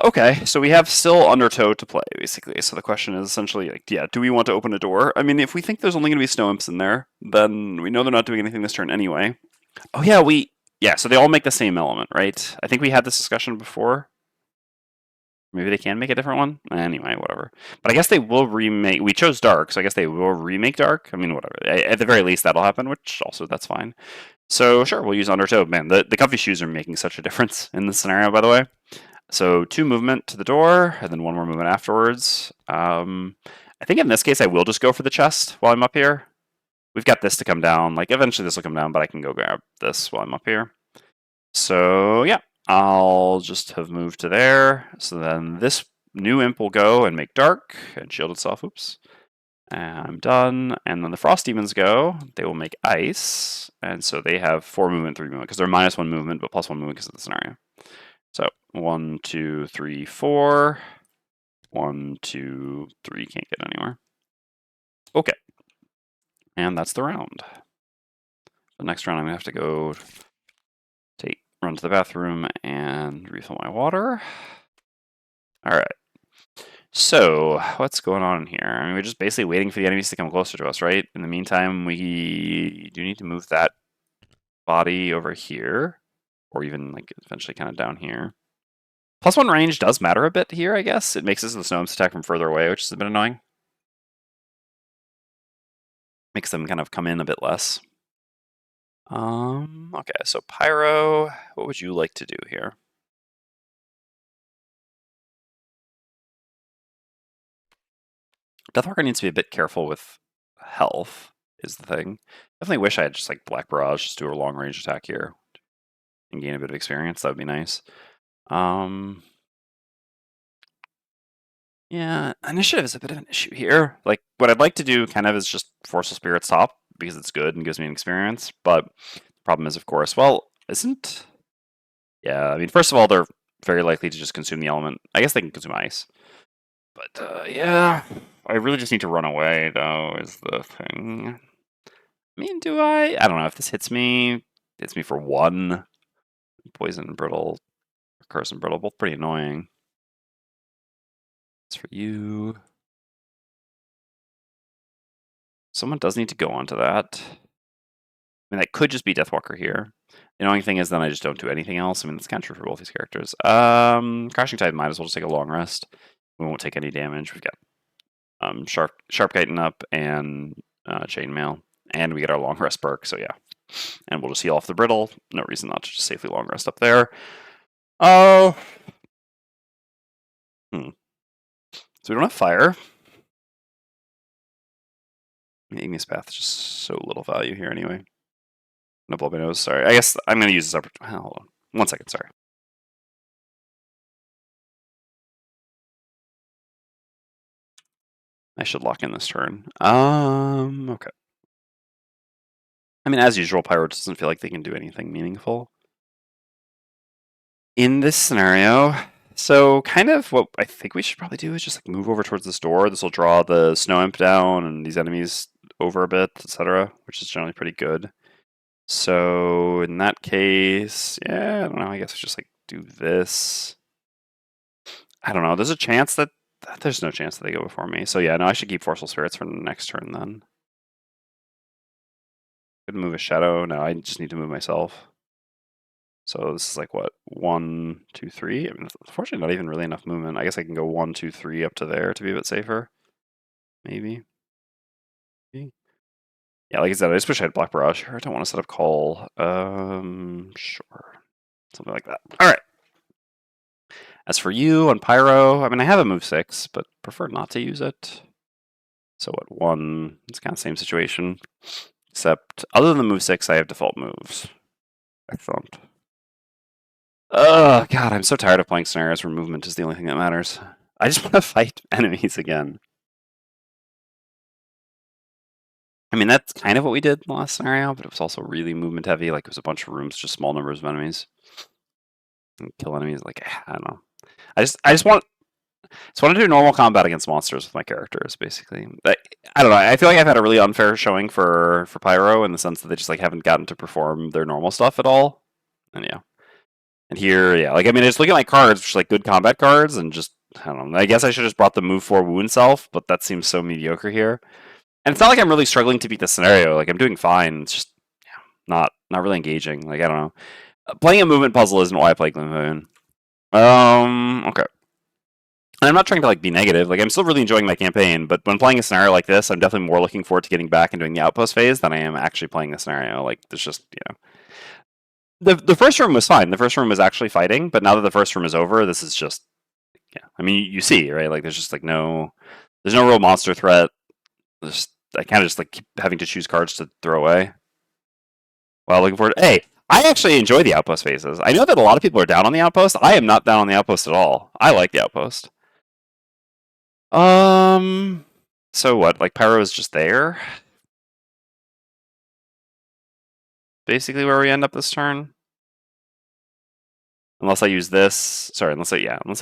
Okay, so we have still Undertow to play, basically. So the question is essentially, like, yeah, do we want to open a door? I mean, if we think there's only going to be snow imps in there, then we know they're not doing anything this turn anyway. Oh yeah, so they all make the same element, right? I think we had this discussion before. Maybe they can make a different one? Anyway, whatever. But I guess they will remake... We chose Dark, so I guess they will remake Dark. I mean, whatever. At the very least, that'll happen, which also, that's fine. So, sure, we'll use Undertow. Man, the comfy shoes are making such a difference in this scenario, by the way. So 2 movement to the door, and then 1 more movement afterwards. I think in this case, I will just go for the chest while I'm up here. We've got this to come down. Like, eventually this will come down, but I can go grab this while I'm up here. So, yeah. I'll just have moved to there. So then this new imp will go and make dark and shield itself. Oops. And I'm done. And then the frost demons go. They will make ice. And so they have 4 movement, 3 movement, because they're -1 movement, but +1 movement because of the scenario. So 1, 2, 3, 4. 1, 2, 3. Can't get anywhere. Okay. And that's the round. The next round I'm going to have to go run to the bathroom and refill my water. All right. So what's going on here? I mean, we're just basically waiting for the enemies to come closer to us, right? In the meantime, we do need to move that body over here, or even like eventually kind of down here. +1 range does matter a bit here, I guess. It makes it so the snow imps attack from further away, which is a bit annoying. Makes them kind of come in a bit less. Okay, so Pyro, what would you like to do here? Deathwalker needs to be a bit careful with health, is the thing. Definitely wish I had just like Black Barrage, just do a long range attack here and gain a bit of experience. That would be nice. Yeah, initiative is a bit of an issue here. Like, what I'd like to do kind of is just Forceful Spirit's top, because it's good and gives me an experience, but the problem is, of course, well, isn't... Yeah, I mean, first of all, they're very likely to just consume the element. I guess they can consume ice. But, yeah, I really just need to run away, though, is the thing. I mean, do I? I don't know. If this hits me for 1. Poison and Brittle, Curse and Brittle, both pretty annoying. It's for you. Someone does need to go onto that. I mean, that could just be Deathwalker here. The annoying thing is then I just don't do anything else. I mean, that's kind of true for both these characters. Crashing Tide might as well just take a long rest. We won't take any damage. We've got Sharp Chitin up and Chainmail. And we get our long rest perk, so yeah. And we'll just heal off the Brittle. No reason not to just safely long rest up there. Oh. So we don't have fire. Igneous Path is just so little value here anyway. No blow my nose, sorry. I guess I'm going to use this opportunity. Hold on. 1 second, sorry. I should lock in this turn. Okay. I mean, as usual, Pyro doesn't feel like they can do anything meaningful. In this scenario, so kind of what I think we should probably do is just like move over towards this door. This will draw the snow imp down and these enemies over a bit, etc., which is generally pretty good. So in that case, yeah, I don't know. I guess just like do this. I don't know. There's a chance that there's no chance that they go before me. So yeah, no, I should keep Forceful Spirits for the next turn then. Could move a shadow. No, I just need to move myself. So this is like what, 1, 2, 3. I mean, unfortunately, not even really enough movement. I guess I can go 1, 2, 3 up to there to be a bit safer. Maybe. Yeah, like I said, I just wish I had Black Barrage here. I don't want to set up call. Sure. Something like that. All right. As for you on Pyro, I mean, I have a move 6, but prefer not to use it. So at 1, it's kind of the same situation. Except, other than the move 6, I have default moves. Excellent. Oh, God, I'm so tired of playing scenarios where movement is the only thing that matters. I just want to fight enemies again. I mean, that's kind of what we did in the last scenario, but it was also really movement heavy. Like, it was a bunch of rooms, just small numbers of enemies. And kill enemies, like, I don't know. I just want to do normal combat against monsters with my characters, basically. I don't know. I feel like I've had a really unfair showing for Pyro in the sense that they just like haven't gotten to perform their normal stuff at all. And yeah, and here, yeah, like I mean, I just look at my cards, which are like good combat cards, and just I don't know. I guess I should have just brought the move 4 wound self, but that seems so mediocre here. And it's not like I'm really struggling to beat the scenario. Like I'm doing fine. It's just not really engaging. Like I don't know. Playing a movement puzzle isn't why I play Gloomhaven. Okay. And I'm not trying to like be negative. Like I'm still really enjoying my campaign, but when playing a scenario like this, I'm definitely more looking forward to getting back and doing the outpost phase than I am actually playing the scenario. Like there's just the first room was fine. The first room was actually fighting, but now that the first room is over, this is just I mean you see right like there's just like there's no real monster threat. I kind of just like keep having to choose cards to throw away. While looking forward. Hey, I actually enjoy the outpost phases. I know that a lot of people are down on the outpost. I am not down on the outpost at all. I like the outpost. So what? Like Pyro is just there? Basically where we end up this turn? Unless I use this. Sorry, unless I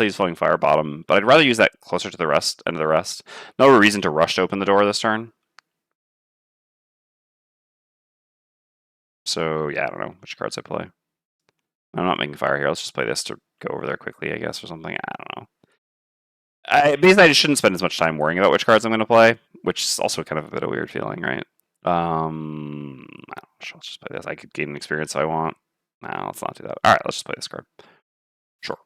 use Flowing Fire bottom. But I'd rather use that closer to the rest, end of the rest. No reason to rush to open the door this turn. So yeah, I don't know which cards I play. I'm not making fire here. Let's just play this to go over there quickly, I guess, or something. I don't know. Basically, I just shouldn't spend as much time worrying about which cards I'm going to play, which is also kind of a bit of a weird feeling, right? I don't know, let's just play this. I could gain an experience if I want. No, let's not do that. All right, let's just play this card. Sure.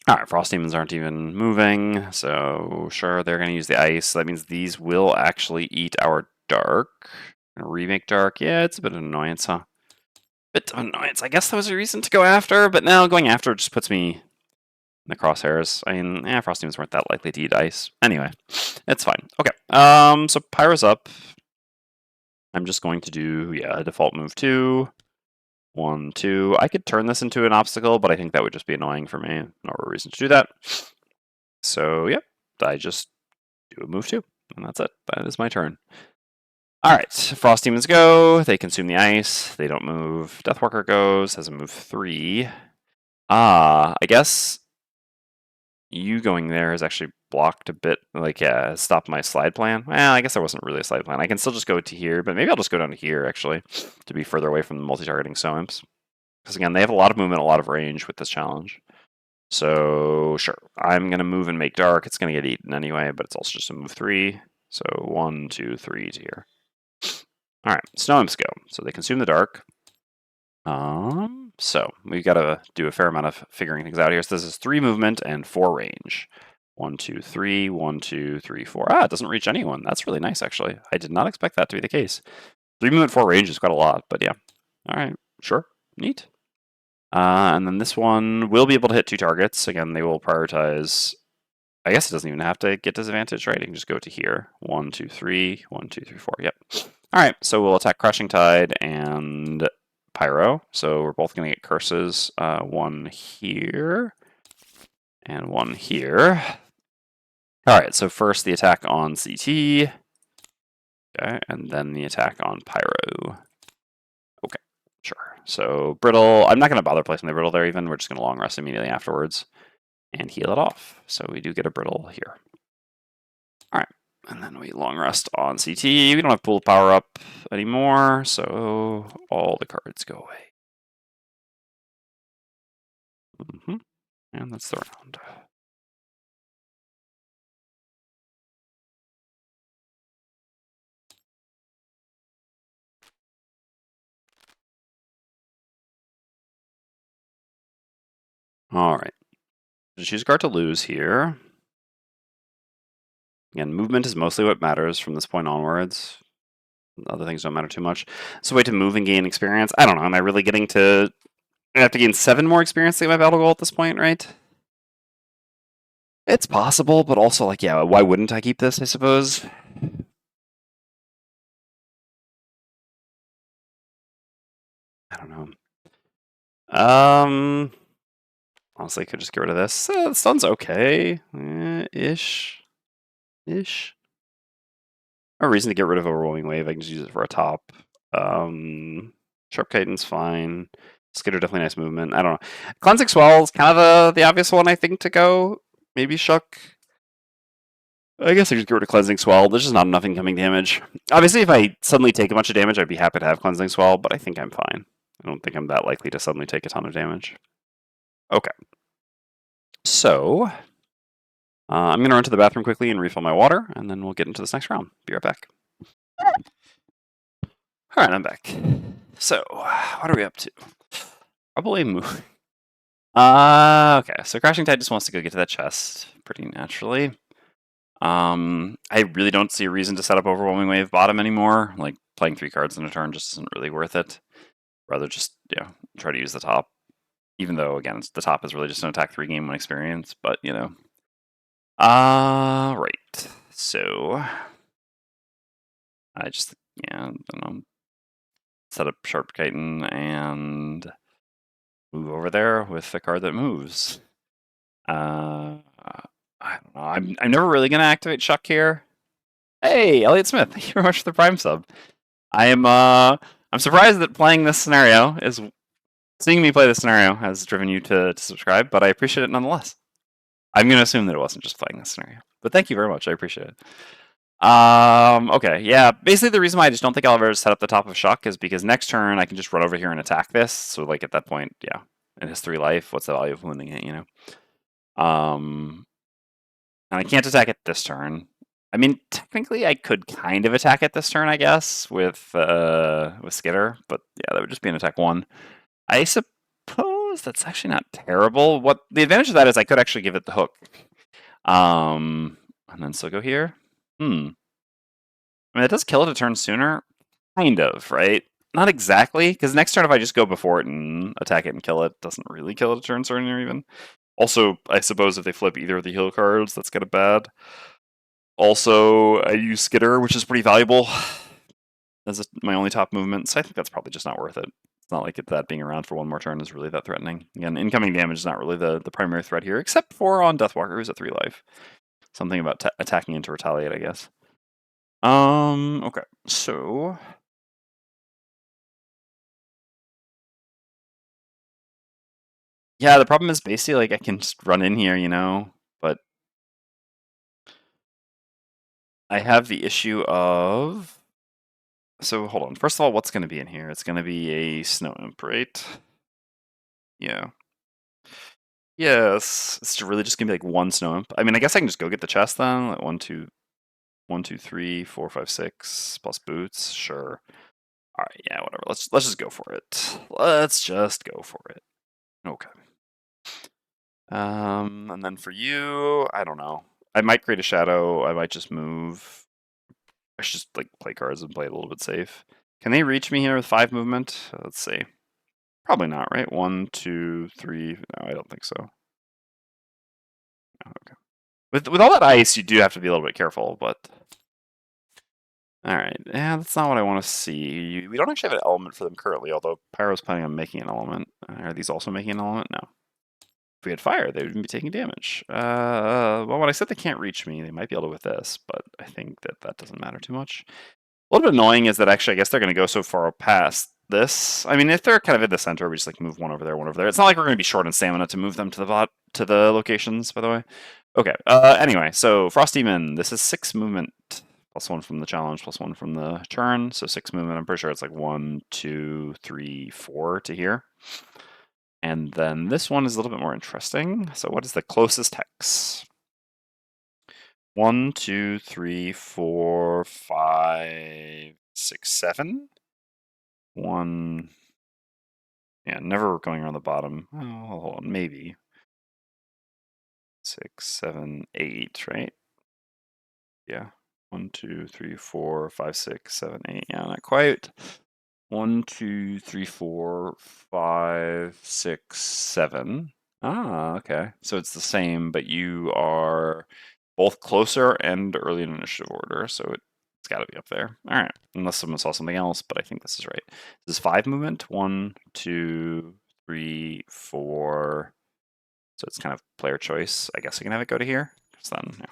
All right, Frost Demons aren't even moving, so sure, they're going to use the ice. That means these will actually eat our dark. Remake dark. Yeah, it's a bit of an annoyance, huh? Bit of annoyance. I guess that was a reason to go after, but now going after just puts me in the crosshairs. I mean, Frost Demons weren't that likely to eat ice. Anyway, it's fine. Okay, so Pyro's up. I'm just going to do, a default move 2. 1, 2. I could turn this into an obstacle, but I think that would just be annoying for me. No reason to do that. So, yep, I just do a move 2, and that's it. That is my turn. All right, Frost Demons go. They consume the ice. They don't move. Deathwalker goes, has a move 3. I guess you going there has actually blocked a bit, like, stopped my slide plan. Well, I guess there wasn't really a slide plan. I can still just go to here, but maybe I'll just go down to here, actually, to be further away from the multi-targeting Soimps. Because, again, they have a lot of movement, a lot of range with this challenge. So, sure, I'm going to move and make dark. It's going to get eaten anyway, but it's also just a move 3. So, 1, 2, 3 to here. All right, Snow Imps go. So they consume the dark. So we've got to do a fair amount of figuring things out here. So this is 3 movement and 4 range. 1, 2, 3, 1, 2, 3, 4. It doesn't reach anyone. That's really nice, actually. I did not expect that to be the case. 3 movement, 4 range is quite a lot, but yeah. All right, sure, neat. And then this one will be able to hit 2 targets. Again, they will prioritize. I guess it doesn't even have to get disadvantage, right? You can just go to here. 1, 2, 3, 1, 2, 3, 4. Yep. All right, so we'll attack Crushing Tide and Pyro. So we're both going to get curses. 1 here and 1 here. All right, so first the attack on CT. Okay, and then the attack on Pyro. Okay, sure. So Brittle, I'm not going to bother placing the Brittle there even. We're just going to long rest immediately afterwards and heal it off. So we do get a Brittle here. All right, and then we long rest on CT. We don't have pool power up anymore, so all the cards go away. And that's the round. All right. Just choose a card to lose here. Again, movement is mostly what matters from this point onwards. Other things don't matter too much. So wait to move and gain experience. I don't know. Am I really getting to? I have to gain 7 more experience to get my battle goal at this point, right? It's possible, but also, like, yeah, why wouldn't I keep this, I suppose? I don't know. Honestly, I could just get rid of this. The stun's okay. Ish. Ish. No reason to get rid of Overwhelming Wave. I can just use it for a top. Sharp Chitin's fine. Skitter, definitely nice movement. I don't know. Cleansing Swell is kind of the obvious one, I think, to go. Maybe Shuck. I guess I just get rid of Cleansing Swell. There's just not enough incoming damage. Obviously, if I suddenly take a bunch of damage, I'd be happy to have Cleansing Swell, but I think I'm fine. I don't think I'm that likely to suddenly take a ton of damage. Okay. So, I'm going to run to the bathroom quickly and refill my water, and then we'll get into this next round. Be right back. All right, I'm back. So, what are we up to? Probably move. Okay, so Crashing Tide just wants to go get to that chest pretty naturally. I really don't see a reason to set up Overwhelming Wave bottom anymore. Like, playing 3 cards in a turn just isn't really worth it. Rather just, try to use the top. Even though, again, the top is really just an attack 3 game 1 experience, but, right. So, I just, I don't know. Set up Sharp Chitin and move over there with the card that moves. I don't know. I'm never really gonna activate Shuck here. Hey, Elliot Smith, thank you very much for the Prime sub. I'm surprised that playing this scenario is seeing me play this scenario has driven you to subscribe, but I appreciate it nonetheless. I'm gonna assume that it wasn't just playing this scenario, but thank you very much. I appreciate it. Okay, yeah. Basically, the reason why I just don't think I'll ever set up the top of Shuck is because next turn I can just run over here and attack this. So, like, at that point, yeah, it has 3 life. What's the value of wounding it? And I can't attack it this turn. I mean, technically, I could kind of attack it this turn, I guess, with Skitter, but yeah, that would just be an attack 1. I suppose that's actually not terrible. What the advantage of that is I could actually give it the hook. And then still go here. I mean, it does kill it a turn sooner. Kind of, right? Not exactly, because next turn if I just go before it and attack it and kill it, doesn't really kill it a turn sooner even. Also, I suppose if they flip either of the heal cards, that's kind of bad. Also, I use Skitter, which is pretty valuable as my only top movement, so I think that's probably just not worth it. It's not like that being around for 1 more turn is really that threatening. Again, incoming damage is not really the primary threat here, except for on Deathwalker, who's at 3 life. Something about attacking into retaliate, I guess. Okay, so... Yeah, the problem is basically, like, I can just run in here, but I have the issue of... So, hold on. First of all, what's going to be in here? It's going to be a Snow Imp, right? Yeah. Yes. It's really just going to be, like, 1 Snow Imp. I mean, I guess I can just go get the chest, then. Like, 1, 2, 3, 4, 5, 6, plus boots. Sure. Alright, yeah, whatever. Let's just go for it. Let's just go for it. Okay. And then for you, I don't know. I might create a shadow. I might just move. I should just, like, play cards and play it a little bit safe. Can they reach me here with 5 movement? Let's see. Probably not, right? 1, 2, 3. No, I don't think so. No, okay. With all that ice, you do have to be a little bit careful, but... Alright, yeah, that's not what I want to see. We don't actually have an element for them currently, although Pyro's planning on making an element. Are these also making an element? No. If we had fire, they would be taking damage. Well, when I said they can't reach me, they might be able to with this, but I think that doesn't matter too much. A little bit annoying is that actually I guess they're going to go so far past this. I mean, if they're kind of in the center, we just like move one over there, one over there. It's not like we're going to be short on stamina to move them to the locations, by the way. Okay, anyway, so Frosthaven, this is 6 movement, plus 1 from the challenge, plus 1 from the turn, so 6 movement. I'm pretty sure it's like 1, 2, 3, 4 to here. And then this one is a little bit more interesting. So what is the closest hex? 1, 2, 3, 4, 5, 6, 7. 1. Yeah, never going around the bottom. Oh, hold on, maybe. 6, 7, 8, right? Yeah. 1, 2, 3, 4, 5, 6, 7, 8. Yeah, not quite. 1, 2, 3, 4, 5, 6, 7. Ah, okay. So it's the same, but you are both closer and early in initiative order, so it's got to be up there. All right, unless someone saw something else, but I think this is right. This is 5 movement. 1, 2, 3, 4. So it's kind of player choice. I guess I can have it go to here, because then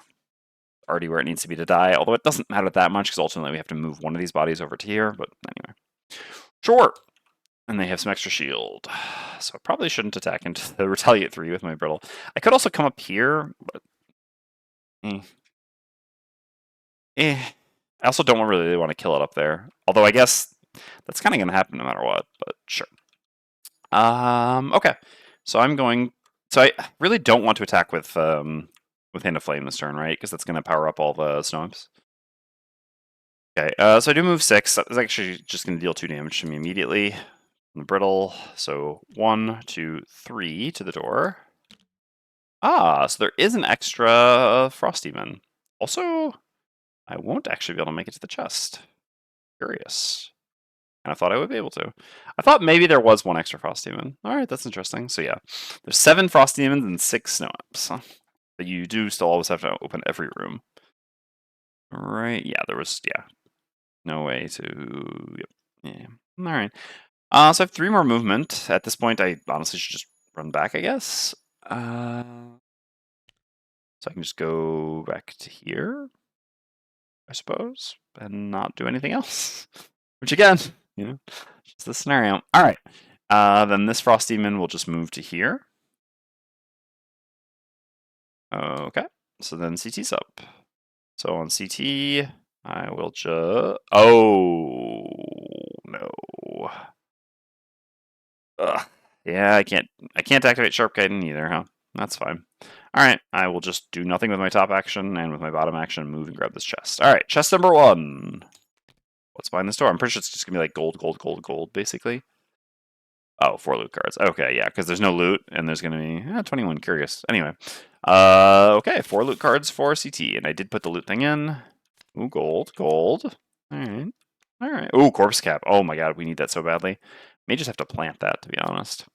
already where it needs to be to die. Although it doesn't matter that much, because ultimately we have to move one of these bodies over to here. But anyway, sure. And they have some extra shield. So I probably shouldn't attack into the Retaliate 3 with my Brittle. I could also come up here, but... I also don't really want to kill it up there. Although I guess that's kind of going to happen no matter what, but sure. Okay. So I'm going... So I really don't want to attack with Hand of Flame this turn, right? Because that's going to power up all the snow imps. Okay, so I do move 6. That's actually just going to deal 2 damage to me immediately. The Brittle, so 1, 2, 3 to the door. Ah, so there is an extra Frosthaven. Also, I won't actually be able to make it to the chest. Curious. And I thought I would be able to. I thought maybe there was 1 extra Frosthaven. Alright, that's interesting. So yeah, there's 7 Frosthavens and 6 Snow Imps. But you do still always have to open every room. Right, yeah, there was, no way to, yeah. Alright. So I have 3 more movement. At this point, I honestly should just run back, I guess. So I can just go back to here, I suppose, and not do anything else. Which again, just the scenario. All right. Then this Frost Demon will just move to here. Okay. So then CT's up. So on CT, I will just... Oh, no. Ugh. Yeah, I can't activate Sharp Chitin either, huh? That's fine. All right, I will just do nothing with my top action and with my bottom action, move and grab this chest. All right, chest number 1. What's behind this door? I'm pretty sure it's just gonna be like gold, gold, gold, gold, basically. Oh, 4 loot cards. Okay, yeah, because there's no loot, and there's gonna be 21. Curious. Anyway, okay, 4 loot cards for CT, and I did put the loot thing in. Ooh, gold, gold. All right. Ooh, corpse cap. Oh my god, we need that so badly. May just have to plant that, to be honest.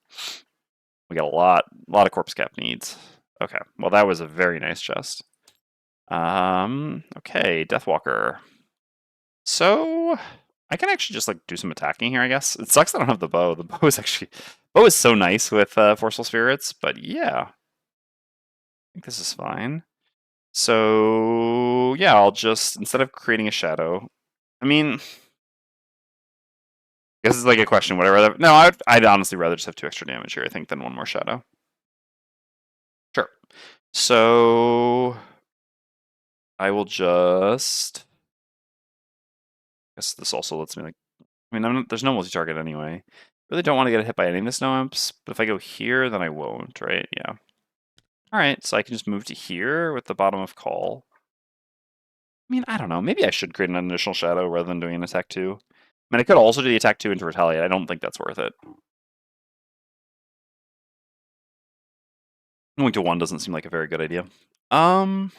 We got a lot of corpse cap needs. Okay, well that was a very nice chest. Okay, Deathwalker. So I can actually just like do some attacking here, I guess. It sucks that I don't have the bow. The bow is so nice with Forceful Spirits, but yeah. I think this is fine. So yeah, I'll just, instead of creating a shadow, I mean, this is like a question, would I rather... No, I'd honestly rather just have 2 extra damage here, I think, than 1 more shadow. Sure. So I will just... I guess this also lets me like... I mean, there's no multi-target anyway. Really don't want to get hit by any of the snow imps, but if I go here, then I won't, right? Yeah. Alright, so I can just move to here with the bottom of call. I mean, I don't know. Maybe I should create an additional shadow rather than doing an attack 2. I mean, I could also do the attack 2 into retaliate. I don't think that's worth it. Going to 1 doesn't seem like a very good idea. I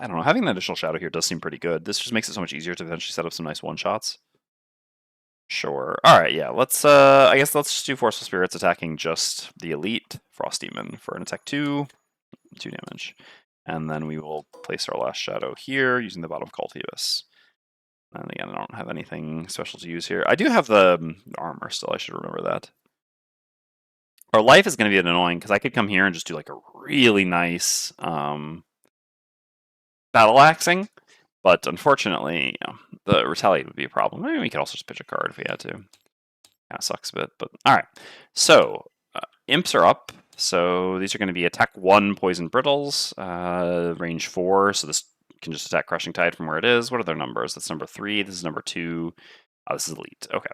don't know. Having an additional shadow here does seem pretty good. This just makes it so much easier to eventually set up some nice one-shots. Sure. Alright, yeah. Let's, I guess let's just do Forceful Spirits attacking just the Elite Frost Demon for an attack 2. 2 damage. And then we will place our last shadow here using the bottom Cultivus. And again, I don't have anything special to use here. I do have the armor still, I should remember that. Our life is going to be annoying, because I could come here and just do like a really nice battle axing, but unfortunately, the retaliate would be a problem. Maybe we could also just pitch a card if we had to. Kind of sucks a bit, but alright. So, imps are up. So these are going to be attack 1, poison brittles, range 4, so this can just attack Crushing Tide from where it is. What are their numbers? That's number 3, this is number 2, this is elite. Okay.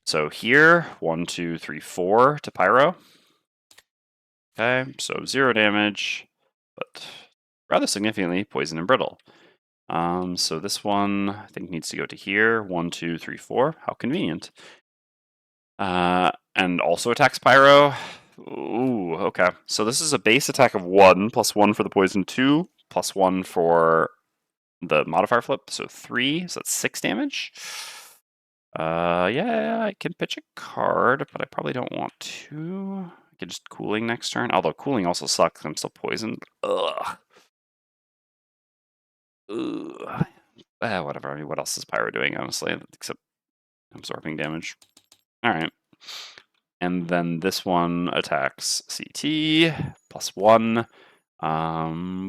So here, 1, 2, 3, 4 to Pyro. Okay, so 0 damage, but rather significantly poison and brittle. So this one, I think, needs to go to here. 1, 2, 3, 4. How convenient. And also attacks Pyro. Ooh, okay. So this is a base attack of 1, plus 1 for the poison 2, plus 1 for the modifier flip, so 3, so that's 6 damage. Yeah, I can pitch a card, but I probably don't want to. could just cooling next turn. Although cooling also sucks. I'm still poisoned. Ugh. Ugh. Whatever. I mean, what else is Pyro doing, honestly, except absorbing damage? All right. And then this one attacks CT, +1.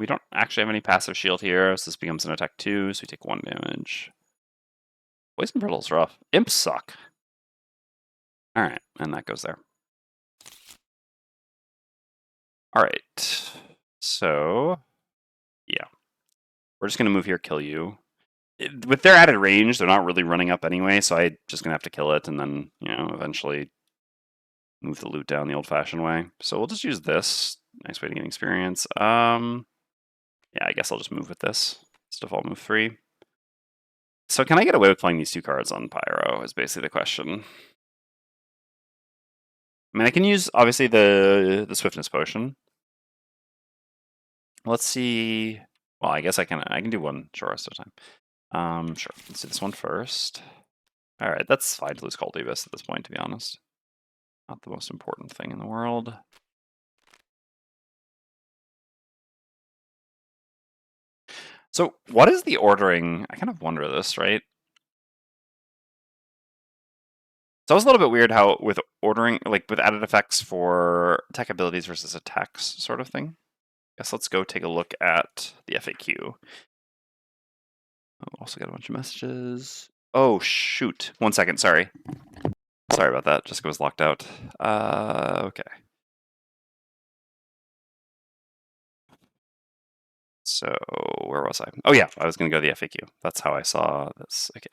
We don't actually have any passive shield here, so this becomes an attack 2, so we take 1 damage. Poison Brittle's rough. Imps suck. Alright, and that goes there. Alright, so yeah. We're just going to move here, kill you. With their added range, they're not really running up anyway, so I'm just going to have to kill it and then, eventually move the loot down the old-fashioned way. So we'll just use this. Nice way to get experience. Yeah, I guess I'll just move with this. It's default move 3. So can I get away with playing these 2 cards on Pyro is basically the question. I mean, I can use, obviously, the Swiftness Potion. Let's see. Well, I guess I can do one short rest at a time. Sure. Let's do this one first. All right, that's fine to lose Cultivus at this point, to be honest. Not the most important thing in the world. So what is the ordering? I kind of wonder this, right? So it was a little bit weird how with ordering, like with added effects for tech abilities versus attacks sort of thing. Guess let's go take a look at the FAQ. Oh, also got a bunch of messages. Oh, shoot. 1 second, sorry. Sorry about that. Jessica was locked out. Okay. So where was I? Oh yeah, I was going to go to the FAQ. That's how I saw this. Okay.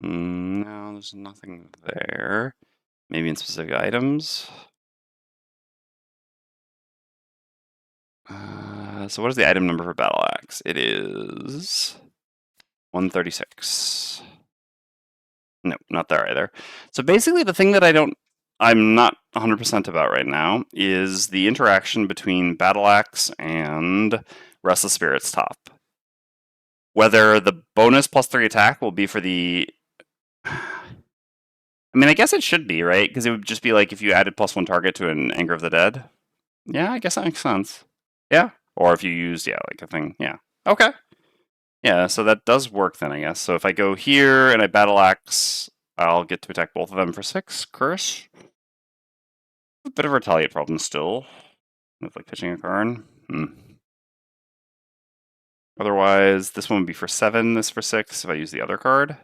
No, there's nothing there. Maybe in specific items. So what is the item number for Battle Axe? It is 136. No, not there either. So basically the thing that I'm not 100% about right now is the interaction between Battle Axe and Restless Spirit's top. Whether the bonus +3 attack will be for the... I mean, I guess it should be, right? Because it would just be like if you added +1 target to an Anger of the Dead. Yeah, I guess that makes sense. Yeah. Or if you used, like a thing. Yeah. Okay. Yeah, so that does work then, I guess. So if I go here and I Battle Axe, I'll get to attack both of them for 6. Curse. A bit of a retaliate problem still. With like pitching a card. Otherwise, this one would be for 7, this for 6 if I use the other card.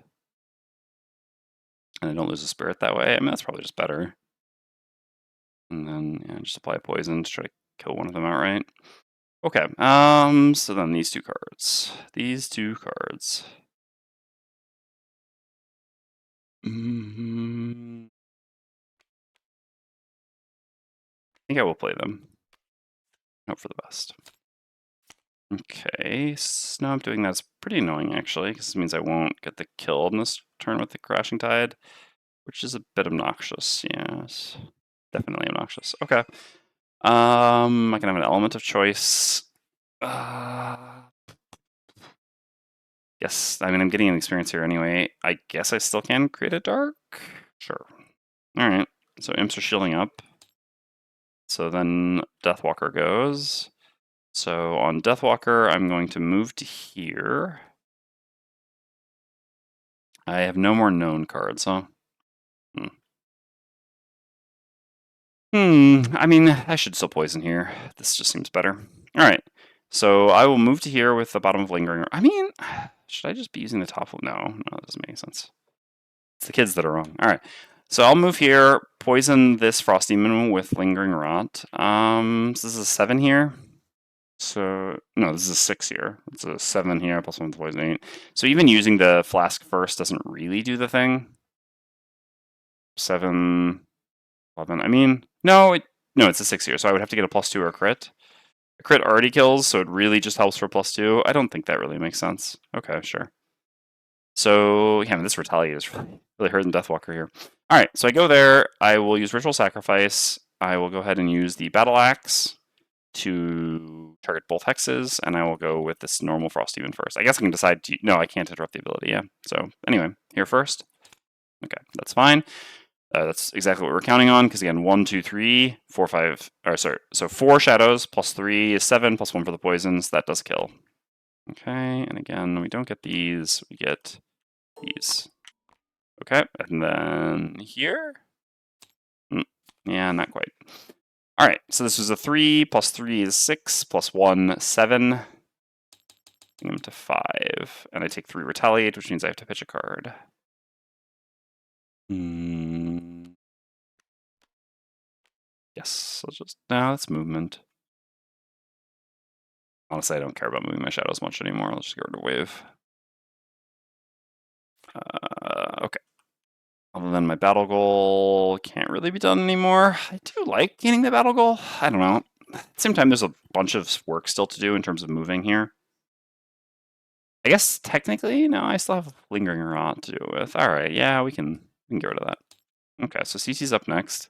And I don't lose a spirit that way. I mean, that's probably just better. And then just apply poison to try to kill one of them outright. Okay, so then these 2 cards. These 2 cards. I think I will play them. Hope for the best. Okay, so now I'm doing that. It's pretty annoying, actually, because it means I won't get the kill on this turn with the Crashing Tide, which is a bit obnoxious, yes. Definitely obnoxious. Okay. I can have an element of choice. Yes, I mean, I'm getting an experience here anyway. I guess I still can create a dark? Sure. All right, so imps are shielding up. So then Deathwalker goes. So on Deathwalker, I'm going to move to here. I have no more known cards, huh? I mean, I should still poison here. This just seems better. All right, so I will move to here with the bottom of Lingering. I mean, should I just be using the top of... No, that doesn't make any sense. It's the kids that are wrong. All right, so I'll move here, poison this Frost Demon with Lingering Rot. So this is a 7 here. So, no, this is a 6 here. It's a 7 here, +1 with poison 8. So even using the flask first doesn't really do the thing. 7, 11. I mean, no, it's a 6 here, so I would have to get a +2 or a crit. A crit already kills, so it really just helps for +2. I don't think that really makes sense. Okay, sure. So, yeah, this Retaliate is really hurting Deathwalker here. All right, so I go there. I will use Ritual Sacrifice. I will go ahead and use the Battle Axe to target both hexes, and I will go with this normal Frosthaven first. I guess I can decide to... No, I can't interrupt the ability, yeah. So anyway, here first. Okay, that's fine. That's exactly what we're counting on, because again, 1, 2, 3, 4, 5... Or sorry, so 4 shadows, plus 3 is 7, plus 1 for the poisons. That does kill. Okay, and again, we don't get these, we get these. Okay, and then here? Yeah, not quite. All right, so this was a 3, plus 3 is 6, plus 1, 7. Bring them to 5, and I take 3 retaliate, which means I have to pitch a card. Yes, let's just... No, that's movement. Honestly, I don't care about moving my shadows much anymore. Let's just get rid of wave. Okay. Other than my battle goal, can't really be done anymore. I do like gaining the battle goal. I don't know. At the same time, there's a bunch of work still to do in terms of moving here. I guess technically, no, I still have lingering rot to do with. All right, yeah, we can get rid of that. Okay, so CC's up next.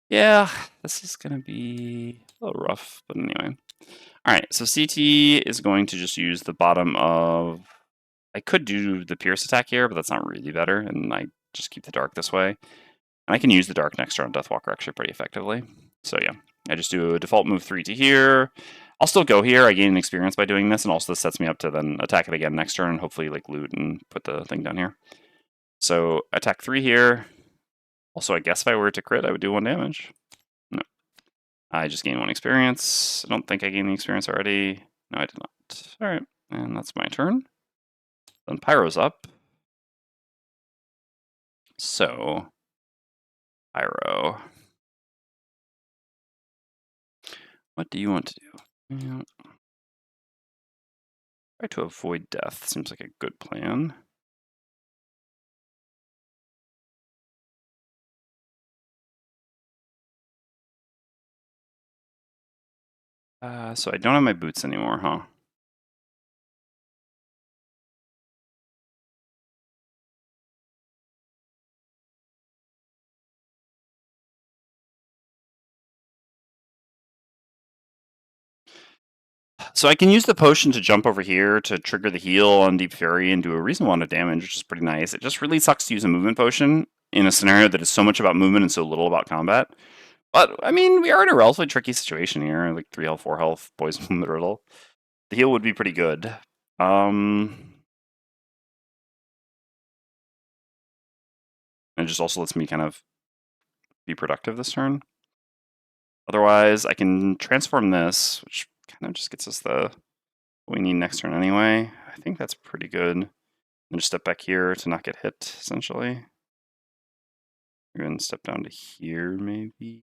Yeah, this is gonna be a little rough, but anyway. All right, so CT is going to just use the bottom of... I could do the Pierce attack here, but that's not really better, and I just keep the Dark this way. And I can use the Dark next turn on Deathwalker actually pretty effectively. So yeah, I just do a default move 3 to here. I'll still go here. I gain an experience by doing this, and also this sets me up to then attack it again next turn, and hopefully like loot and put the thing down here. So attack 3 here. Also, I guess if I were to crit, I would do 1 damage. No. I just gain 1 experience. I don't think I gained the experience already. No, I did not. All right, and that's my turn. Then Pyro's up. So, Pyro. What do you want to do? Yeah. Try to avoid death. Seems like a good plan. So I don't have my boots anymore, huh? So I can use the potion to jump over here to trigger the heal on Deep Fury and do a reasonable amount of damage, which is pretty nice. It just really sucks to use a movement potion in a scenario that is so much about movement and so little about combat. But, I mean, we are in a relatively tricky situation here, like 3 health, 4 health, poison the riddle. The heal would be pretty good. It just also lets me kind of be productive this turn. Otherwise, I can transform this, which kind of just gets us the what we need next turn anyway. I think that's pretty good. And just step back here to not get hit, essentially. We're going to step down to here, maybe.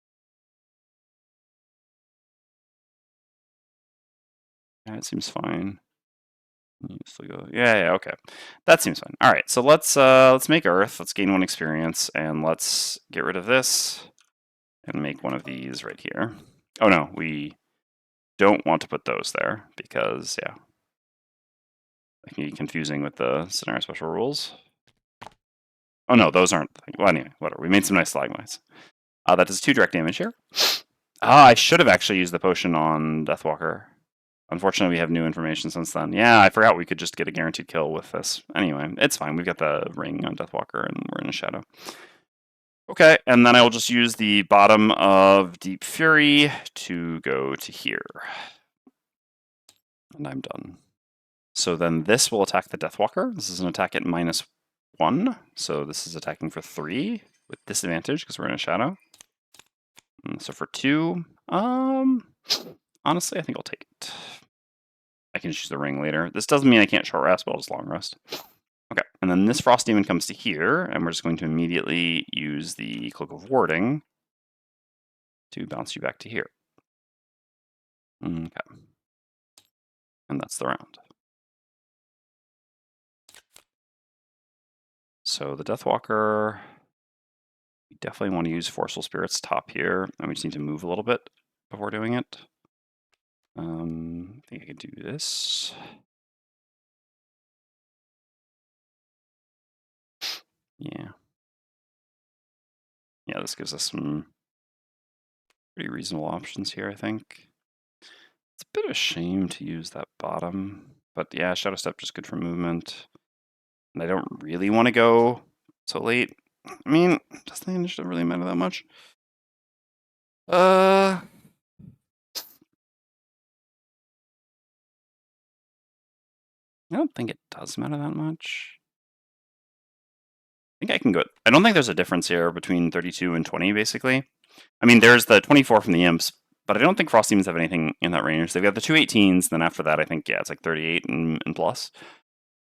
Yeah, it seems fine. Yeah, okay. That seems fine. All right, so let's make Earth. Let's gain 1 experience, and let's get rid of this and make one of these right here. Oh no, we don't want to put those there because yeah, it can be confusing with the scenario special rules. Oh no, those aren't. Well, anyway, whatever. We made some nice stalagmites. That does 2 direct damage here. I should have actually used the potion on Deathwalker. Unfortunately, we have new information since then. Yeah, I forgot we could just get a guaranteed kill with this. Anyway, it's fine. We've got the ring on Deathwalker, and we're in a shadow. Okay, and then I will just use the bottom of Deep Fury to go to here. And I'm done. So then this will attack the Deathwalker. This is an attack at -1. So this is attacking for 3 with disadvantage because we're in a shadow. So for 2, honestly, I think I'll take it. I can just use the ring later. This doesn't mean I can't short rest, but I'll just long rest. Okay, and then this Frosthaven comes to here, and we're just going to immediately use the Cloak of Warding to bounce you back to here. Okay. And that's the round. So the Deathwalker, we definitely want to use Forceful Spirit's top here, and we just need to move a little bit before doing it. I think I can do this. Yeah. Yeah, this gives us some pretty reasonable options here, I think. It's a bit of a shame to use that bottom, but yeah, Shadow Step just good for movement. And I don't really want to go so late. I mean, does the initiative really matter that much? I don't think it does matter that much. I think I can go. I don't think there's a difference here between 32 and 20, basically. I mean, there's the 24 from the Imps, but I don't think Frosthaven have anything in that range. They've got the two 18s, then after that, I think, yeah, it's like 38 and plus.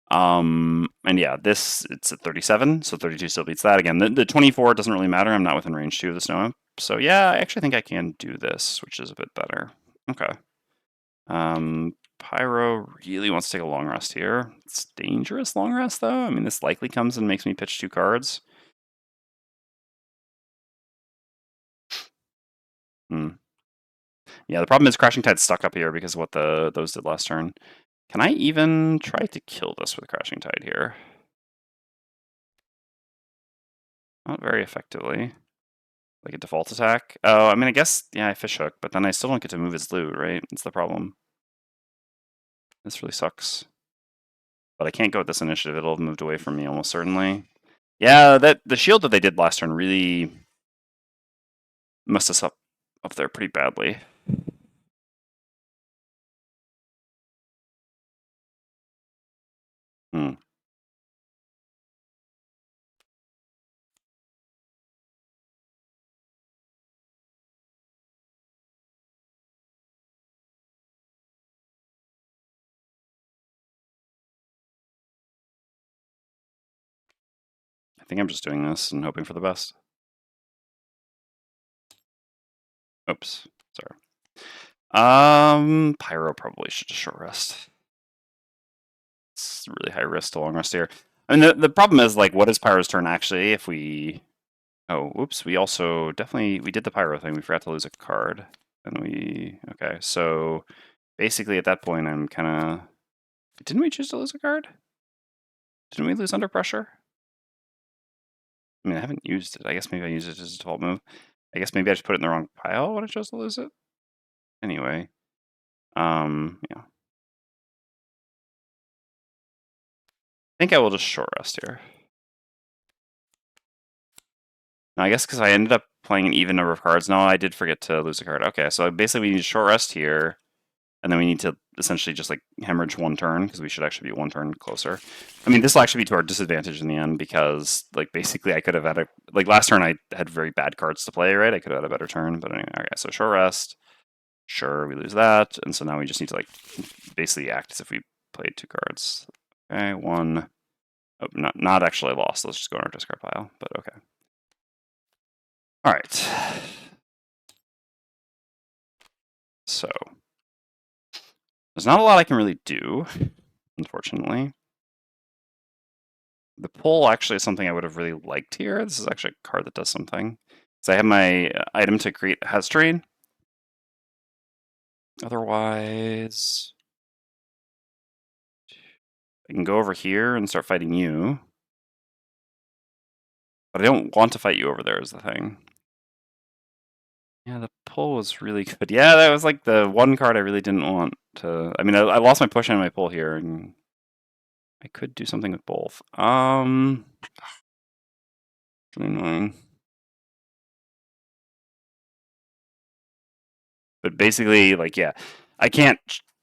And yeah, this, it's at 37, so 32 still beats that. Again, the 24 doesn't really matter. I'm not within range 2 of the Snow Imp. So yeah, I actually think I can do this, which is a bit better. Okay. Pyro really wants to take a long rest here. It's dangerous long rest, though. I mean, this likely comes and makes me pitch 2 cards. Yeah, the problem is Crashing Tide's stuck up here because of what those did last turn. Can I even try to kill this with Crashing Tide here? Not very effectively. Like a default attack? Oh, I mean, I guess, yeah, I fish hook, but then I still don't get to move his loot, right? That's the problem. This really sucks. But I can't go with this initiative. It'll have moved away from me almost certainly. Yeah, the shield that they did last turn really messed us up there pretty badly. Hmm. I think I'm just doing this and hoping for the best. Oops, sorry. Pyro probably should just short rest. It's really high risk to long rest here. I mean, the problem is, like, what is Pyro's turn actually if we... Oh, whoops, we also definitely... We did the Pyro thing. We forgot to lose a card. And we... Okay, so basically at that point I'm kind of... Didn't we choose to lose a card? Didn't we lose Under Pressure? I mean, I haven't used it. I guess maybe I used it as a default move. I guess maybe I just put it in the wrong pile when I chose to lose it. Anyway, yeah. I think I will just short rest here. Now, I guess because I ended up playing an even number of cards. No, I did forget to lose a card. Okay, so basically we need to short rest here, and then we need to essentially just like hemorrhage 1 turn, because we should actually be 1 turn closer. I mean, this will actually be to our disadvantage in the end, because like basically I could have had a... Like last turn I had very bad cards to play, right? I could have had a better turn, but anyway, okay, so short rest. Sure, we lose that, and so now we just need to like basically act as if we played 2 cards. Okay, 1. Oh, not actually lost. Let's just go in our discard pile, but okay. All right. So there's not a lot I can really do, unfortunately. The pull actually is something I would have really liked here. This is actually a card that does something. So I have my item to create has trade. Otherwise, I can go over here and start fighting you. But I don't want to fight you over there is the thing. Yeah, the pull was really good. Yeah, that was like the one card I really didn't want to... I mean, I lost my push and my pull here, and I could do something with both. Really annoying. But basically, like, yeah, I can't...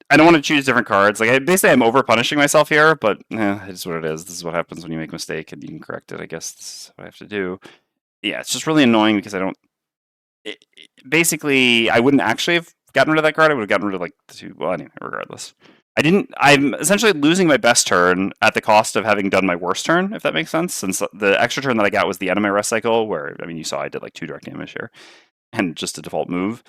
I don't want to choose different cards. Like, basically, I'm over punishing myself here, but it's what it is. This is what happens when you make a mistake and you can correct it. I guess this is what I have to do. Yeah, it's just really annoying because I don't... basically, I wouldn't actually have gotten rid of that card. I would have gotten rid of like the 2. Well, anyway, regardless. I'm essentially losing my best turn at the cost of having done my worst turn, if that makes sense. Since the extra turn that I got was the end of my rest cycle, where, I mean, you saw I did like 2 direct damage here, and just a default move.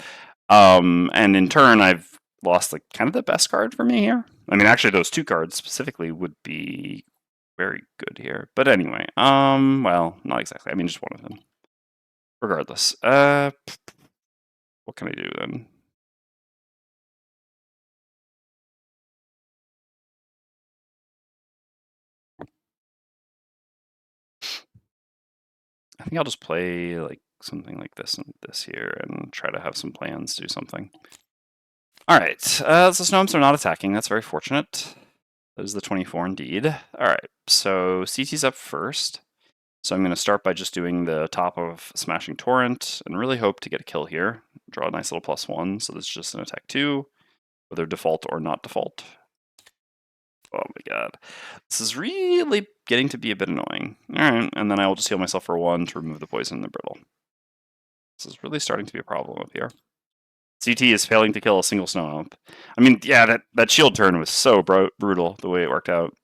And in turn, I've lost like kind of the best card for me here. I mean, actually, those 2 cards specifically would be very good here. But anyway, well, not exactly. I mean, just one of them. Regardless, what can I do then? I think I'll just play like something like this and this here and try to have some plans to do something. Alright, so Snows are not attacking. That's very fortunate. That is the 24 indeed. Alright, so CT's up first. So I'm going to start by just doing the top of Smashing Torrent and really hope to get a kill here. Draw a nice little +1, so this is just an attack 2, whether default or not default. Oh my god. This is really getting to be a bit annoying. Alright, and then I will just heal myself for 1 to remove the poison and the brittle. This is really starting to be a problem up here. CT is failing to kill a single snow imp. I mean, yeah, that shield turn was so brutal the way it worked out.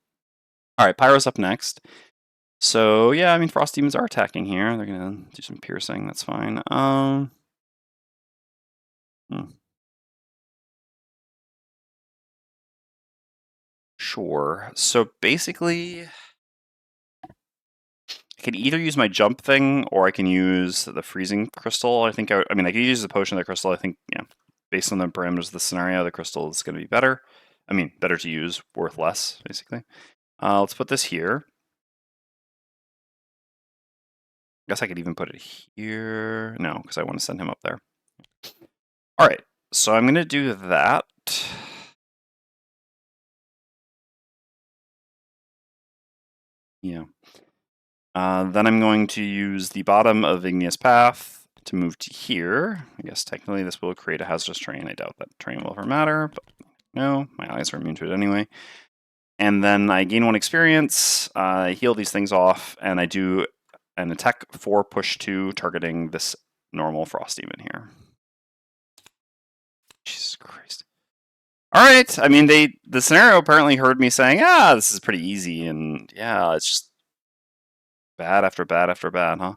Alright, Pyro's up next. So, yeah, I mean, Frost Demons are attacking here. They're going to do some piercing. That's fine. Sure. So, basically, I can either use my jump thing or I can use the freezing crystal. I think I mean, I could use the potion of the crystal. I think, yeah, based on the parameters of the scenario, the crystal is going to be better. I mean, better to use, worth less, basically. Let's put this here. I guess I could even put it here. No, because I want to send him up there. All right, so I'm going to do that. Yeah. Then I'm going to use the bottom of Igneous Path to move to here. I guess technically this will create a hazardous terrain. I doubt that terrain will ever matter, but no, my eyes are immune to it anyway. And then I gain 1 experience, I heal these things off, and I do an attack 4 push 2 targeting this normal Frost Demon here. Jesus Christ. Alright, I mean, the scenario apparently heard me saying, this is pretty easy, and yeah, it's just bad after bad after bad, huh?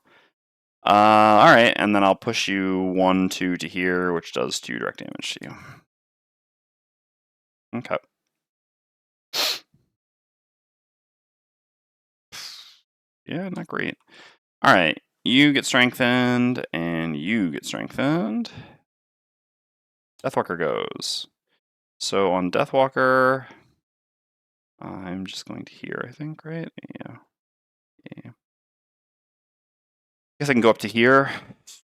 Alright, and then I'll push you 1, 2 to here, which does 2 direct damage to you. Okay. Yeah, not great. Alright, you get strengthened, and you get strengthened. Deathwalker goes. So on Deathwalker, I'm just going to here, I think, right? Yeah. I guess I can go up to here,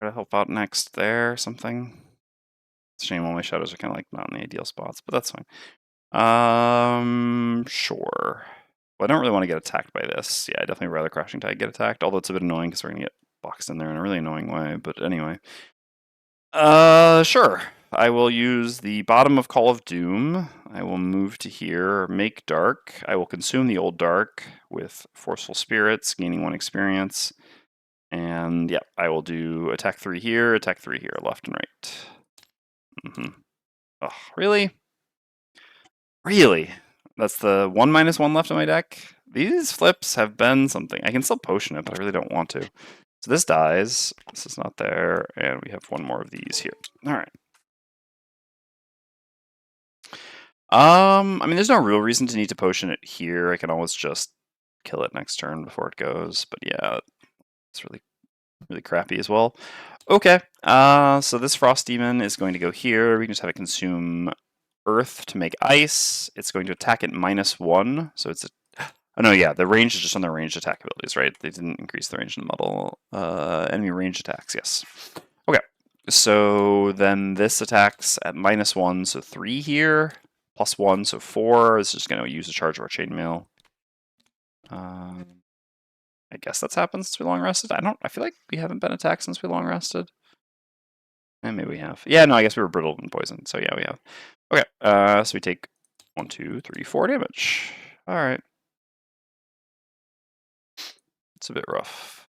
try to help out next there, something. It's a shame all my shadows are kind of like not in the ideal spots, but that's fine. Sure. Well, I don't really want to get attacked by this. Yeah, I definitely rather Crashing Tide get attacked, although it's a bit annoying because we're going to get boxed in there in a really annoying way, but anyway. Sure. I will use the bottom of Call of Doom. I will move to here, make dark. I will consume the old dark with Forceful Spirits, gaining 1 experience. And yeah, I will do attack 3 here, attack 3 here, left and right. Oh, really? Really? That's the 1 - 1 left on my deck? These flips have been something. I can still potion it, but I really don't want to. So this dies. This is not there. And we have 1 more of these here. All right. I mean, there's no real reason to need to potion it here. I can always just kill it next turn before it goes. But yeah, it's really, really crappy as well. Okay. So this Frost Demon is going to go here. We can just have it consume Earth to make ice. It's going to attack at -1. So it's oh no, yeah, the range is just on the ranged attack abilities, right? They didn't increase the range in the model. Enemy range attacks, yes. Okay, so then this attacks at -1, so 3 here. +1, so 4. It's just going to use a charge of our chainmail. I guess that's happened since we long rested. I feel like we haven't been attacked since we long rested. And maybe we have. Yeah, no, I guess we were brittle and poisoned, so yeah, we have. Okay, so we take 1, 2, 3, 4 damage. All right. It's a bit rough.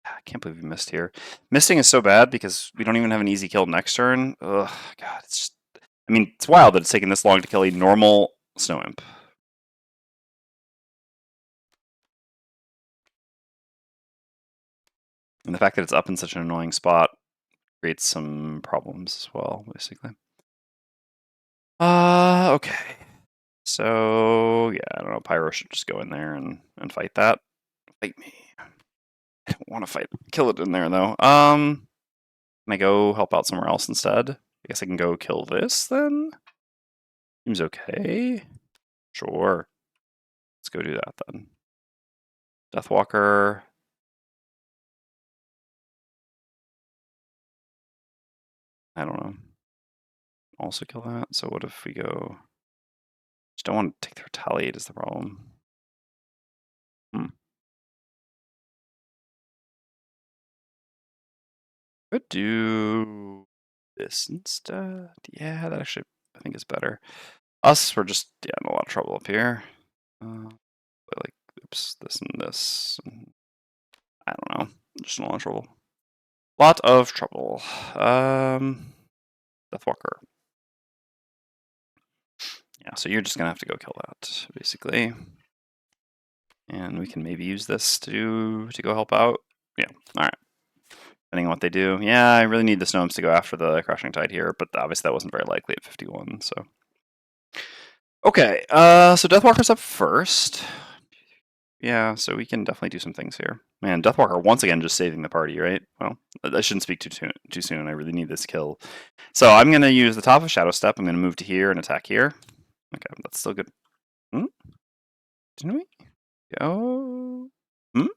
I can't believe we missed here. Missing is so bad because we don't even have an easy kill next turn. Ugh, God, it's just... I mean, it's wild that it's taken this long to kill a normal Snow Imp. And the fact that it's up in such an annoying spot creates some problems as well, basically. Okay. So, yeah, I don't know. Pyro should just go in there and fight that. Fight me. I don't want to fight. Kill it in there, though. Can I go help out somewhere else instead? I guess I can go kill this, then? Seems okay. Sure. Let's go do that then. Deathwalker. I don't know. Also kill that. So what if we go... Just don't want to take the retaliate is the problem. Could do this instead. Yeah, that actually I think is better. Us, we're just in a lot of trouble up here. Like, oops, this and this. I don't know. Just in a lot of trouble. Lot of trouble. Deathwalker. Yeah, so you're just gonna have to go kill that, basically. And we can maybe use this to go help out. Yeah, alright. Depending on what they do. Yeah, I really need the Gnomes to go after the Crashing Tide here, but obviously that wasn't very likely at 51, so. Okay, so Deathwalker's up first. Yeah, so we can definitely do some things here. Man, Deathwalker once again just saving the party, right? Well, I shouldn't speak too soon. I really need this kill. So I'm going to use the top of Shadow Step. I'm going to move to here and attack here. Okay, that's still good. Hmm? Didn't we go? Hmm?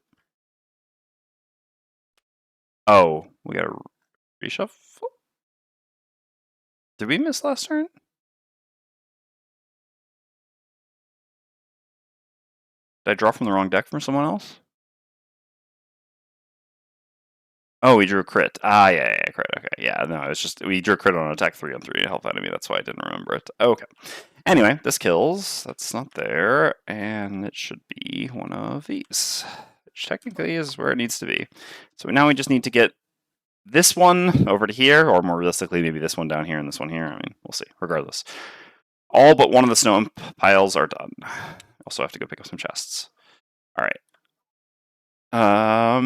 Oh, we got a reshuffle? Did we miss last turn? Did I draw from the wrong deck from someone else? Oh, we drew a crit. Ah, yeah, crit. Okay, yeah, no, it's just we drew a crit on attack 3 on 3 to help enemy. That's why I didn't remember it. Okay. Anyway, this kills. That's not there, and it should be one of these, which technically is where it needs to be. So now we just need to get this one over to here, or more realistically, maybe this one down here and this one here. I mean, we'll see. Regardless, all but one of the snow imp piles are done. Also have to go pick up some chests. All right.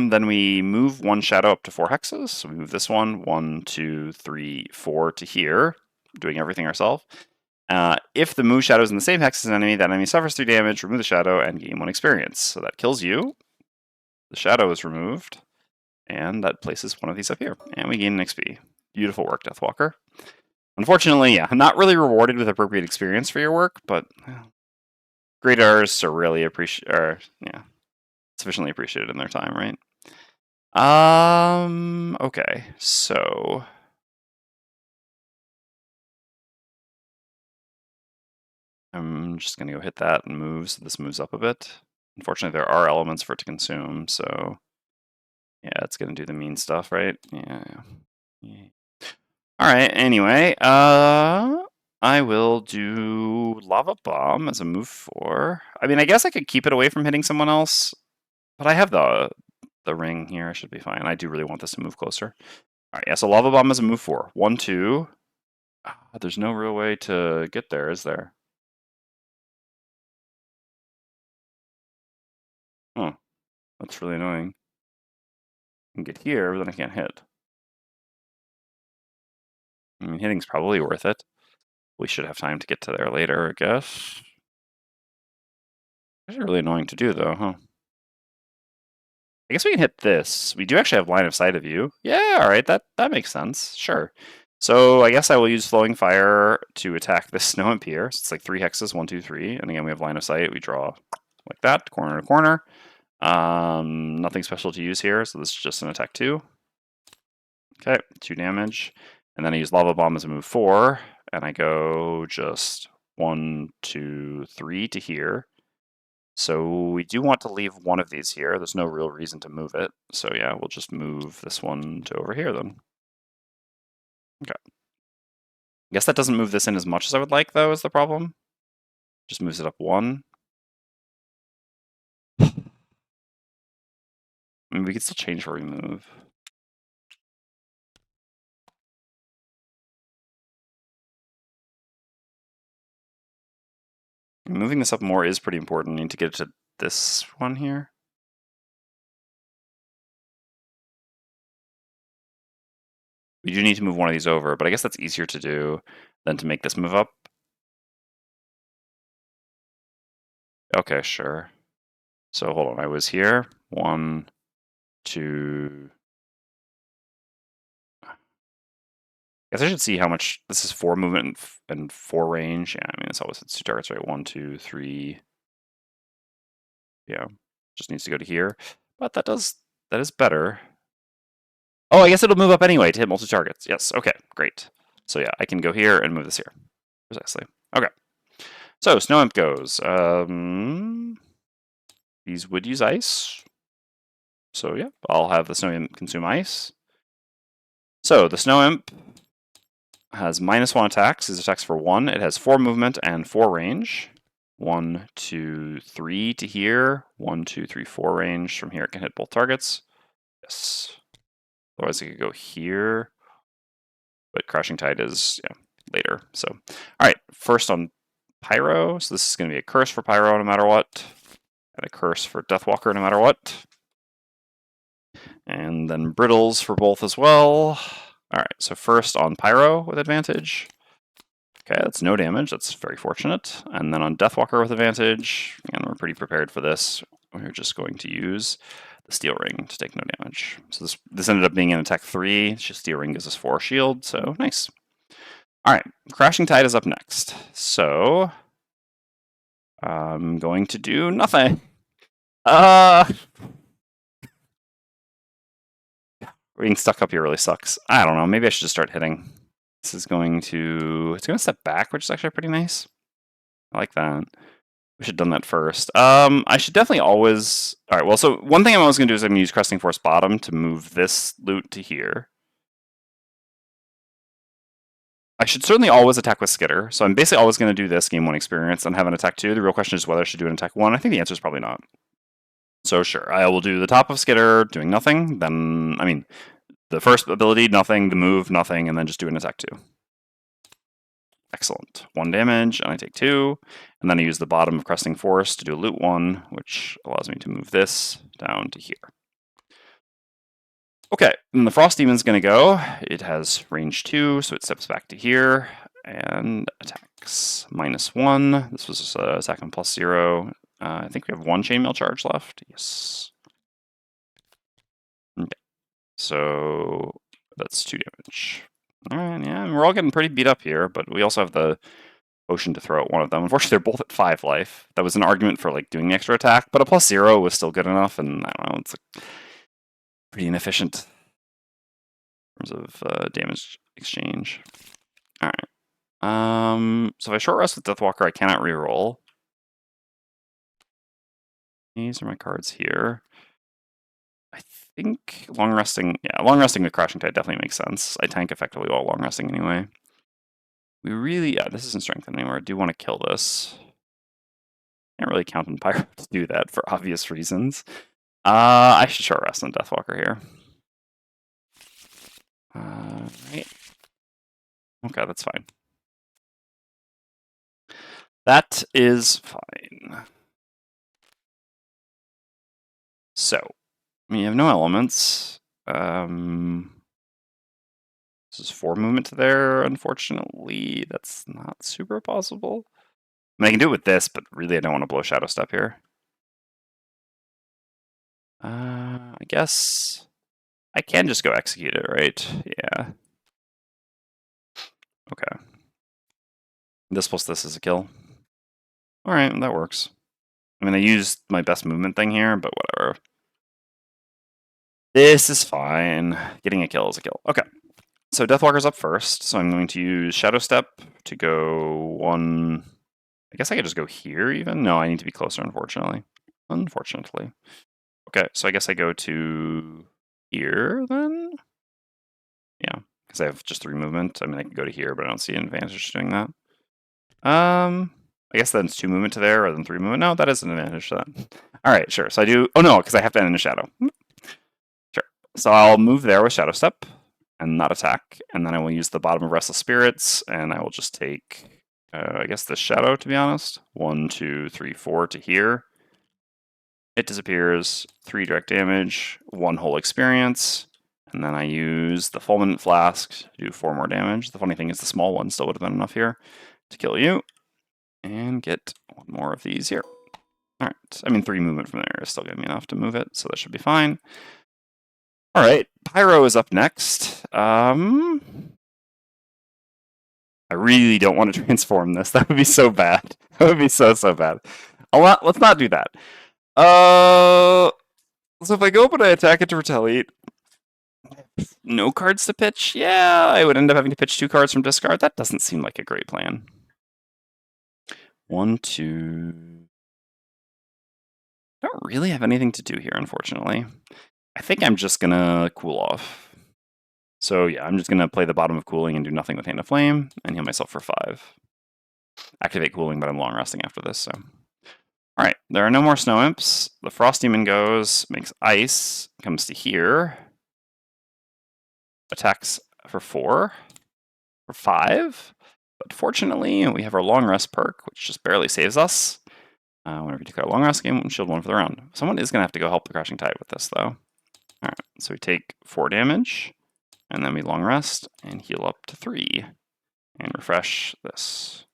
Then we move one shadow up to 4 hexes. So we move this one, 1, 2, 3, 4 to here, doing everything ourselves. If the move shadow is in the same hex as an enemy, that enemy suffers 3 damage, remove the shadow, and gain 1 experience. So that kills you. The shadow is removed, and that places one of these up here. And we gain an XP. Beautiful work, Deathwalker. Unfortunately, yeah, not really rewarded with appropriate experience for your work, but great artists are really sufficiently appreciated in their time, right? Okay, so I'm just gonna go hit that and move, so this moves up a bit. Unfortunately, there are elements for it to consume, so yeah, it's gonna do the mean stuff, right? Yeah. Alright, anyway, I will do Lava Bomb as a move 4. I mean, I guess I could keep it away from hitting someone else, but I have the ring here, I should be fine. I do really want this to move closer. Alright, yeah, so Lava Bomb as a move 4. 1, 2. There's no real way to get there, is there? Oh, that's really annoying. I can get here, but then I can't hit. I mean, hitting's probably worth it. We should have time to get to there later, I guess. It's really annoying to do, though, huh? I guess we can hit this. We do actually have line of sight of you. Yeah, all right, that makes sense. Sure. So I guess I will use Flowing Fire to attack this Snow Imp here. So it's like 3 hexes, 1, 2, 3. And again, we have line of sight. We draw like that, corner to corner. Nothing special to use here, so this is just an attack 2. Okay, 2 damage. And then I use Lava Bomb as a move 4, and I go just 1, 2, 3 to here. So we do want to leave one of these here. There's no real reason to move it. So yeah, we'll just move this one to over here then. Okay. I guess that doesn't move this in as much as I would like, though, is the problem. Just moves it up 1. I mean, we could still change where we move. Moving this up more is pretty important. I need to get it to this one here. We do need to move one of these over, but I guess that's easier to do than to make this move up. Okay, sure. So hold on, I was here. 1, 2. Guess I should see how much this is 4 movement and 4 range. Yeah, I mean it's always 2 targets, right? 1, 2, 3. Yeah, just needs to go to here, but that is better. Oh, I guess it'll move up anyway to hit multi targets. Yes. Okay. Great. So yeah, I can go here and move this here. Precisely. Okay. So Snow Imp goes. These would use ice. So yeah, I'll have the Snow Imp consume ice. So the Snow Imp has -1 attacks. His attacks for 1. It has 4 movement and 4 range. 1, 2, 3 to here. 1, 2, 3, 4 range. From here it can hit both targets. Yes. Otherwise it could go here. But Crashing Tide is later. So alright, first on Pyro. So this is going to be a curse for Pyro no matter what. And a curse for Deathwalker no matter what. And then Brittles for both as well. Alright, so first on Pyro with advantage. Okay, that's no damage. That's very fortunate. And then on Deathwalker with advantage, and we're pretty prepared for this. We're just going to use the Steel Ring to take no damage. So this ended up being an attack 3. Steel Ring gives us 4 shield, so nice. Alright, Crashing Tide is up next. So I'm going to do nothing. Being stuck up here really sucks. I don't know, maybe I should just start hitting. This is going to... It's going to step back, which is actually pretty nice. I like that. We should have done that first. I should definitely always... Alright, well, so one thing I'm always going to do is I'm going to use Cresting Force Bottom to move this loot to here. I should certainly always attack with Skitter. So I'm basically always going to do this game 1 experience and have an attack 2. The real question is whether I should do an attack 1. I think the answer is probably not. So sure, I will do the top of Skitter, doing nothing. Then, I mean, the first ability, nothing. The move, nothing. And then just do an attack 2. Excellent. 1 damage, and I take 2. And then I use the bottom of Cresting Force to do a loot 1, which allows me to move this down to here. Okay, and the Frosthaven's going to go. It has range 2, so it steps back to here and attacks. -1. This was attack on +0. I think we have 1 chainmail charge left. Yes. Okay. So that's 2 damage. Alright, yeah, we're all getting pretty beat up here, but we also have the potion to throw at one of them. Unfortunately, they're both at 5 life. That was an argument for like doing the extra attack, but a +0 was still good enough, and I don't know, it's like pretty inefficient in terms of damage exchange. Alright. So if I short rest with Deathwalker, I cannot reroll. These are my cards here. I think long resting with Crashing Tide definitely makes sense. I tank effectively while long resting anyway. We really, this isn't strengthened anymore. I do want to kill this. Can't really count on Pyro to do that for obvious reasons. I should short rest on Deathwalker here. Right. Okay, that's fine. That is fine. So, we have no elements. This is 4 movement to there, unfortunately. That's not super possible. I mean, I can do it with this, but really I don't want to blow Shadow Step here. I guess I can just go execute it, right? Yeah. Okay. This plus this is a kill. Alright, that works. I mean, I used my best movement thing here, but whatever. This is fine. Getting a kill is a kill. Okay. So Deathwalker's up first, so I'm going to use Shadow Step to go 1... I guess I could just go here even? No, I need to be closer, unfortunately. Unfortunately. Okay, so I guess I go to here, then? Yeah, because I have just 3 movement. I mean, I can go to here, but I don't see an advantage doing that. I guess then it's 2 movement to there rather than 3 movement. No, that is an advantage to that. Alright, sure. So I do... Oh, no, because I have to end in a shadow. Sure. So I'll move there with Shadow Step and not attack. And then I will use the bottom of Restless Spirits, and I will just take, I guess, the shadow, to be honest. 1, 2, 3, 4 to here. It disappears. 3 direct damage, 1 whole experience. And then I use the Fulminant Flask to do 4 more damage. The funny thing is the small one still would have been enough here to kill you. And get 1 more of these here. Alright, I mean 3 movement from there is still giving me enough to move it, so that should be fine. Alright, Pyro is up next. I really don't want to transform this. That would be so bad. That would be so bad. Let's not do that. So if I go but I attack it to retaliate, no cards to pitch? Yeah, I would end up having to pitch 2 cards from discard. That doesn't seem like a great plan. 1, 2. I don't really have anything to do here, unfortunately. I think I'm just gonna cool off. So yeah, I'm just gonna play the bottom of cooling and do nothing with Hand of Flame and heal myself for 5. Activate cooling, but I'm long resting after this, so. Alright, there are no more snow imps. The Frost Demon goes, makes ice, comes to here. Attacks for 4. For 5. But fortunately, we have our long rest perk, which just barely saves us. Whenever you take our long rest game, shield 1 for the round. Someone is going to have to go help the Crashing Tide with this, though. Alright, so we take 4 damage, and then we long rest and heal up to 3. And refresh this.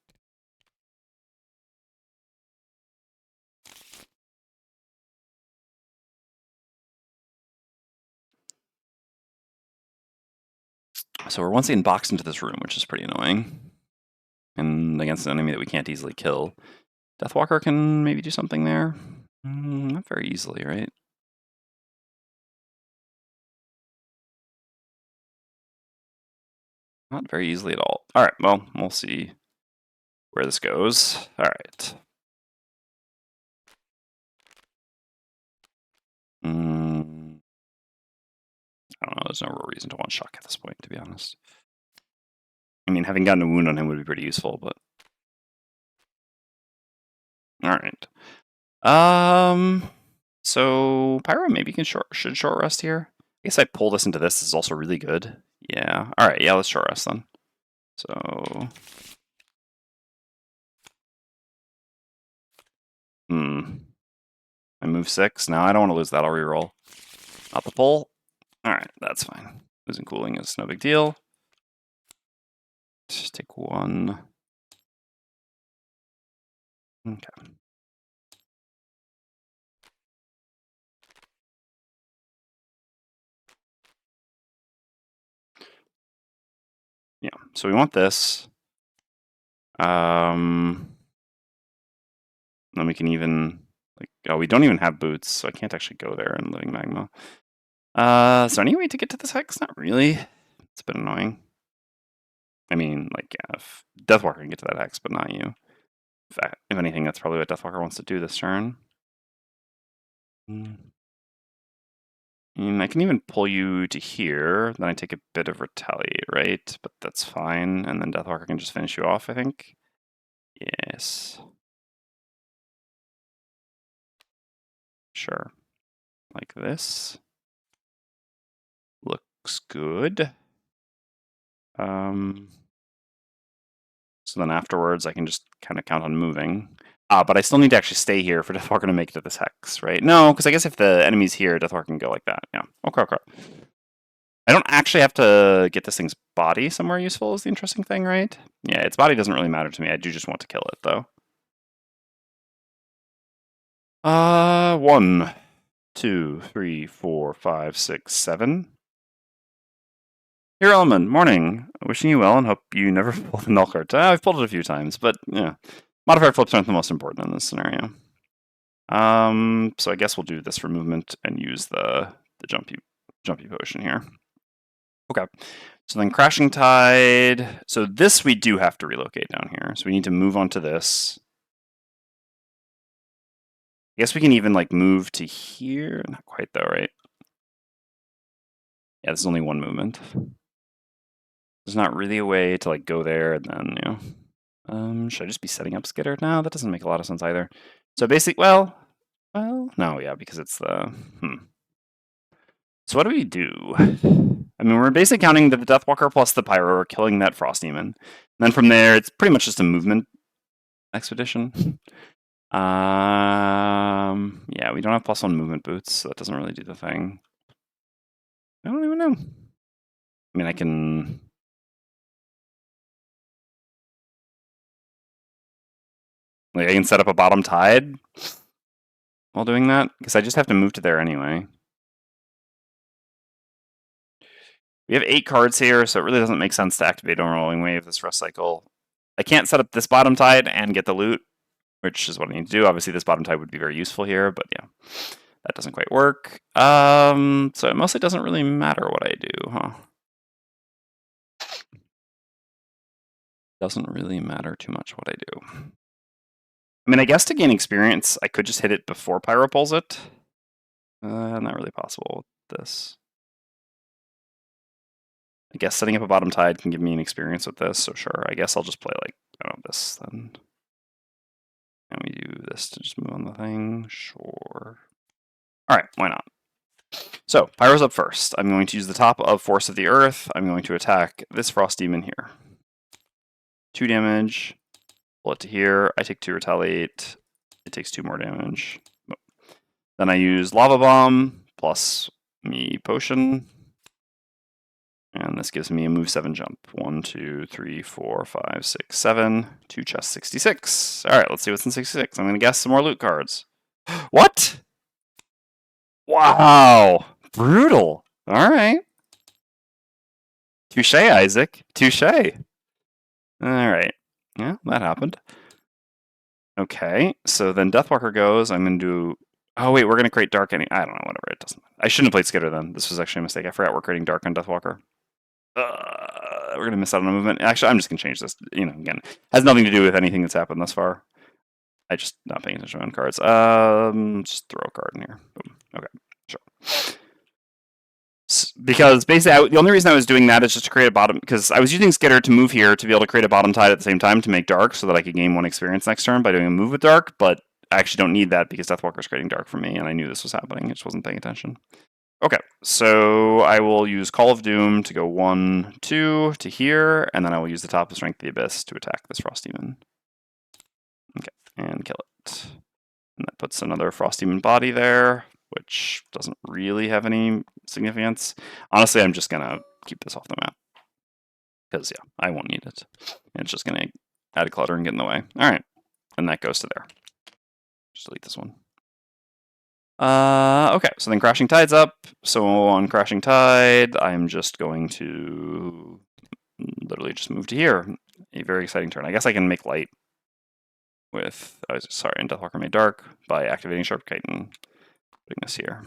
So we're once again boxed into this room, which is pretty annoying. And against an enemy that we can't easily kill. Deathwalker can maybe do something there. Not very easily, right? Not very easily at all. Alright, well, we'll see where this goes. Alright. I don't know, there's no real reason to want shock at this point, to be honest. I mean, having gotten a wound on him would be pretty useful, but... Alright. So Pyro maybe should short rest here. I guess I pull this into this is also really good. Yeah. Alright, yeah, let's short rest then. So... I move 6. No, I don't want to lose that. I'll reroll. Not the pull. Alright, that's fine. Losing cooling is no big deal. Just take 1. Okay. Yeah, so we want this. Then we can even, like, oh, we don't even have boots, so I can't actually go there in Living Magma. Is there any way to get to this hex? Not really. It's a bit annoying. I mean, like, yeah, if Deathwalker can get to that hex, but not you. If anything, that's probably what Deathwalker wants to do this turn. And I can even pull you to here, then I take a bit of retaliate, right? But that's fine, and then Deathwalker can just finish you off, I think. Yes. Sure. Like this. Looks good. So then afterwards, I can just kind of count on moving. But I still need to actually stay here for Deathwalker to make it to this hex, right? No, because I guess if the enemy's here, Deathwalker can go like that. Yeah. Okay. I don't actually have to get this thing's body somewhere useful is the interesting thing, right? Yeah, its body doesn't really matter to me. I do just want to kill it, though. 1, 2, 3, 4, 5, 6, 7. Here, Element, morning. Wishing you well and hope you never pull the null card. I've pulled it a few times, but yeah. Modifier flips aren't the most important in this scenario. So I guess we'll do this for movement and use the jumpy potion here. Okay. So then Crashing Tide. So this we do have to relocate down here. So we need to move onto this. I guess we can even like move to here. Not quite though, right? Yeah, this is only one movement. There's not really a way to like go there and then, you know. Should I just be setting up Skitter? No, that doesn't make a lot of sense either. So basically, well, no, yeah, because it's the, So what do we do? I mean, we're basically counting the Deathwalker plus the Pyro are killing that Frost Demon. And then from there, it's pretty much just a movement expedition. Yeah, we don't have +1 movement boots, so that doesn't really do the thing. I don't even know. I mean, I can... Like, I can set up a bottom tide while doing that, because I just have to move to there anyway. We have 8 cards here, so it really doesn't make sense to activate Overwhelming Wave this rest cycle. I can't set up this bottom tide and get the loot, which is what I need to do. Obviously, this bottom tide would be very useful here, but yeah, that doesn't quite work. So it mostly doesn't really matter what I do, huh? Doesn't really matter too much what I do. I mean, I guess to gain experience, I could just hit it before Pyro pulls it. Not really possible with this. I guess setting up a bottom tide can give me an experience with this, so sure. I guess I'll just play like, I don't know, this then. And we do this to just move on the thing, sure. All right, why not? So, Pyro's up first. I'm going to use the top of Force of the Earth. I'm going to attack this Frost Demon here. 2 damage. Pull it to here. I take 2 retaliate. It takes 2 more damage. Then I use Lava Bomb plus me potion. And this gives me a move 7 jump. 1, 2, 3, 4, 5, 6, 7. 2 chests, 66. All right, let's see what's in 66. I'm going to guess some more loot cards. What? Wow. Brutal. All right. Touche, Isaac. Touche. All right. Yeah, that happened. Okay, so then Deathwalker goes. I'm going to do... Oh, wait, we're going to create Dark any... I don't know, whatever. It doesn't... I shouldn't have played Skitter then. This was actually a mistake. I forgot we're creating Dark on Deathwalker. We're going to miss out on a movement. Actually, I'm just going to change this. You know, again, has nothing to do with anything that's happened thus far. I just not paying attention on cards. Just throw a card in here. Boom. Okay, sure. Because basically, the only reason I was doing that is just to create a bottom, because I was using Skitter to move here to be able to create a bottom tide at the same time to make Dark so that I could gain 1 experience next turn by doing a move with Dark, but I actually don't need that because Deathwalker's creating Dark for me, and I knew this was happening. I just wasn't paying attention. Okay, so I will use Call of Doom to go 1, 2 to here, and then I will use the top of Strength of the Abyss to attack this Frost Demon. Okay, and kill it. And that puts another Frost Demon body there, which doesn't really have any significance. Honestly, I'm just going to keep this off the map. Because, yeah, I won't need it. It's just going to add clutter and get in the way. All right, and that goes to there. Just delete this one. Okay, so then Crashing Tide's up. So on Crashing Tide, I'm just going to literally just move to here. A very exciting turn. I guess I can make light with, and Deathwalker made dark by activating Sharp Kite and putting this here.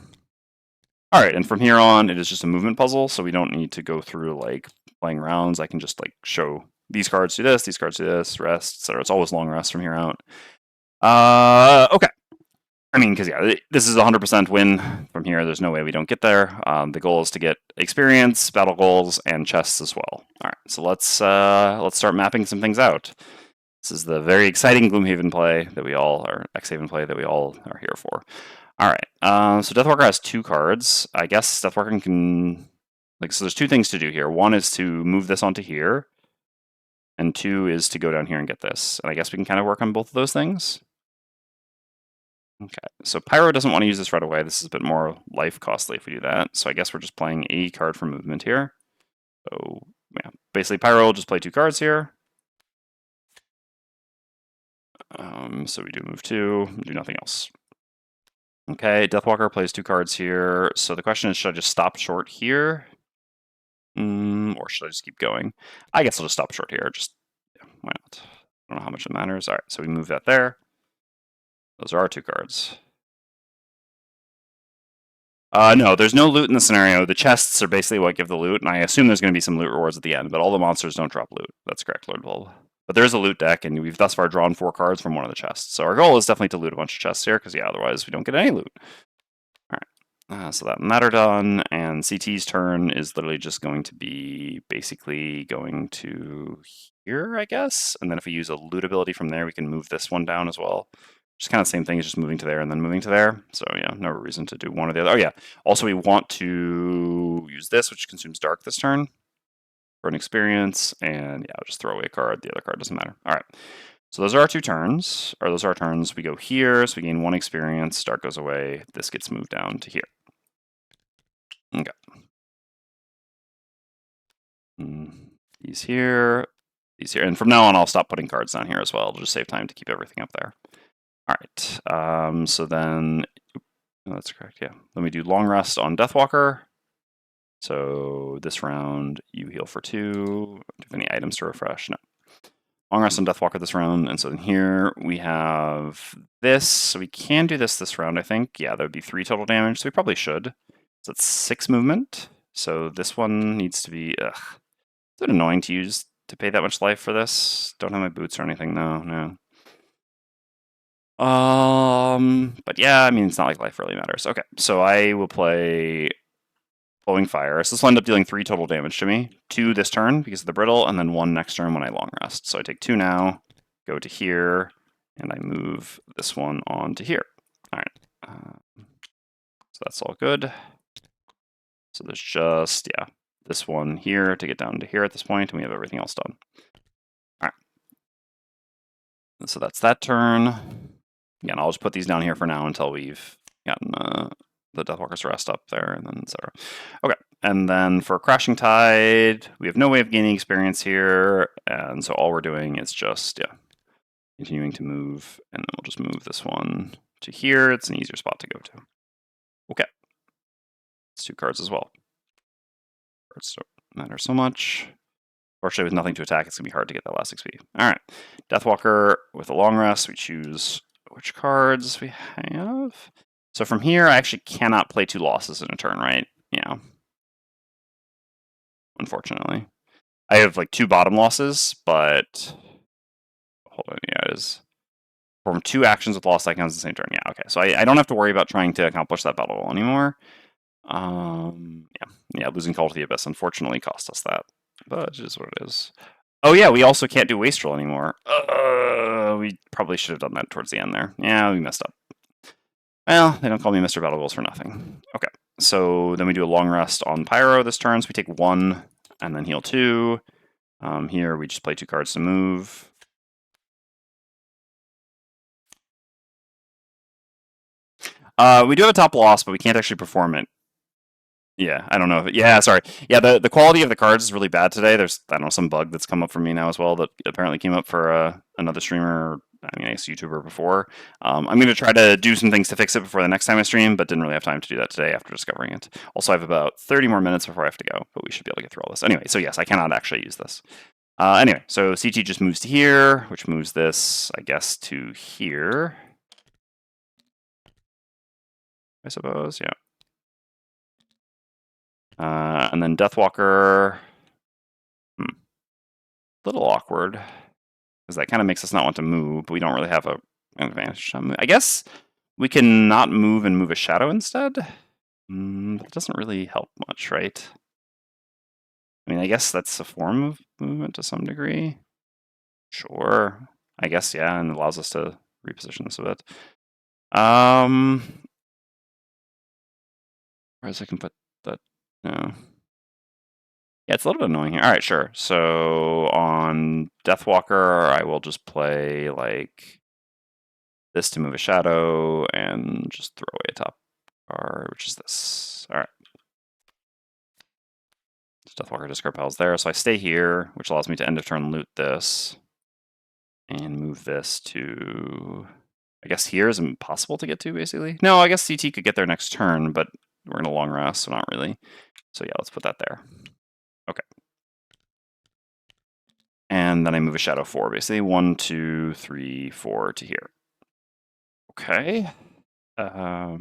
All right, and from here on, it is just a movement puzzle, so we don't need to go through like playing rounds. I can just like show these cards do this, these cards do this, rest, etc. It's always long rest from here out. Okay. I mean, because yeah, this is a 100% win from here. There's no way we don't get there. The goal is to get experience, battle goals, and chests as well. All right, so let's start mapping some things out. This is the very exciting Gloomhaven play that we all, or Xhaven play that we all are here for. All right, so Deathwalker has 2 cards. I guess Deathwalker can, like, so there's 2 things to do here. 1 is to move this onto here, and 2 is to go down here and get this. And I guess we can kind of work on both of those things. Okay, so Pyro doesn't want to use this right away. This is a bit more life costly if we do that. So I guess we're just playing a card for movement here. So yeah, basically Pyro will just play 2 cards here. So we do move 2, do nothing else. Okay, Deathwalker plays 2 cards here. So the question is, should I just stop short here? Or should I just keep going? I guess I'll just stop short here. Just, yeah, why not? I don't know how much it matters. All right, so we move that there. Those are our 2 cards. No, there's no loot in the scenario. The chests are basically what give the loot, and I assume there's going to be some loot rewards at the end, but all the monsters don't drop loot. That's correct, Lord Bulb. But there is a loot deck, and we've thus far drawn 4 cards from one of the chests. So our goal is definitely to loot a bunch of chests here, because yeah, otherwise we don't get any loot. All right, so that are done, and CT's turn is literally just going to be basically going to here, I guess? And then if we use a loot ability from there, we can move this one down as well. Just kind of the same thing as just moving to there and then moving to there. So yeah, no reason to do one or the other. Oh yeah, also we want to use this, which consumes dark this turn for an experience. And yeah, I'll just throw away a card. The other card doesn't matter. All right, so those are our 2 turns, or those are our turns. We go here, so we gain 1 experience. Dark goes away. This gets moved down to here. Okay. These here, and from now on, I'll stop putting cards down here as well. It'll just save time to keep everything up there. All right, so then, oh, that's correct, yeah. Then we do long rest on Deathwalker. So this round, you heal for 2. Do you have any items to refresh? No. Long rest on Deathwalker this round, and so in here we have this. So we can do this round, I think. Yeah, that would be 3 total damage, so we probably should. So it's 6 movement. So this one needs to be, ugh. Is it annoying to use to pay that much life for this? Don't have my boots or anything, no. But yeah, I mean, it's not like life really matters. Okay, so I will play Flowing Fire. So this will end up dealing 3 total damage to me. 2 this turn because of the brittle, and then 1 next turn when I long rest. So I take 2 now, go to here, and I move this one on to here. All right. So that's all good. So there's just, yeah, this one here to get down to here at this point, and we have everything else done. All right. So that's that turn. Again, I'll just put these down here for now until we've gotten the Deathwalker's Rest up there, and then etc. Okay, and then for Crashing Tide, we have no way of gaining experience here, and so all we're doing is just, yeah, continuing to move, and then we'll just move this one to here. It's an easier spot to go to. Okay. It's 2 cards as well. Cards don't matter so much. Fortunately, with nothing to attack, it's going to be hard to get that last XP. All right. Deathwalker with a long rest. We choose which cards we have. So from here, I actually cannot play 2 losses in a turn, right? Yeah. Unfortunately. I have like 2 bottom losses, but hold on, yeah, it is. Perform 2 actions with lost icons in the same turn. Yeah, okay. So I don't have to worry about trying to accomplish that battle roll anymore. Yeah, losing Call to the Abyss unfortunately cost us that, but it is what it is. Oh yeah, we also can't do Wastrel anymore. We probably should have done that towards the end there. Yeah, we messed up. Well, they don't call me Mr. Battle Goals for nothing. Okay, so then we do a long rest on Pyro this turn, so we take 1 and then heal 2. Here we just play 2 cards to move. We do have a top loss, but we can't actually perform it. Yeah, I don't know. Yeah, sorry. Yeah, the quality of the cards is really bad today. There's, I don't know, some bug that's come up for me now as well that apparently came up for another streamer, I mean, I guess YouTuber before. I'm going to try to do some things to fix it before the next time I stream, but didn't really have time to do that today after discovering it. Also, I have about 30 more minutes before I have to go, but we should be able to get through all this. Anyway, so yes, I cannot actually use this. Anyway, so CT just moves to here, which moves this, I guess, to here. I suppose, yeah. And then Deathwalker, a little awkward, because that kind of makes us not want to move, but we don't really have an advantage. I guess we can not move and move a shadow instead. That doesn't really help much, right? I mean, I guess that's a form of movement to some degree. Sure. I guess, yeah, and it allows us to reposition this a bit. Whereas I can put that, no. Yeah, it's a little bit annoying here. All right, sure. So on Deathwalker, I will just play like this to move a shadow and just throw away a top card, which is this. All right. So Deathwalker discard piles there. So I stay here, which allows me to end of turn loot this and move this to, I guess here is impossible to get to, basically. No, I guess CT could get there next turn, but we're in a long rest, so not really. So yeah, let's put that there. Okay. And then I move a shadow 4, basically 1, 2, 3, 4 to here. Okay. Yeah.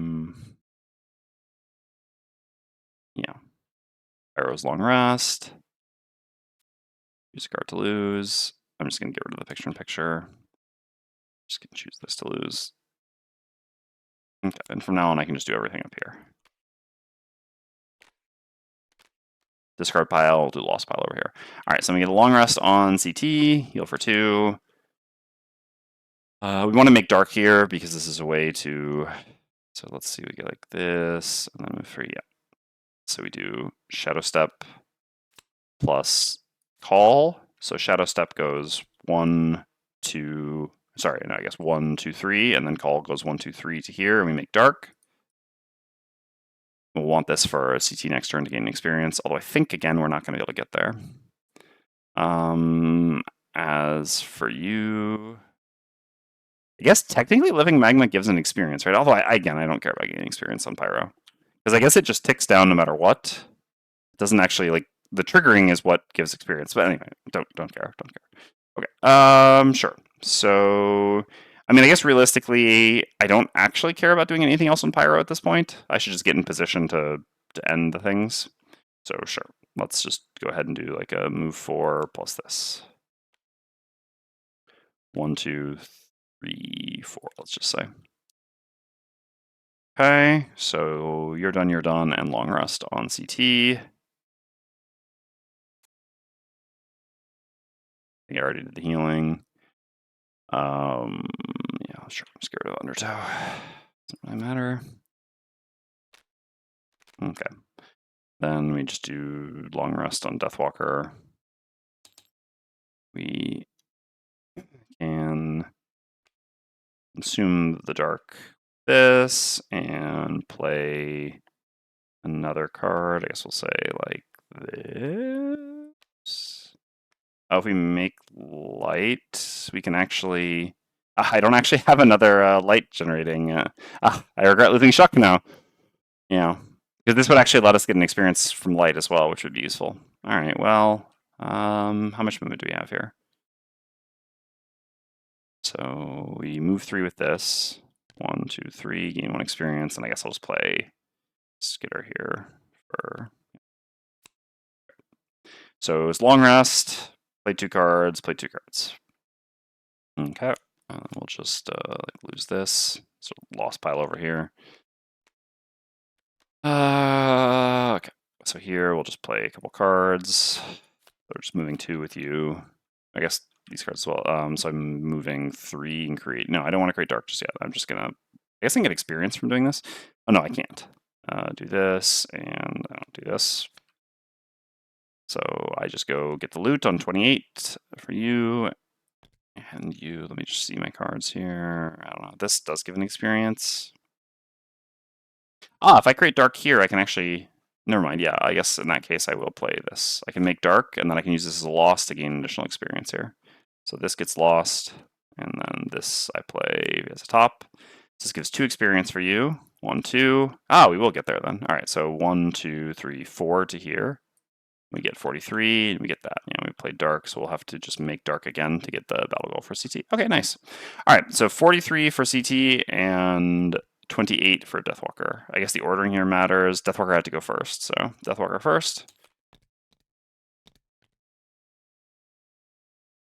Arrow's long rest. Use a card to lose. I'm just going to get rid of the picture-in-picture. Just going to choose this to lose. Okay, and from now on, I can just do everything up here. Discard pile, do lost pile over here. All right, so I'm going to get a long rest on CT, heal for 2. We want to make dark here because this is a way to, so let's see, we get like this, and then move 3, yeah. So we do Shadow Step plus Call. So Shadow Step goes 1, 2, sorry, no, I guess 1, 2, 3, and then Call goes 1, 2, 3 to here, and we make dark. We'll want this for a CT next turn to gain experience, although I think, again, we're not going to be able to get there. As for you, I guess technically Living Magma gives an experience, right? Although, again, I don't care about gaining experience on Pyro. Because I guess it just ticks down no matter what. doesn't actually, like, the triggering is what gives experience. But anyway, don't care. Okay. Sure. So, I mean, I guess realistically, I don't actually care about doing anything else on Pyro at this point. I should just get in position to end the things. So sure, let's just go ahead and do like a move 4 plus this. 1, 2, 3, 4. Let's just say. Okay, so you're done, and long rest on CT. I think I already did the healing. Yeah, sure. I'm scared of Undertow. Doesn't really matter. Okay. Then we just do long rest on Deathwalker. We can consume the dark this and play another card. I guess we'll say like this. Oh, if we make light, we can actually. I don't actually have another light generating. I regret losing Shuck now. Yeah, because this would actually let us get an experience from light as well, which would be useful. All right, well, how much movement do we have here? So we move 3 with this. 1, 2, 3, gain 1 experience, and I guess I'll just play Skitter here for. So it's long rest. Play 2 cards. Play 2 cards. Okay. We'll just like lose this. So lost pile over here. Okay. So here we'll just play a couple cards. We're just moving 2 with you. I guess these cards as well. So I'm moving 3 and create. No, I don't want to create dark just yet. I'm just gonna. I guess I can get experience from doing this. Oh no, I can't. Do this and I don't do this. So I just go get the loot on 28 for you. And you, let me just see my cards here. I don't know. This does give an experience. If I create dark here, I can actually. Never mind. Yeah, I guess in that case, I will play this. I can make dark, and then I can use this as a loss to gain additional experience here. So this gets lost, and then this I play as a top. This gives 2 experience for you. 1, 2. We will get there then. All right, so 1, 2, 3, 4 to here. We get 43, and we get that. We played dark, so we'll have to just make dark again to get the battle goal for CT. Okay, nice. All right, so 43 for CT and 28 for Deathwalker. I guess the ordering here matters. Deathwalker had to go first, so Deathwalker first.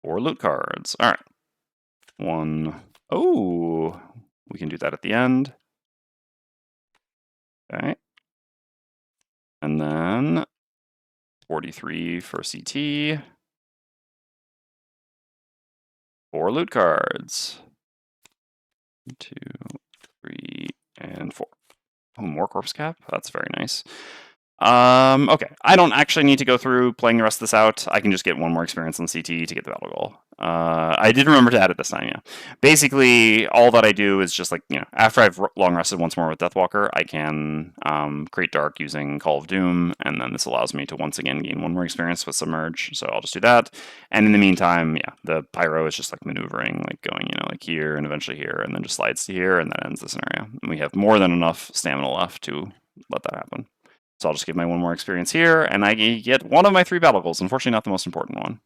4 loot cards. All right. 1. Oh, we can do that at the end. Okay. And then 43 for CT. 4 loot cards. 2, 3, and 4. Oh, more corpse cap? That's very nice. Okay. I don't actually need to go through playing the rest of this out. I can just get 1 more experience on CT to get the battle goal. I did remember to add it this time, yeah. Basically, all that I do is just like, after I've long rested once more with Deathwalker, I can create dark using Call of Doom, and then this allows me to once again gain 1 more experience with Submerge, so I'll just do that. And in the meantime, yeah, the Pyro is just like maneuvering, like going, like here and eventually here, and then just slides to here, and that ends the scenario. And we have more than enough stamina left to let that happen. So I'll just give my 1 more experience here, and I get 1 of my 3 battle goals. Unfortunately, not the most important one.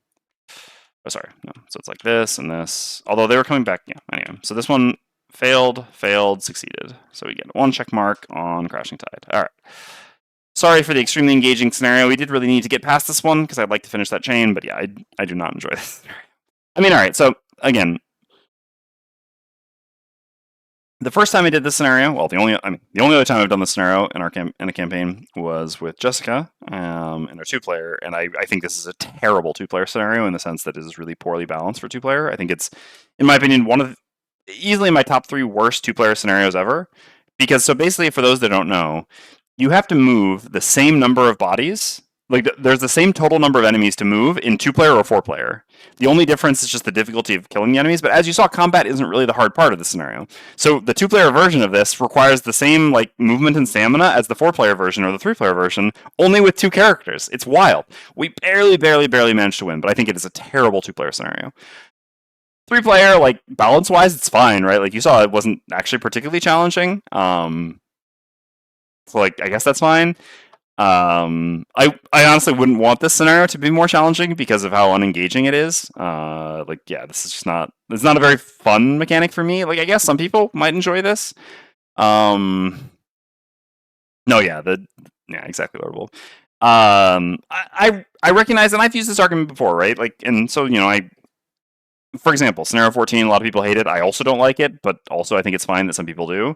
Oh, sorry. No. So it's like this and this. Although they were coming back. Yeah, anyway. So this one failed, succeeded. So we get 1 check mark on Crashing Tide. All right. Sorry for the extremely engaging scenario. We did really need to get past this one because I'd like to finish that chain, but yeah, I do not enjoy this. I mean, all right. So again, the first time I did this scenario, well, the only other time I've done this scenario in a campaign was with Jessica in our 2-player, and I think this is a terrible 2-player scenario in the sense that it is really poorly balanced for 2-player. I think it's, in my opinion, one of easily my top 3 worst 2-player scenarios ever. Because so basically, for those that don't know, you have to move the same number of bodies. Like there's the same total number of enemies to move in 2-player or 4-player. The only difference is just the difficulty of killing the enemies. But as you saw, combat isn't really the hard part of the scenario. So the 2-player version of this requires the same like movement and stamina as the 4-player version or the 3-player version, only with 2 characters. It's wild. We barely managed to win, but I think it is a terrible 2-player scenario. 3-player, like balance-wise, it's fine, right? Like you saw, it wasn't actually particularly challenging. So like I guess that's fine. I honestly wouldn't want this scenario to be more challenging because of how unengaging it is. Like, yeah, this is just not. It's not a very fun mechanic for me. Like, I guess some people might enjoy this. No, yeah, yeah, exactly, Lordable. I recognize, and I've used this argument before, right? Like, and so for example, scenario 14, a lot of people hate it. I also don't like it, but also I think it's fine that some people do.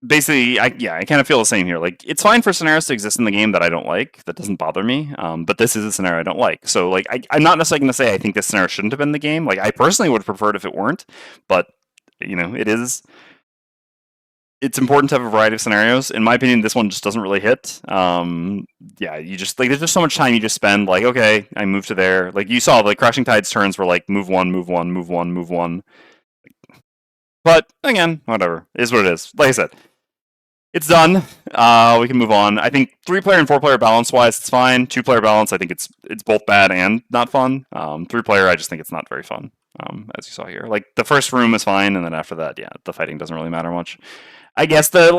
Basically, I kind of feel the same here. Like, it's fine for scenarios to exist in the game that I don't like. That doesn't bother me. But this is a scenario I don't like. So, like, I'm not necessarily going to say I think this scenario shouldn't have been in the game. Like, I personally would have preferred if it weren't. But, it is. It's important to have a variety of scenarios. In my opinion, this one just doesn't really hit. Yeah, you just like there's just so much time you just spend. Like, okay, I move to there. Like you saw, like Crashing Tide's turns were like move one, move one, move one, move one. But again, whatever. It is what it is. Like I said, it's done. We can move on. I think 3-player and 4-player balance wise, it's fine. 2-player balance, I think it's both bad and not fun. 3-player, I just think it's not very fun. As you saw here, like the first room is fine, and then after that, yeah, the fighting doesn't really matter much. I guess the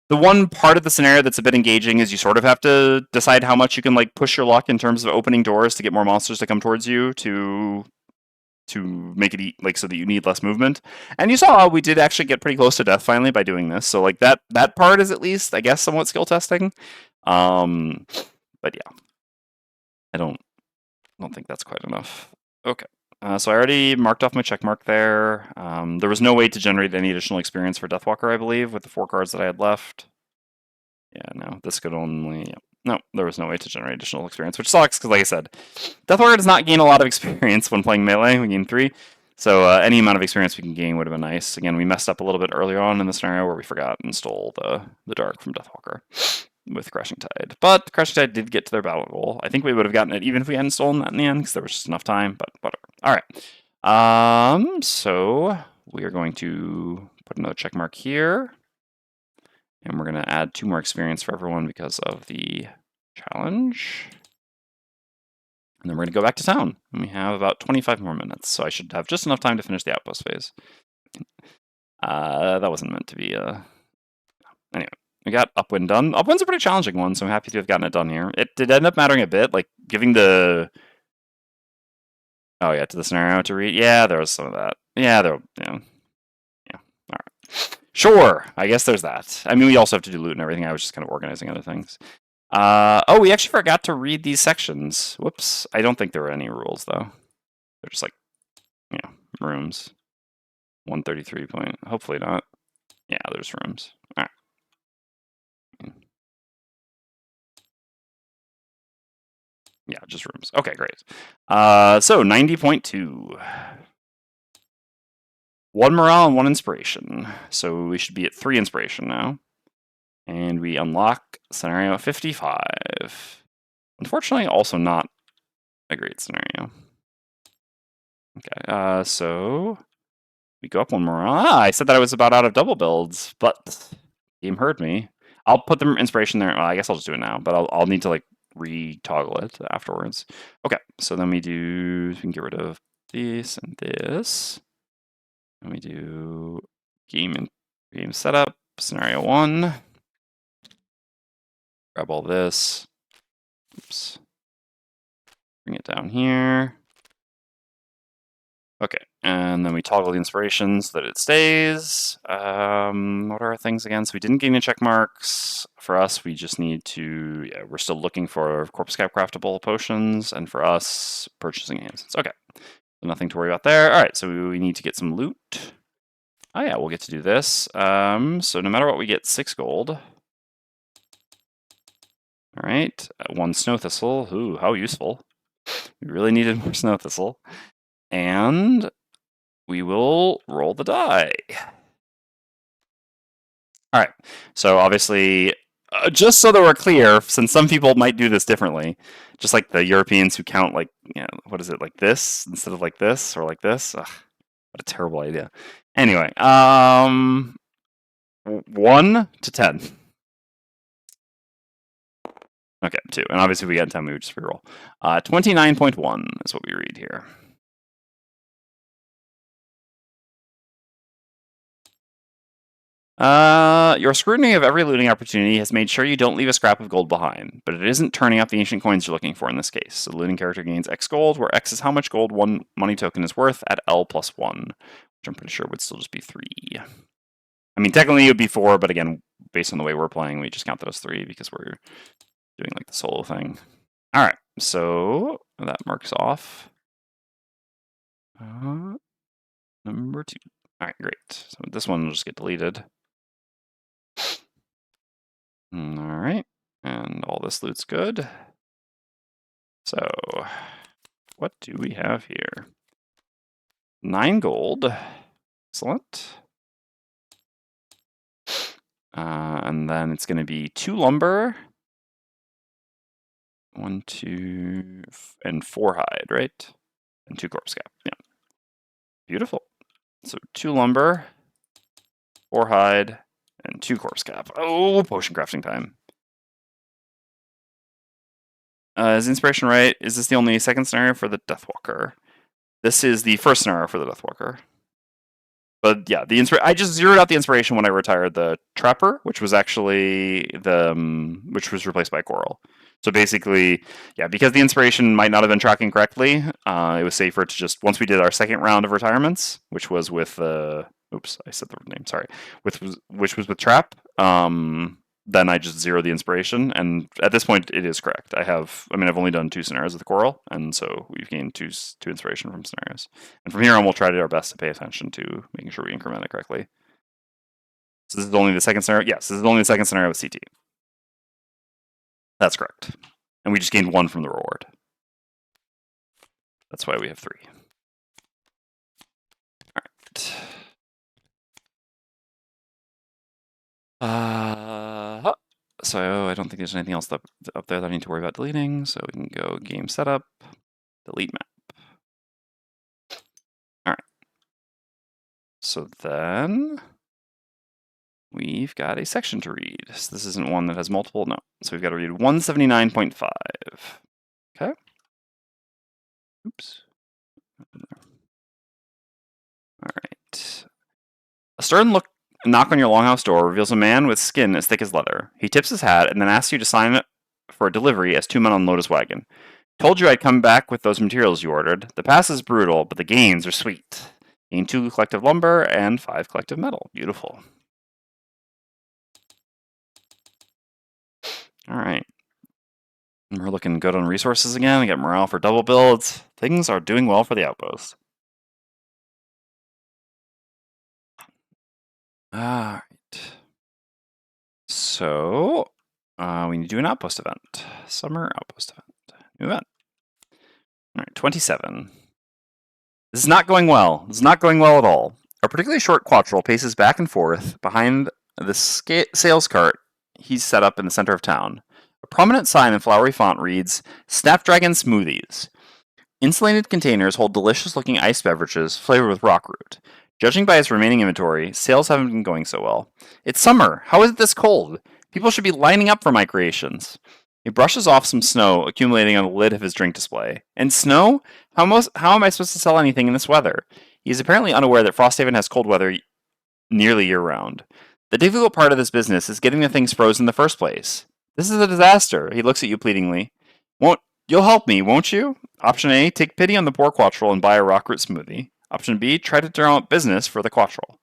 one part of the scenario that's a bit engaging is you sort of have to decide how much you can like push your luck in terms of opening doors to get more monsters to come towards you to make it like so that you need less movement. And you saw we did actually get pretty close to death finally by doing this. So like that part is at least I guess somewhat skill testing. But yeah, I don't think that's quite enough. Okay. So I already marked off my check mark there. There was no way to generate any additional experience for Deathwalker, I believe, with the 4 cards that I had left. Yeah, no, this could only... Yeah. No, there was no way to generate additional experience, which sucks, because like I said, Deathwalker does not gain a lot of experience when playing melee. We gain 3. So any amount of experience we can gain would have been nice. Again, we messed up a little bit earlier on in the scenario where we forgot and stole the Dark from Deathwalker with Crashing Tide. But Crashing Tide did get to their battle goal. I think we would have gotten it even if we hadn't stolen that in the end, because there was just enough time, but whatever. Alright. So we are going to put another check mark here. And we're going to add 2 more experience for everyone because of the challenge. And then we're going to go back to town. And we have about 25 more minutes, so I should have just enough time to finish the outpost phase. That wasn't meant to be Anyway. We got Upwind done. Upwind's a pretty challenging one, so I'm happy to have gotten it done here. It did end up mattering a bit, like giving the... Oh yeah, to the scenario to read. Yeah, there was some of that. Yeah, there. Yeah. All right. Sure. I guess there's that. I mean, we also have to do loot and everything. I was just kind of organizing other things. Oh, we actually forgot to read these sections. Whoops. I don't think there were any rules though. They're just like, rooms. 133 point. Hopefully not. Yeah, there's rooms. All right. Yeah, just rooms. Okay, great. So 90.2. 1 morale and 1 inspiration. So we should be at 3 inspiration now. And we unlock scenario 55. Unfortunately, also not a great scenario. Okay, so we go up 1 morale. I said that I was about out of double builds, but game heard me. I'll put the inspiration there. Well, I guess I'll just do it now, but I'll need to like re-toggle it afterwards. Okay, so then we can get rid of this and this. And we do game setup, scenario 1. Grab all this. Oops. Bring it down here. Okay, and then we toggle the inspirations so that it stays. What are our things again? So we didn't gain any check marks. For us, we just need to, we're still looking for Corpse Cap craftable potions, and for us, purchasing enhancements. Okay, so nothing to worry about there. All right, so we need to get some loot. Oh yeah, we'll get to do this. So no matter what, we get 6 gold. All right, 1 snow thistle. Ooh, how useful. We really needed more snow thistle. And we will roll the die. All right, so obviously, just so that we're clear, since some people might do this differently, just like the Europeans who count like, what is it, like this instead of like this or like this? Ugh, what a terrible idea. Anyway, 1 to 10. Okay, 2. And obviously, if we get 10, we would just reroll. 29.1 is what we read here. Your scrutiny of every looting opportunity has made sure you don't leave a scrap of gold behind, but it isn't turning up the ancient coins you're looking for in this case. So the looting character gains X gold, where X is how much gold one money token is worth at L plus 1, which I'm pretty sure would still just be 3. I mean, technically it would be 4, but again, based on the way we're playing, we just count that as 3 because we're doing like the solo thing. All right, so that marks off number 2. All right, great. So this one will just get deleted. All right, and all this loot's good. So, what do we have here? 9 gold. Excellent. And then it's going to be 2 lumber. 1, 2, and 4 hide, right? And 2 corpse cap. Yeah. Beautiful. So 2 lumber, 4 hide, and 2 corpse cap. Oh, potion crafting time. Is inspiration right? Is this the only second scenario for the Deathwalker? This is the first scenario for the Deathwalker. But yeah, I just zeroed out the inspiration when I retired the Trapper, which was actually which was replaced by Coral. So basically, yeah, because the inspiration might not have been tracking correctly, it was safer to just, once we did our second round of retirements, which was with oops, I said the name, sorry, which was with Trap. Then I just zeroed the inspiration, and at this point, it is correct. I've only done 2 scenarios with the Coral, and so we've gained 2 inspiration from scenarios. And from here on, we'll try to do our best to pay attention to making sure we increment it correctly. So this is only the second scenario? Yes, this is only the second scenario with CT. That's correct. And we just gained 1 from the reward. That's why we have 3. All right. So I don't think there's anything else up there that I need to worry about deleting. So we can go game setup, delete map. All right. So then we've got a section to read. So this isn't one that has multiple. No. So we've got to read 179.5. Okay. Oops. All right. A stern knock on your longhouse door reveals a man with skin as thick as leather. He tips his hat and then asks you to sign for a delivery as 2 men unload his wagon. Told you I'd come back with those materials you ordered. The pass is brutal, but the gains are sweet. Gain 2 collective lumber and 5 collective metal. Beautiful. All right. We're looking good on resources again. We got morale for double builds. Things are doing well for the outpost. All right. So, we need to do an outpost event. Summer outpost event. New event. All right, 27. This is not going well. This is not going well at all. A particularly short quattrel paces back and forth behind the sales cart he's set up in the center of town. A prominent sign in flowery font reads, Snapdragon Smoothies. Insulated containers hold delicious-looking iced beverages flavored with rock root. Judging by its remaining inventory, sales haven't been going so well. It's summer. How is it this cold? People should be lining up for my creations. He brushes off some snow accumulating on the lid of his drink display. And snow? How am I supposed to sell anything in this weather? He is apparently unaware that Frosthaven has cold weather nearly year-round. The difficult part of this business is getting the things frozen in the first place. This is a disaster. He looks at you pleadingly. You'll help me, won't you? Option A, take pity on the poor quattrel and buy a rock root smoothie. Option B, try to turn out business for the quattrel.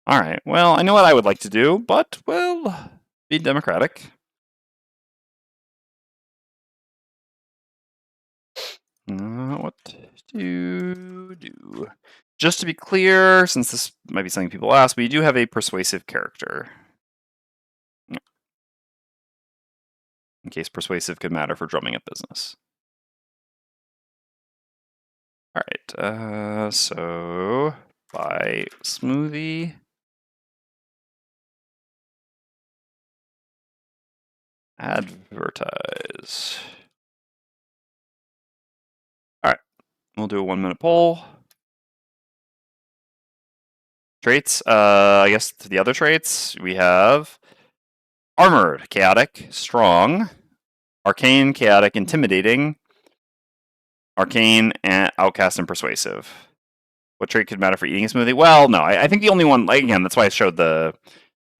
Alright, well, I know what I would like to do, but, well, be democratic. What to do? Just to be clear, since this might be something people ask, we do have a persuasive character. In case persuasive could matter for drumming up business. Alright, so buy smoothie. Advertise. Alright, we'll do a 1-minute poll. Traits, I guess the other traits, we have Armored, Chaotic, Strong, Arcane, Chaotic, Intimidating, Arcane, and Outcast, and Persuasive. What trait could matter for eating a smoothie? Well, no, I think the only one, like, again, that's why I showed the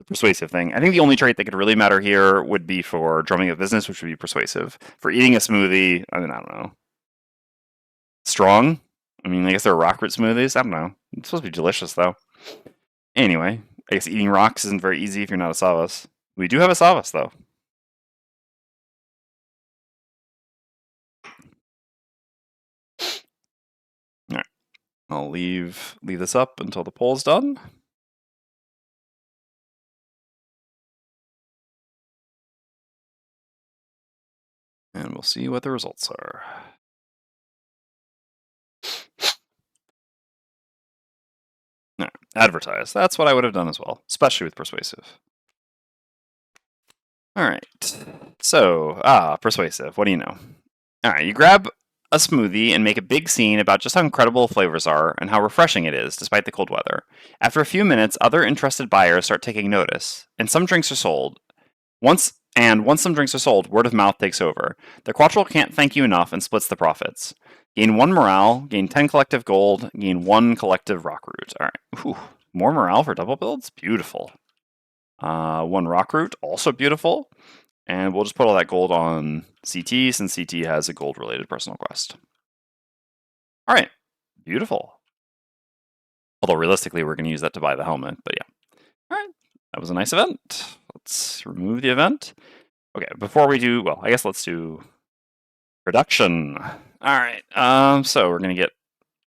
persuasive thing. I think the only trait that could really matter here would be for drumming of business, which would be persuasive. For eating a smoothie, I mean, I don't know. Strong? I mean, I guess there are rock root smoothies. I don't know. It's supposed to be delicious, though. Anyway, I guess eating rocks isn't very easy if you're not a Savas. We do have a Savas, though. All right. I'll leave this up until the poll's done. And we'll see what the results are. No, advertise. That's what I would have done as well, especially with persuasive. All right. So, persuasive. What do you know? All right, you grab a smoothie and make a big scene about just how incredible flavors are and how refreshing it is despite the cold weather. After a few minutes, other interested buyers start taking notice, and some drinks are sold. Once some drinks are sold, word of mouth takes over. The Quattrel can't thank you enough and splits the profits. Gain 1 morale, gain 10 collective gold, gain 1 collective rock root. All right. Whew. More morale for double builds? Beautiful. 1 rock root, also beautiful. And we'll just put all that gold on CT since CT has a gold related personal quest. All right. Beautiful. Although realistically, we're going to use that to buy the helmet, but yeah. All right. That was a nice event. Let's remove the event. Okay, before we do, well, I guess let's do production. All right. So we're going to get,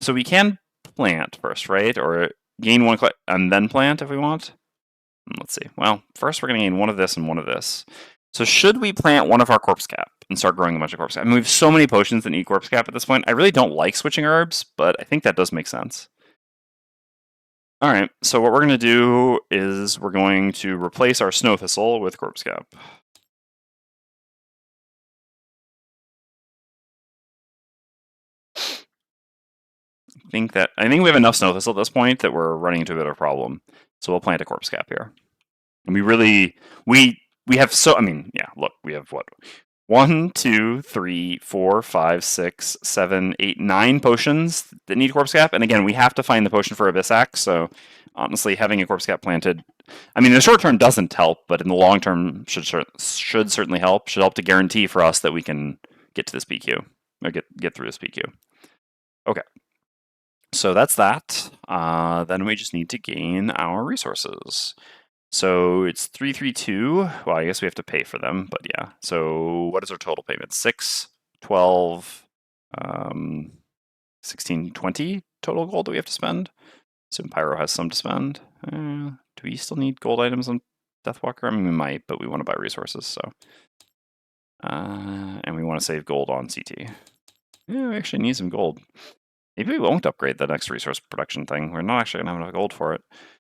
so we can plant first, right? Or gain 1 and then plant if we want. Let's see. Well, first we're going to gain 1 of this and 1 of this. So should we plant 1 of our corpse cap and start growing a bunch of corpse cap? I mean, we have so many potions that need corpse cap at this point. I really don't like switching herbs, but I think that does make sense. All right, so what we're going to do is we're going to replace our snow thistle with corpse cap. I think we have enough snow thistle at this point that we're running into a bit of a problem. So we'll plant a corpse cap here. And we have so, I mean, yeah, look, we have what? 1, 2, 3, 4, 5, 6, 7, 8, 9 potions that need corpse cap. And again, we have to find the potion for Abyss Axe. So honestly, having a corpse cap planted, I mean, in the short term doesn't help, but in the long term should certainly help. Should help to guarantee for us that we can get to this PQ or get through this PQ. Okay. So that's that. Then we just need to gain our resources. So it's 332. Well, I guess we have to pay for them, but yeah. So what is our total payment? 6, 12, 16, 20 total gold that we have to spend. So Pyro has some to spend. Do we still need gold items on Deathwalker? I mean, we might, but we want to buy resources, so. And we want to save gold on CT. Yeah, we actually need some gold. Maybe we won't upgrade the next resource production thing. We're not actually going to have enough gold for it.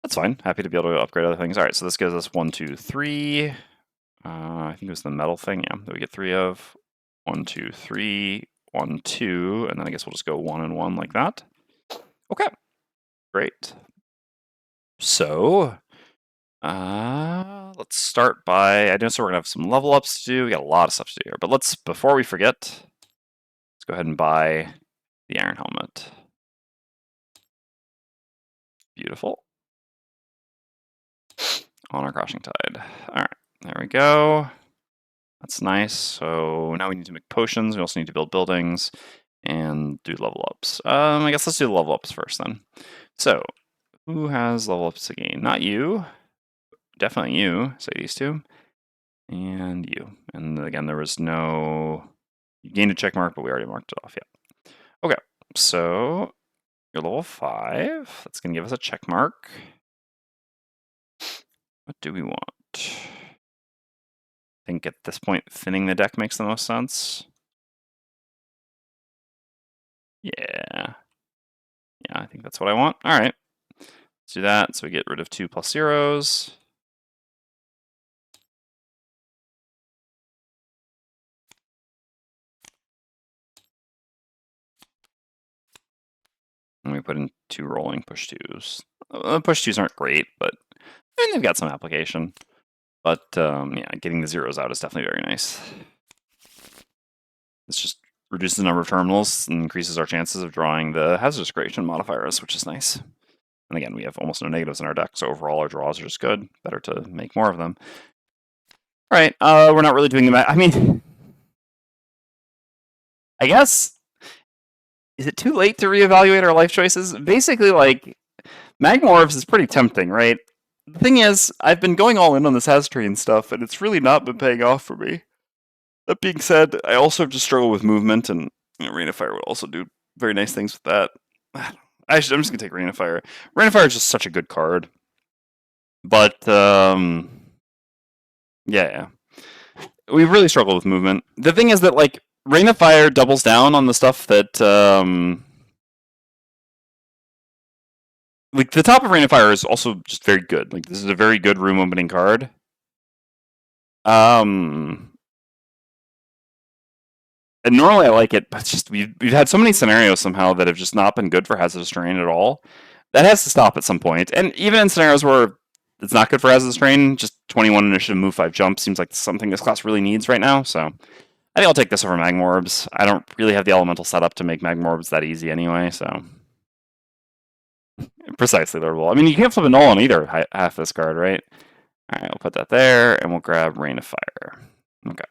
That's fine. Happy to be able to upgrade other things. All right, so this gives us 1, 2, 3. I think it was the metal thing, yeah, that we get 3 of. 1, 2, 3, 1, 2, and then I guess we'll just go 1 and 1 like that. Okay, great. So, let's start by, I know so we're gonna have some level ups to do. We got a lot of stuff to do here, but before we forget, let's go ahead and buy the iron helmet. Beautiful. On our Crashing Tide. All right, there we go. That's nice. So now we need to make potions. We also need to build buildings and do level ups. I guess let's do the level ups first then. So who has level ups again? Not you. Definitely you. Say these two. And you. And again, there was no... You gained a check mark, but we already marked it off. Yeah. Okay, so you're level 5. That's going to give us a check mark. What do we want? I think at this point, thinning the deck makes the most sense. Yeah. Yeah, I think that's what I want. All right. Let's do that. So we get rid of 2 plus 0s. And we put in 2 rolling push 2s. Push 2s aren't great, but I mean, they've got some application. But yeah, getting the 0s out is definitely very nice. This just reduces the number of terminals and increases our chances of drawing the hazardous creation modifiers, which is nice. And And again, we have almost no negatives in our deck, so overall our draws are just good. Better to make more of them. All right, we're not really doing the I mean, I guess, is it too late to reevaluate our life choices? Basically, like, Magmorphs is pretty tempting, right? The thing is, I've been going all in on this Haztree and stuff, and it's really not been paying off for me. That being said, I also just struggle with movement, and Rain of Fire would also do very nice things with that. I'm just gonna take Rain of Fire. Rain of Fire is just such a good card. But, yeah. We've really struggled with movement. The thing is that, like, Rain of Fire doubles down on the stuff that, like, the top of Rain of Fire is also just very good. Like, this is a very good room opening card. And normally I like it, but it's just we've had so many scenarios somehow that have just not been good for Hazardous Terrain at all. That has to stop at some point. And even in scenarios where it's not good for Hazardous Terrain, just 21 initiative, move 5 jump seems like something this class really needs right now. So I think I'll take this over Magmorbs. I don't really have the elemental setup to make Magmorbs that easy anyway, so. Precisely, Lordable. I mean, you can't flip a null on either half this card, right? All right, we'll put that there, and we'll grab Rain of Fire. Okay.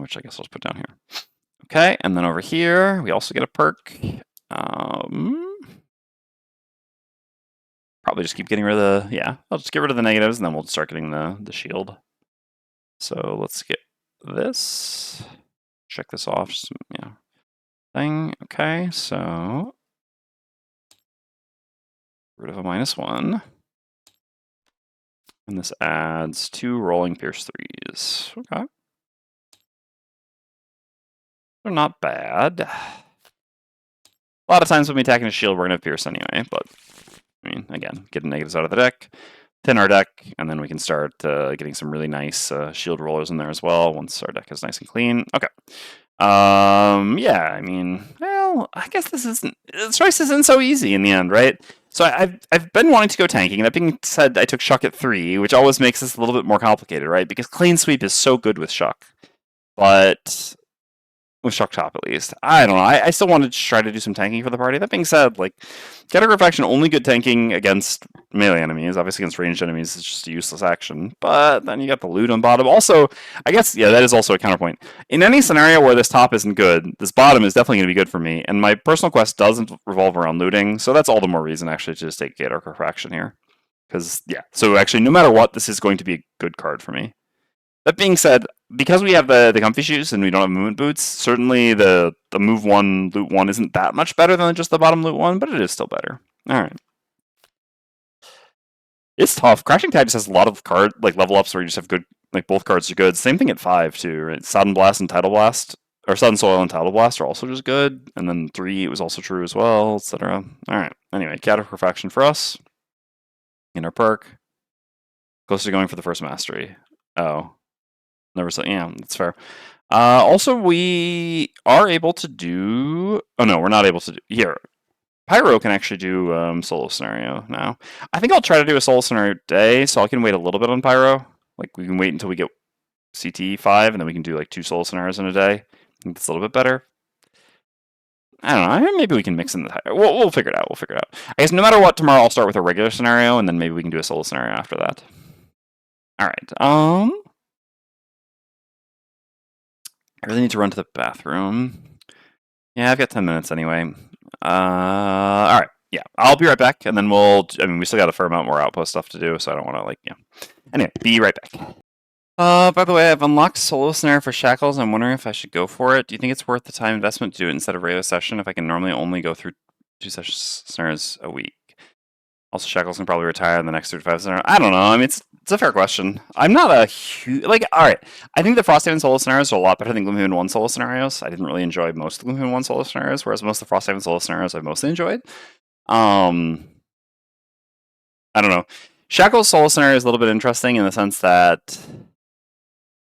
Which I guess I'll just put down here. Okay, and then over here, we also get a perk. Probably just keep getting rid of the, yeah, I'll just get rid of the negatives, and then we'll start getting the shield. So let's get this. Check this off, just, yeah. Thing, okay, so. Rid of a -1. And this adds 2 rolling Pierce 3s. Okay. They're not bad. A lot of times when we attack in a shield, we're going to Pierce anyway, but, I mean, again, getting negatives out of the deck, thin our deck, and then we can start getting some really nice shield rollers in there as well once our deck is nice and clean. Okay. Yeah, I mean, well, I guess the choice isn't so easy in the end, right? So I've been wanting to go tanking. That being said, I took Shuck at 3, which always makes this a little bit more complicated, right? Because Clean Sweep is so good with Shuck, but with Shuck Top at least. I don't know. I still wanted to try to do some tanking for the party. That being said, like, Category Refraction only good tanking against melee enemies. Obviously, against ranged enemies, it's just a useless action. But then you got the loot on bottom. Also, I guess, yeah, that is also a counterpoint. In any scenario where this top isn't good, this bottom is definitely going to be good for me. And my personal quest doesn't revolve around looting, so that's all the more reason, actually, to just take Category Refraction here. Because, yeah, so actually, no matter what, this is going to be a good card for me. That being said, because we have the comfy shoes and we don't have movement boots, certainly the move 1, loot 1 isn't that much better than just the bottom loot 1, but it is still better. Alright. It's tough. Crashing Tide just has a lot of level ups where you just have good, like, both cards are good. Same thing at 5 too, right? Sudden Blast and Tidal Blast, or Sudden Soil and Tidal Blast are also just good. And then 3 it was also true as well, etc. Alright. Anyway, Category Refraction for us. In our perk. Close to going for the first mastery. Oh. Never said, yeah, that's fair. Also, we are able to do. Oh no, we're not able to do. Here, Pyro can actually do solo scenario now. I think I'll try to do a solo scenario today, so I can wait a little bit on Pyro. Like, we can wait until we get CT 5, and then we can do like 2 solo scenarios in a day. I think that's a little bit better. I don't know. Maybe we can mix in the. We'll figure it out. We'll figure it out. I guess no matter what, tomorrow I'll start with a regular scenario, and then maybe we can do a solo scenario after that. All right. I really need to run to the bathroom. Yeah, I've got 10 minutes anyway. Alright, yeah, I'll be right back, and then we still got a fair amount more outpost stuff to do, so I don't want to, like, yeah. Anyway, be right back. By the way, I've unlocked solo scenario for Shackles. I'm wondering if I should go for it. Do you think it's worth the time investment to do it instead of regular session if I can normally only go through 2 scenarios a week? Also, Shackles can probably retire in the next 35 scenarios. I don't know. I mean, it's a fair question. I'm not a huge... Like, alright. I think the Frosthaven solo scenarios are a lot better than Gloomhaven 1 solo scenarios. I didn't really enjoy most of the Gloomhaven 1 solo scenarios, whereas most of the Frosthaven solo scenarios I've mostly enjoyed. I don't know. Shackles solo scenario is a little bit interesting in the sense that...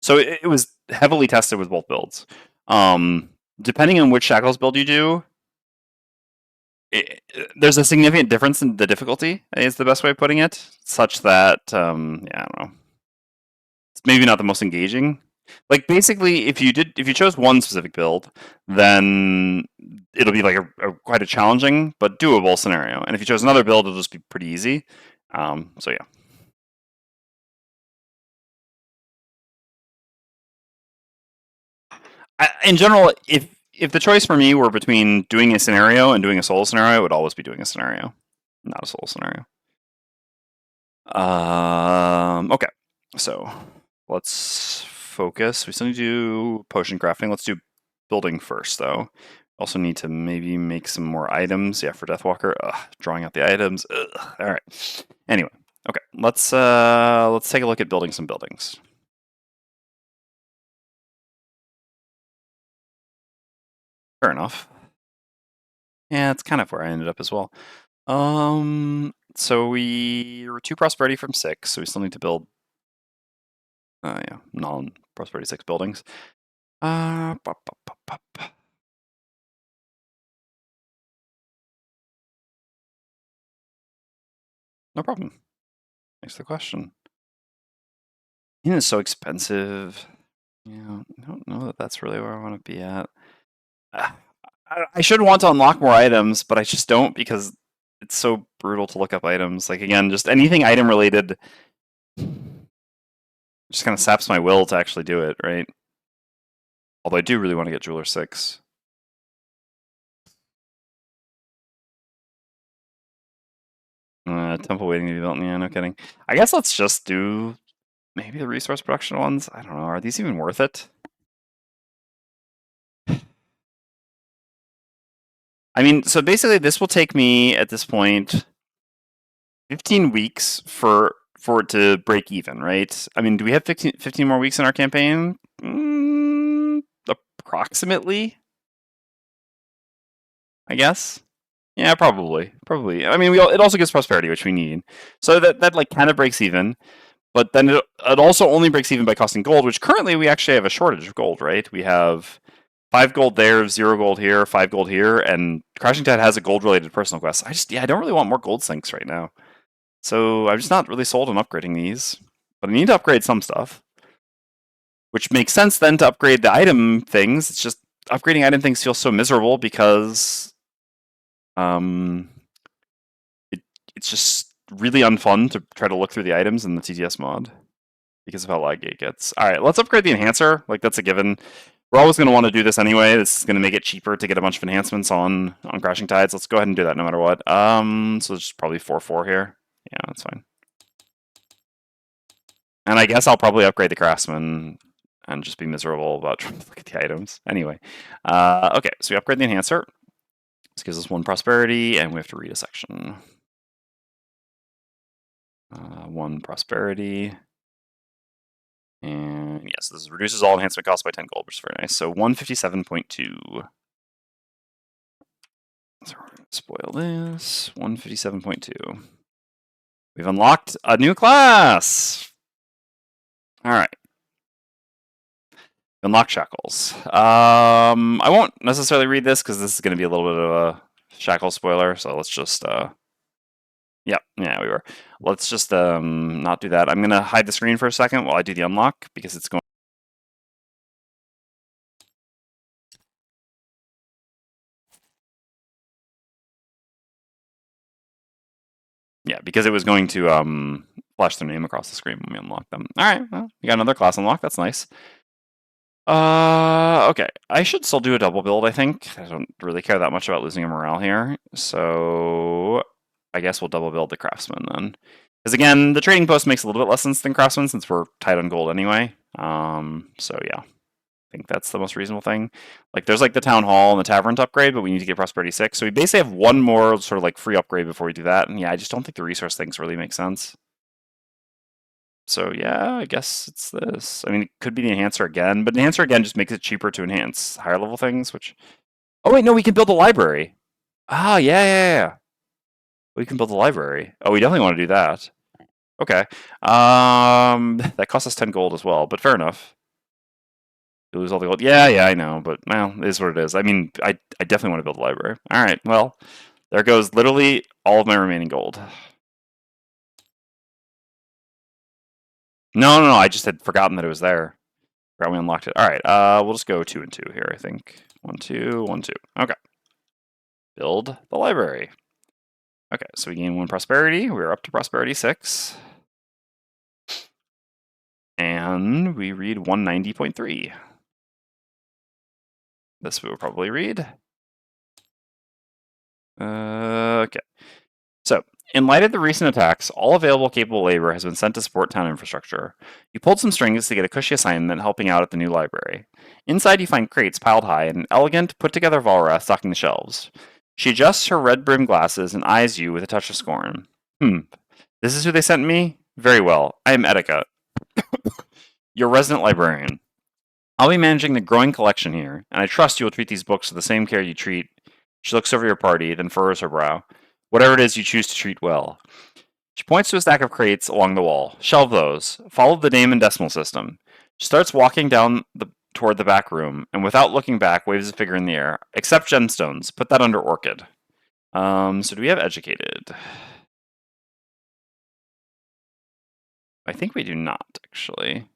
So it was heavily tested with both builds. Depending on which Shackles build you do, there's a significant difference in the difficulty, is the best way of putting it, such that, yeah, I don't know. It's maybe not the most engaging. Like basically, if you chose one specific build, then it'll be like quite a challenging but doable scenario. And if you chose another build, it'll just be pretty easy. So yeah. In general, if the choice for me were between doing a scenario and doing a solo scenario, it would always be doing a scenario, not a solo scenario. Okay, so let's focus. We still need to do potion crafting. Let's do building first, though. Also need to maybe make some more items. Yeah, for Deathwalker. Drawing out the items. Ugh. All right. Anyway, okay. Let's take a look at building some buildings. Fair enough. Yeah, it's kind of where I ended up as well. So we were 2 prosperity from 6, so we still need to build, yeah, non-prosperity 6 buildings. Pop, pop, pop, pop. No problem. Thanks for the question. It's so expensive. Yeah, I don't know that that's really where I want to be at. I should want to unlock more items, but I just don't because it's so brutal to look up items. Like, again, just anything item related just kind of saps my will to actually do it, right? Although I do really want to get Jeweler 6. Temple waiting to be built. Yeah, no kidding. I guess let's just do maybe the resource production ones. I don't know. Are these even worth it? I mean, so basically this will take me at this point 15 weeks for it to break even, right? I mean, do we have 15 more weeks in our campaign? Approximately, I guess. Yeah, probably. I mean, it also gives prosperity, which we need. So that like kind of breaks even. But then it also only breaks even by costing gold, which currently we actually have a shortage of gold, right? We have 5 gold there, 0 gold here, 5 gold here, and Crashing Tide has a gold-related personal quest. I don't really want more gold sinks right now. So I'm just not really sold on upgrading these. But I need to upgrade some stuff. Which makes sense then to upgrade the item things. It's just upgrading item things feels so miserable because um it's just really unfun to try to look through the items in the TTS mod because of how laggy it gets. All right, let's upgrade the enhancer. Like, that's a given. We're always going to want to do this anyway. This is going to make it cheaper to get a bunch of enhancements on Crashing Tides. Let's go ahead and do that no matter what. So it's probably 4/4 here. Yeah, that's fine. And I guess I'll probably upgrade the Craftsman and just be miserable about trying to look at the items. Anyway, okay, so we upgrade the enhancer. This gives us 1 prosperity, and we have to read a section. 1 prosperity. And yes, this reduces all enhancement costs by 10 gold, which is very nice. So 157.2. So we're going to spoil this. 157.2. We've unlocked a new class! Alright. Unlock Shackles. I won't necessarily read this because this is going to be a little bit of a Shackle spoiler, so let's just yeah, we were. Let's just not do that. I'm going to hide the screen for a second while I do the unlock because it's going. Yeah, because it was going to flash their name across the screen when we unlock them. All right, well, we got another class unlocked. That's nice. Okay. I should still do a double build, I think. I don't really care that much about losing a morale here. So I guess we'll double build the Craftsman then. Because again, the trading post makes a little bit less sense than Craftsman since we're tight on gold anyway. So yeah. I think that's the most reasonable thing. Like, there's like the town hall and the tavern to upgrade, but we need to get prosperity 6. So we basically have one more sort of like free upgrade before we do that. And yeah, I just don't think the resource things really make sense. So yeah, I guess it's this. I mean, it could be the enhancer again, but enhancer again just makes it cheaper to enhance higher level things, which... Oh wait, no, we can build a library. Ah, yeah. We can build a library. Oh, we definitely want to do that. Okay. That costs us 10 gold as well, but fair enough. You lose all the gold. Yeah, I know, but well, it is what it is. I mean, I definitely want to build a library. All right, well, there goes literally all of my remaining gold. No, I just had forgotten that it was there. Forgot we unlocked it. All right, we'll just go 2 and 2 here, I think. 1, 2, 1, 2. Okay. Build the library. Okay, so we gain 1 prosperity. We're up to prosperity 6. And we read 190.3. This we will probably read. Okay. So, in light of the recent attacks, all available capable labor has been sent to support town infrastructure. You pulled some strings to get a cushy assignment helping out at the new library. Inside, you find crates piled high and an elegant, put-together Valra stocking the shelves. She adjusts her red-brimmed glasses and eyes you with a touch of scorn. This is who they sent me? Very well. I am Etika, your resident librarian. I'll be managing the growing collection here, and I trust you will treat these books with the same care you treat. She looks over your party, then furrows her brow. Whatever it is you choose to treat well. She points to a stack of crates along the wall. Shelve those. Follow the name and decimal system. She starts walking down toward the back room, and without looking back, waves a figure in the air. Accept gemstones. Put that under orchid. So do we have educated? I think we do not, actually.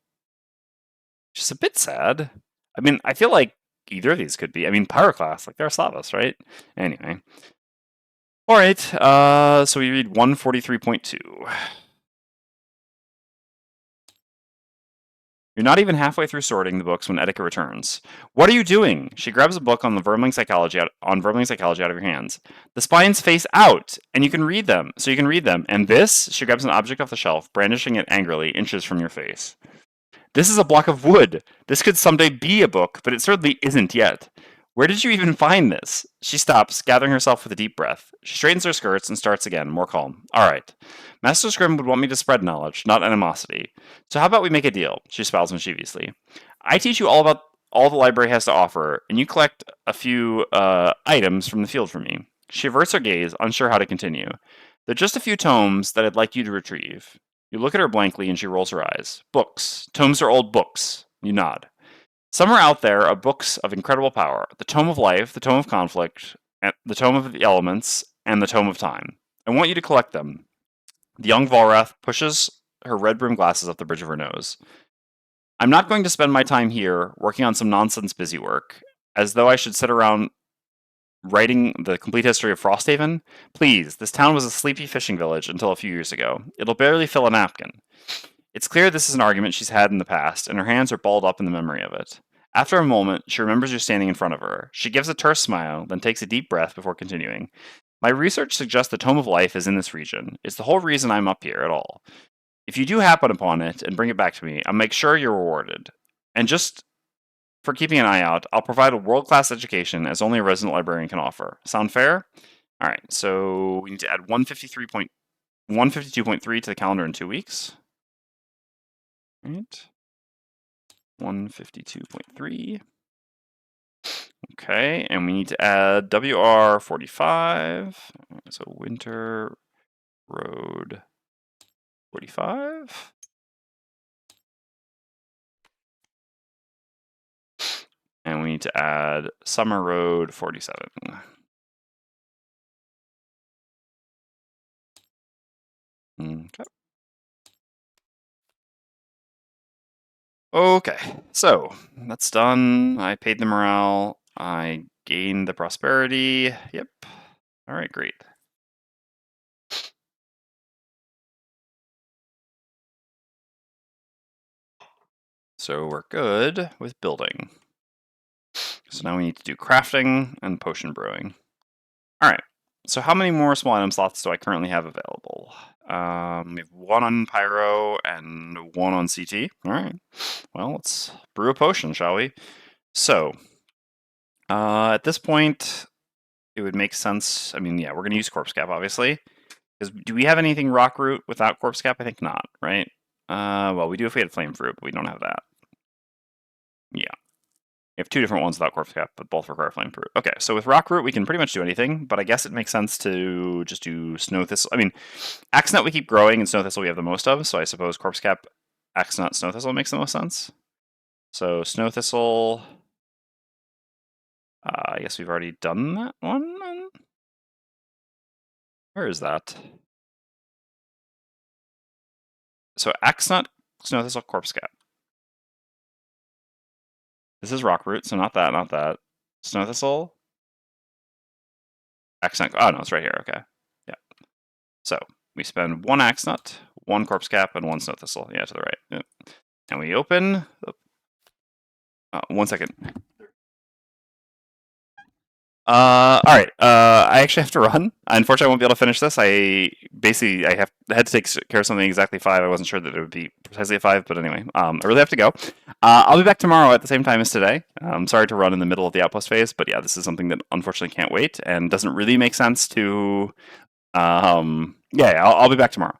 Which is a bit sad. I mean, I feel like either of these could be. I mean, Pyroclast, like they're Slavas, right? Anyway. Alright, so we read 143.2. You're not even halfway through sorting the books when Etika returns. What are you doing? She grabs a book on vermling psychology out of your hands. The spines face out, and you can read them. So you can read them. And this? She grabs an object off the shelf, brandishing it angrily, inches from your face. This is a block of wood. This could someday be a book, but it certainly isn't yet. Where did you even find this? She stops, gathering herself with a deep breath. She straightens her skirts and starts again, more calm. All right. Master Scrim would want me to spread knowledge, not animosity. So how about we make a deal? She smiles mischievously. I teach you all about all the library has to offer, and you collect a few items from the field for me. She averts her gaze, unsure how to continue. They're just a few tomes that I'd like you to retrieve. You look at her blankly, and she rolls her eyes. Books. Tomes are old books. You nod. Somewhere out there are books of incredible power. The Tome of Life, the Tome of Conflict, the Tome of the Elements, and the Tome of Time. I want you to collect them. The young Volrath pushes her red-brimmed glasses up the bridge of her nose. I'm not going to spend my time here working on some nonsense busy work, as though I should sit around writing the complete history of Frosthaven. Please, this town was a sleepy fishing village until a few years ago. It'll barely fill a napkin. It's clear this is an argument she's had in the past, and her hands are balled up in the memory of it. After a moment, she remembers you standing in front of her. She gives a terse smile, then takes a deep breath before continuing. My research suggests the Tome of Life is in this region. It's the whole reason I'm up here at all. If you do happen upon it and bring it back to me, I'll make sure you're rewarded. And just for keeping an eye out, I'll provide a world-class education as only a resident librarian can offer. Sound fair? All right, so we need to add 152.3 to the calendar in 2 weeks. Right. 152.3. Okay, and we need to add WR45. So Winter Road 45. And we need to add Summer Road 47. Okay. Okay, so that's done. I paid the morale. I gained the prosperity. Yep. All right, great. So we're good with building. So now we need to do crafting and potion brewing. All right. So how many more small item slots do I currently have available? We have 1 on Pyro and 1 on CT. All right. Well, let's brew a potion, shall we? So, at this point, it would make sense. I mean, yeah, we're going to use Corpse Cap, obviously. Because do we have anything Rock Root without Corpse Cap? I think not, right? Well, we do if we had Flame Fruit, but we don't have that. Yeah. We have 2 different ones without Corpse Cap, but both require Flame Fruit. Okay, so with Rock Root, we can pretty much do anything, but I guess it makes sense to just do Snow Thistle. I mean, Axonut we keep growing, and Snow Thistle we have the most of, so I suppose Corpse Cap, Axonut, Snow Thistle makes the most sense. So Snow Thistle, I guess we've already done that one. Where is that? So Axonut, Snow Thistle, Corpse Cap. This is rockroot, so not that, not that. Snow thistle. Accent. Oh no, it's right here. Okay. Yeah. So we spend 1 axe nut, 1 corpse cap, and 1 snow thistle. Yeah, to the right. Yeah. And we open. 1 second. All right. I actually have to run. Unfortunately, I won't be able to finish this. I had to take care of something exactly 5. I wasn't sure that it would be precisely at 5, but anyway, I really have to go. I'll be back tomorrow at the same time as today. Sorry to run in the middle of the outpost phase, but yeah, this is something that unfortunately can't wait and doesn't really make sense to yeah, I'll be back tomorrow.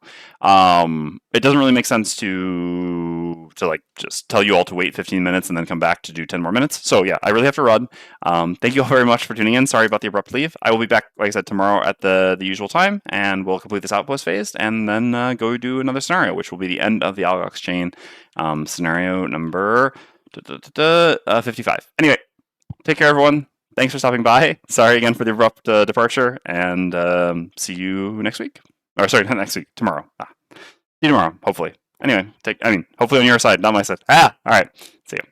It doesn't really make sense to like just tell you all to wait 15 minutes and then come back to do 10 more minutes. So yeah, I really have to run. Thank you all very much for tuning in. Sorry about the abrupt leave. I will be back, like I said, tomorrow at the usual time, and we'll complete this outpost phase and then go do another scenario, which will be the end of the Algox chain, scenario number 55. Anyway, take care, everyone. Thanks for stopping by. Sorry again for the abrupt departure, and see you next week. Or sorry, not next week. Tomorrow. See you tomorrow, hopefully. Anyway, hopefully on your side, not my side. All right. See you.